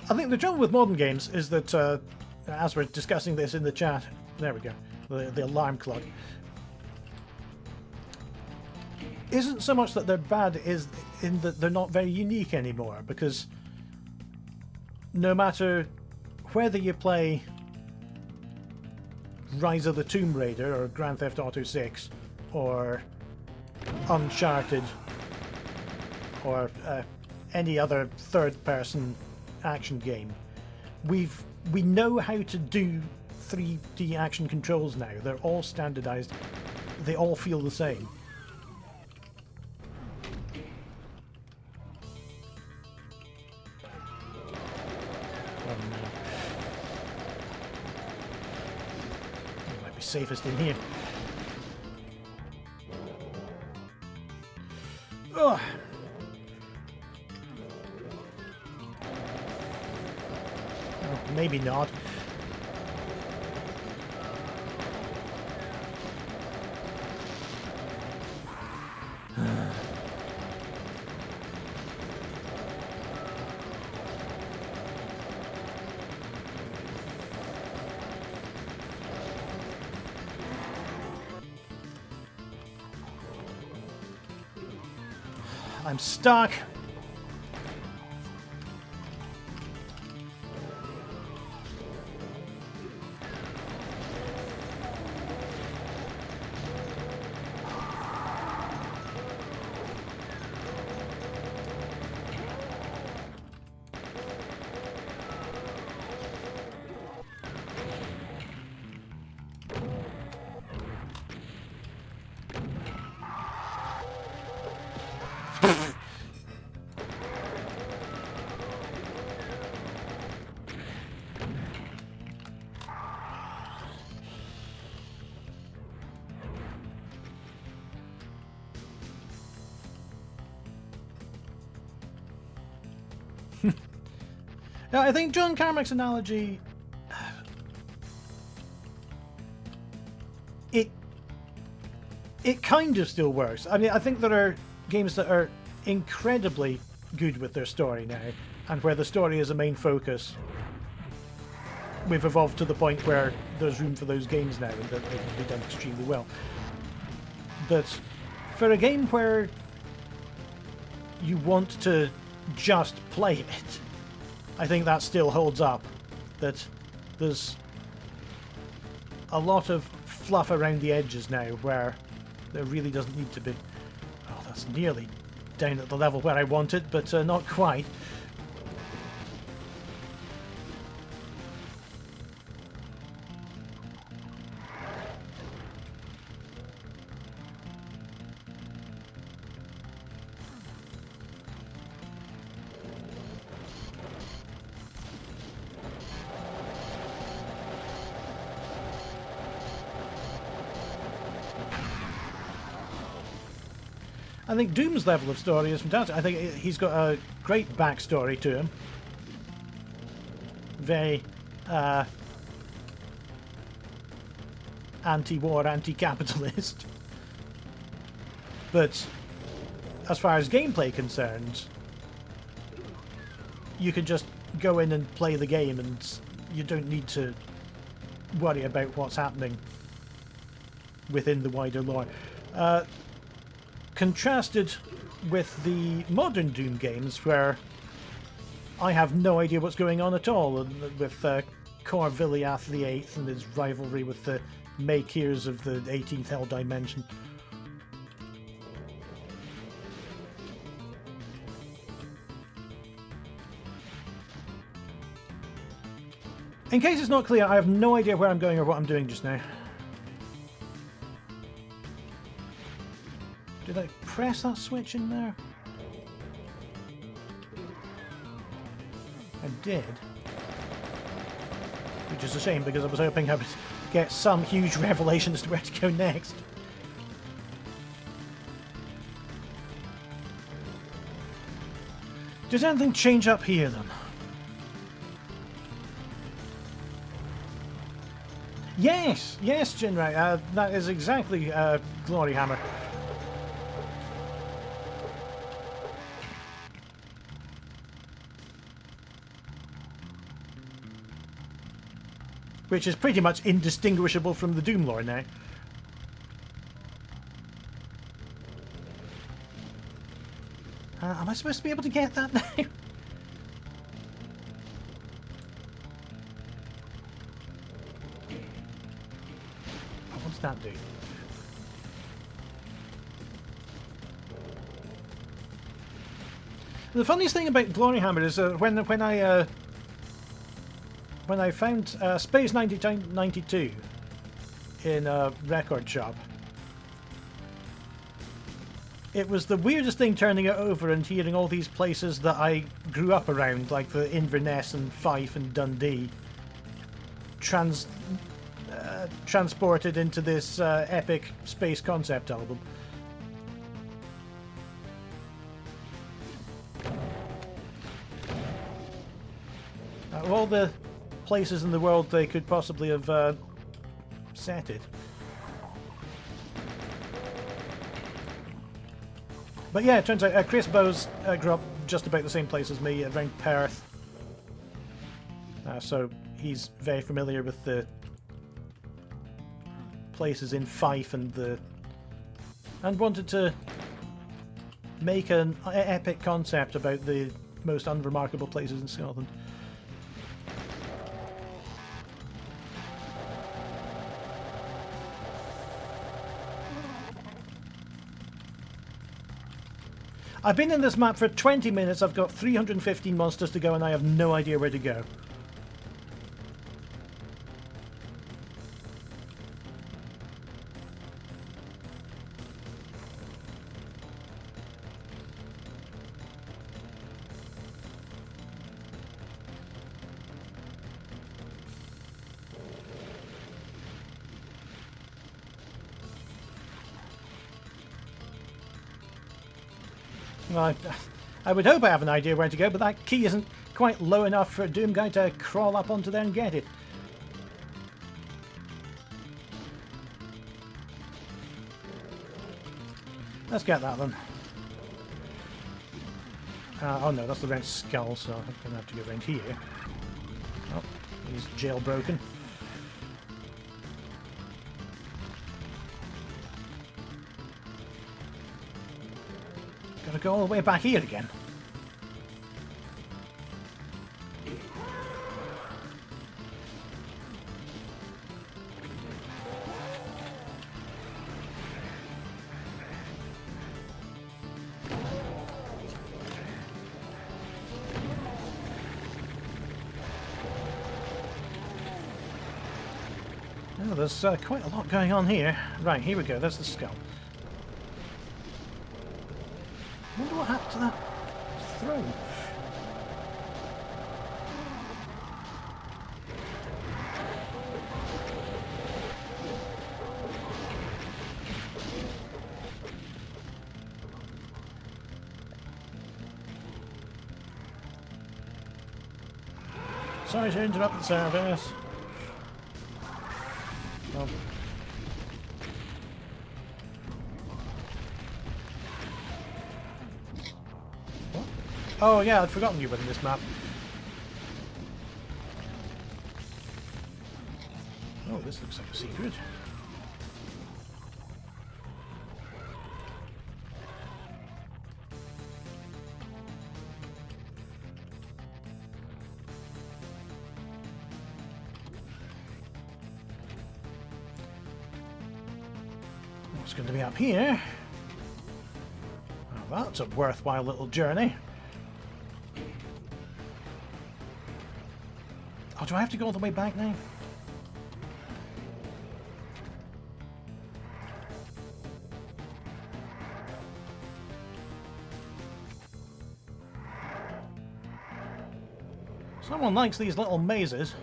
I think the trouble with modern games is that, as we're discussing this in the chat, there we go, the alarm clock. isn't so much that they're bad, is in that they're not very unique anymore, because no matter whether you play Rise of the Tomb Raider or Grand Theft Auto 6 or Uncharted or any other third-person action game, we know how to do 3D action controls now. They're all standardized. They all feel the same. Oh no. It might be safest in here. Ugh. Oh, maybe not. I'm stuck. Yeah, I think John Carmack's analogy, it kind of still works. I mean, I think there are games that are incredibly good with their story now, and where the story is a main focus. We've evolved to the point where there's room for those games now, and that they can be done extremely well. But for a game where you want to just play it, I think that still holds up. That there's a lot of fluff around the edges now where there really doesn't need to be. Oh, that's nearly down at the level where I want it, but not quite. I think Doom's level of story is fantastic. I think he's got a great backstory to him. Very anti-war, anti-capitalist. But as far as gameplay concerned, you can just go in and play the game, and you don't need to worry about what's happening within the wider lore. Contrasted with the modern Doom games, where I have no idea what's going on at all, with Cor Viliath VIII and his rivalry with the Makirs of the 18th Hell Dimension. In case it's not clear, I have no idea where I'm going or what I'm doing just now. Did I press that switch in there? I did. Which is a shame, because I was hoping I would get some huge revelation as to where to go next. Does anything change up here then? Yes! Yes, Jinrai! That is exactly Glory Hammer. Which is pretty much indistinguishable from the Doom lore now. I supposed to be able to get that now? What does that do? The funniest thing about Gloryhammer is when I found Space 92 in a record shop, it was the weirdest thing turning it over and hearing all these places that I grew up around, like the Inverness and Fife and Dundee, transported into this epic space concept album. Of all the places in the world they could possibly have set it. But yeah, it turns out Chris Bowes grew up just about the same place as me, around Perth. So he's very familiar with the places in Fife and wanted to make an epic concept about the most unremarkable places in Scotland. I've been in this map for 20 minutes, I've got 315 monsters to go and I have no idea where to go. Well, I would hope I have an idea where to go, but that key isn't quite low enough for Doomguy to crawl up onto there and get it. Let's get that then. Oh no, that's the red skull, so I'm going to have to go around here. Oh, he's jailbroken. Gotta go all the way back here again. Oh, there's quite a lot going on here. Right, here we go. There's the skull. I wonder what happened to that throne. Sorry to interrupt the service. Oh. Oh yeah, I'd forgotten you were in this map. Oh, this looks like a secret. What's going to be up here? Well, that's a worthwhile little journey. Oh, do I have to go all the way back now? Someone likes these little mazes.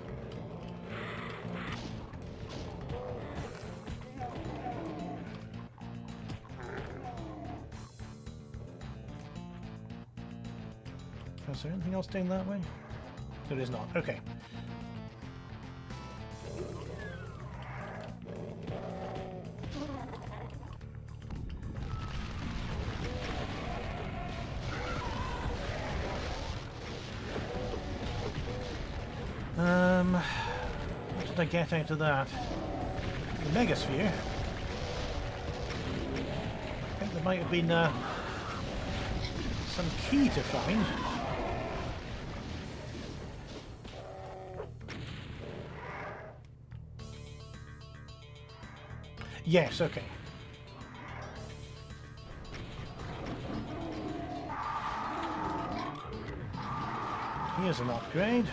Is there anything else down that way? There is not. Okay. What did I get out of that? The Megasphere. I think there might have been some key to find. Yes, okay. Here's an upgrade.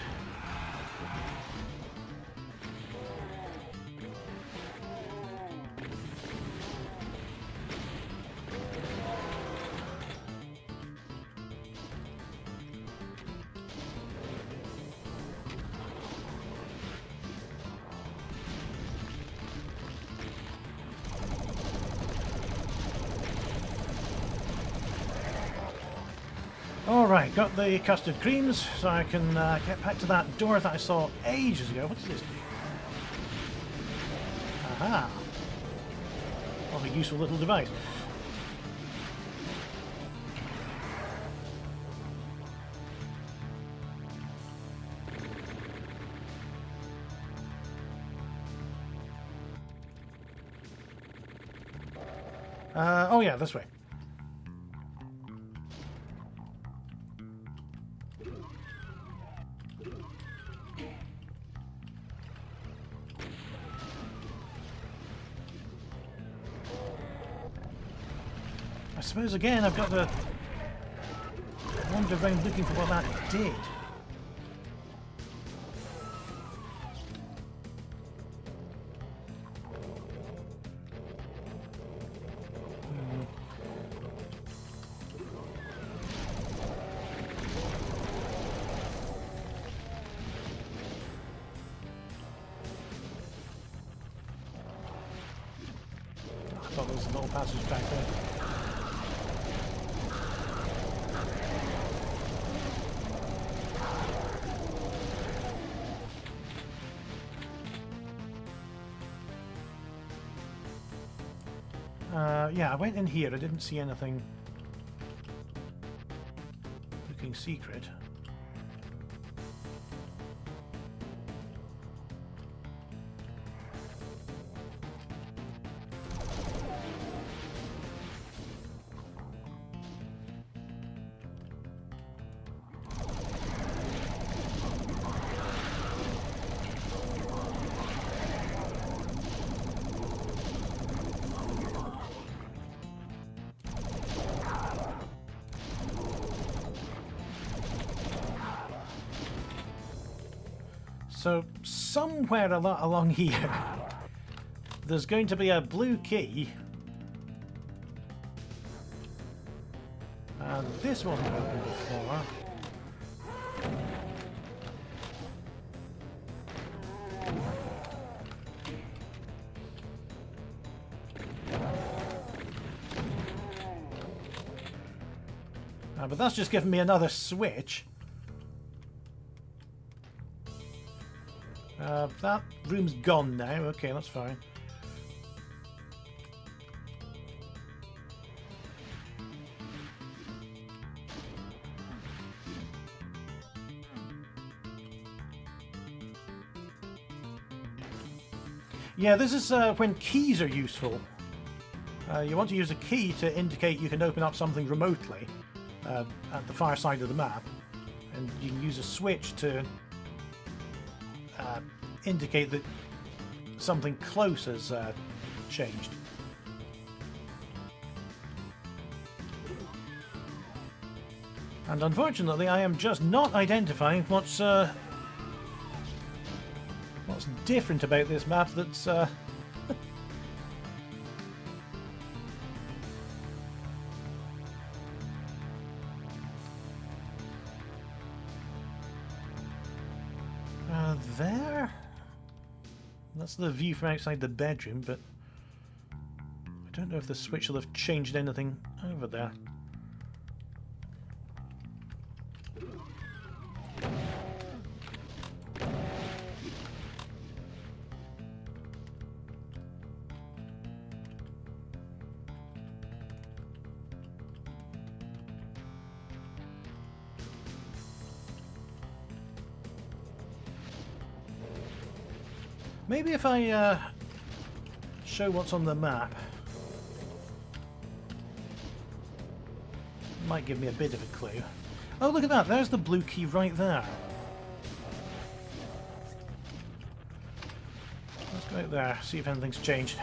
Alright, got the custard creams, so I can get back to that door that I saw ages ago. What does this do? Aha! What a useful little device. Oh yeah, this way. I suppose again I've got to wander around looking for what that did. I thought there was a little passage back there. Yeah, I went in here. I didn't see anything looking secret. So, somewhere along here, there's going to be a blue key. This wasn't open before. But that's just given me another switch. That room's gone now. Okay, that's fine. Yeah, this is when keys are useful. You want to use a key to indicate you can open up something remotely at the far side of the map, and you can use a switch to indicate that something close has changed. And unfortunately, I am just not identifying what's different about this map that's there? That's the view from outside the bedroom, but I don't know if the switch will have changed anything over there. Maybe if I show what's on the map. Might give me a bit of a clue. Oh, look at that. There's the blue key right there. Let's go out there, see if anything's changed.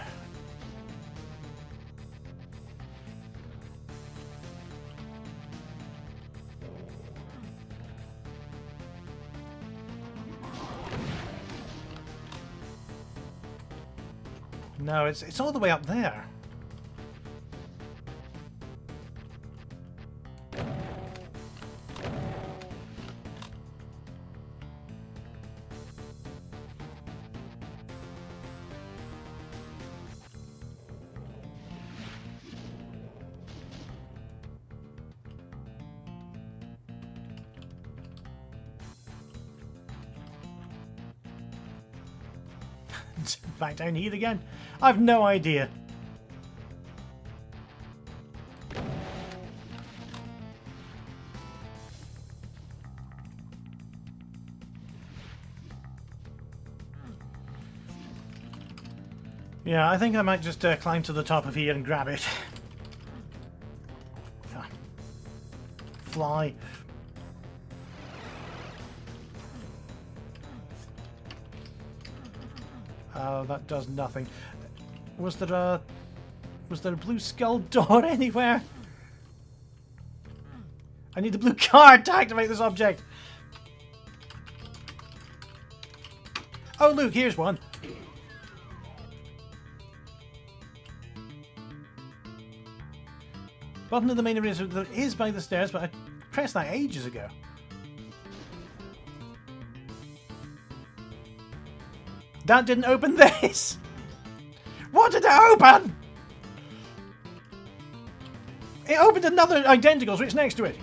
No, it's all the way up there. Back down here again? I've no idea. Yeah, I think I might just climb to the top of here and grab it. Fly. Oh, that does nothing. Was there a blue skull door anywhere? I need the blue card to activate this object. Oh, look, here's one. Button of the main arena there is by the stairs, but I pressed that ages ago. That didn't open this! What did it open? It opened another identical switch next to it.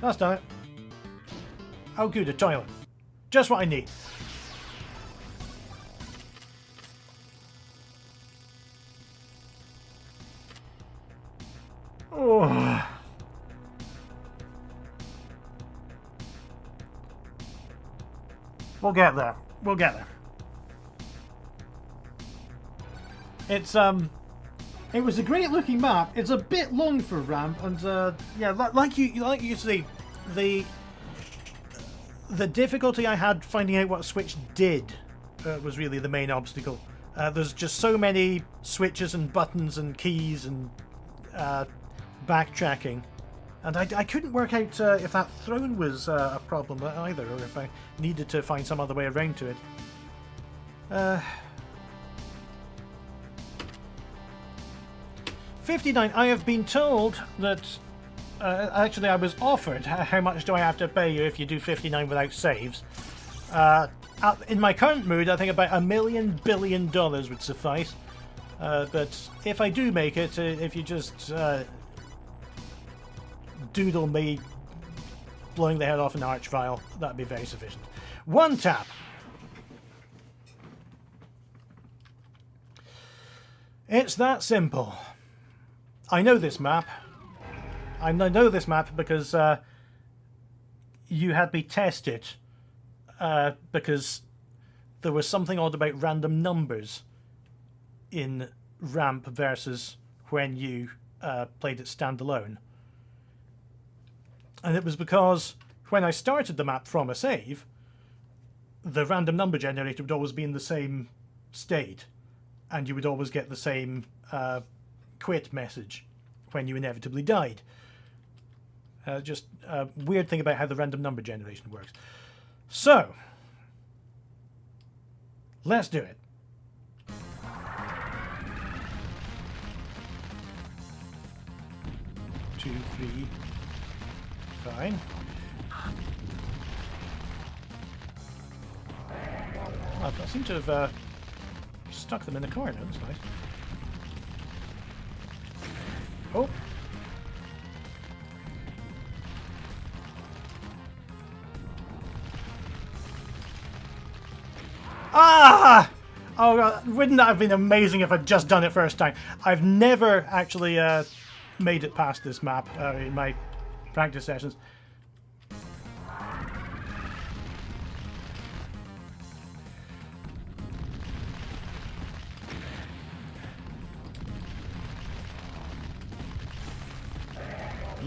That's done it. Oh good, a toilet. Just what I need. Oh. We'll get there. We'll get there. It's it was a great looking map. It's a bit long for ramp, and yeah, like you see, the difficulty I had finding out what switch did was really the main obstacle. There's just so many switches and buttons and keys and backtracking. And I couldn't work out if that throne was a problem either, or if I needed to find some other way around to it. 59. I have been told that... actually, I was offered how much do I have to pay you if you do 59 without saves. In my current mood, I think about $1 million billion would suffice. But if I do make it, if you just... doodle me blowing the head off an archvile, that'd be very sufficient. One tap. It's that simple. I know this map. I know this map because you had me test it because there was something odd about random numbers in ramp versus when you played it standalone. And it was because when I started the map from a save, the random number generator would always be in the same state, and you would always get the same quit message when you inevitably died. Just a weird thing about how the random number generation works. So, let's do it. Two, three... Fine. I seem to have stuck them in the corner. That's nice. Oh. Ah! Oh God, wouldn't that have been amazing if I'd just done it first time? I've never actually made it past this map in my practice sessions.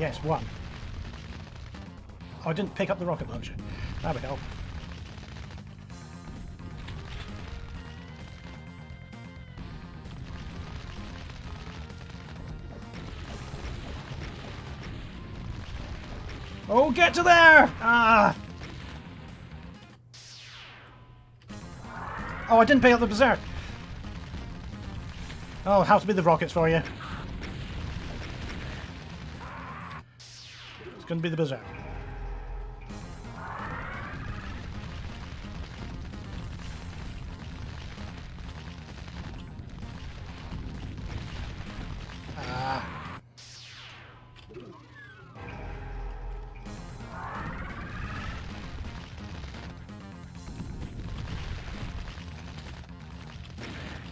yes, one. Oh, I didn't pick up the rocket launcher. That would help. Oh, get to there! Ah! Oh, I didn't pick up the berserk. Oh, how to be the rockets for you. It's going to be the berserk.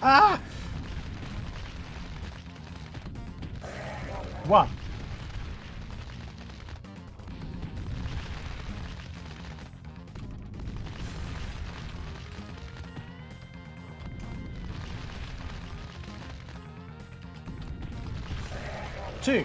Ah! One. Two.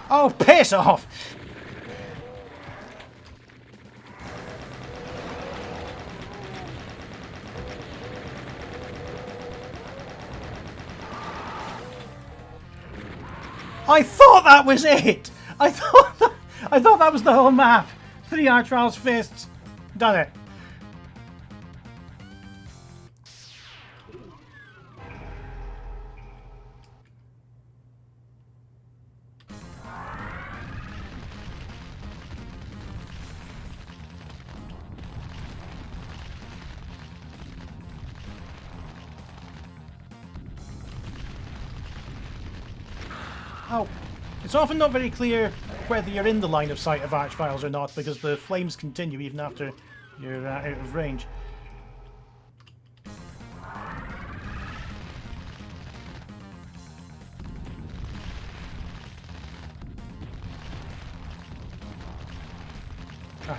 Oh, piss off! I thought that was it! I thought that was the whole map! 3 Archvile's fists. Done it. Oh, it's often not very clear whether you're in the line of sight of Archviles or not, because the flames continue even after you're out of range. Uh-oh.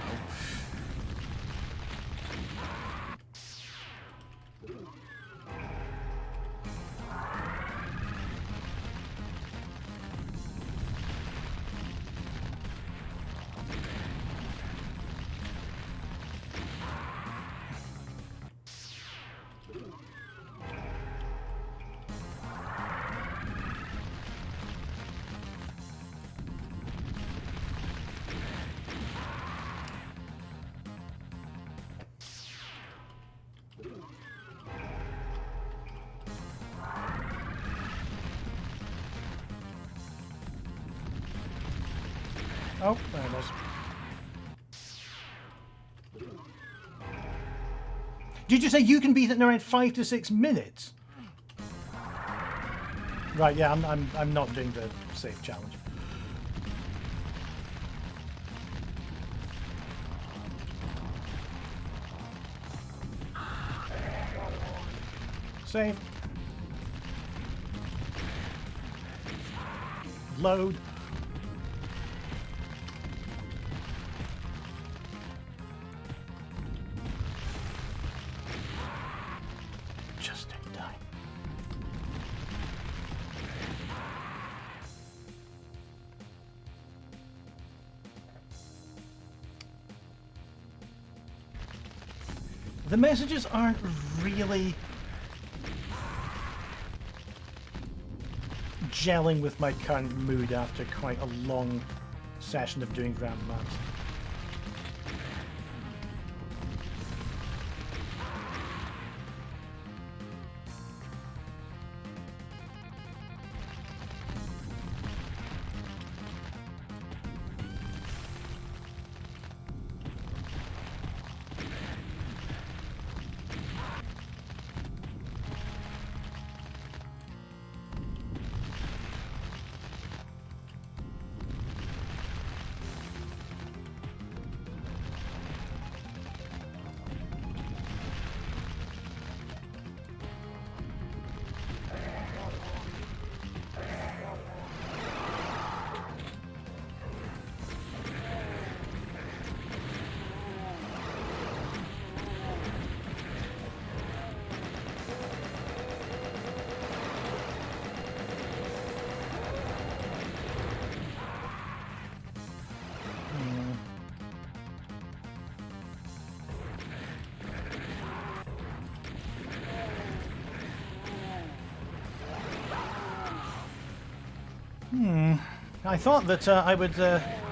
Oh, there it was. Did you say you can beat it in around 5 to 6 minutes? Right, yeah, I'm not doing the safe challenge. Save. Load. Just in time. The messages aren't really gelling with my current mood after quite a long session of doing grand maps. I thought that I would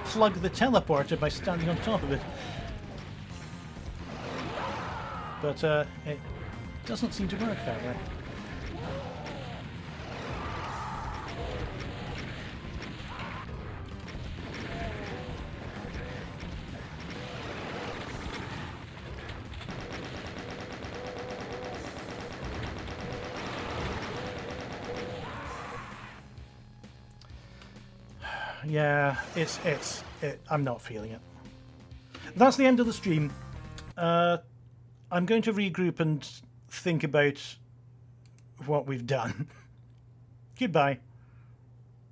plug the teleporter by standing on top of it. But it doesn't seem to work that way. Yeah, I'm not feeling it. That's the end of the stream. I'm going to regroup and think about what we've done. Goodbye.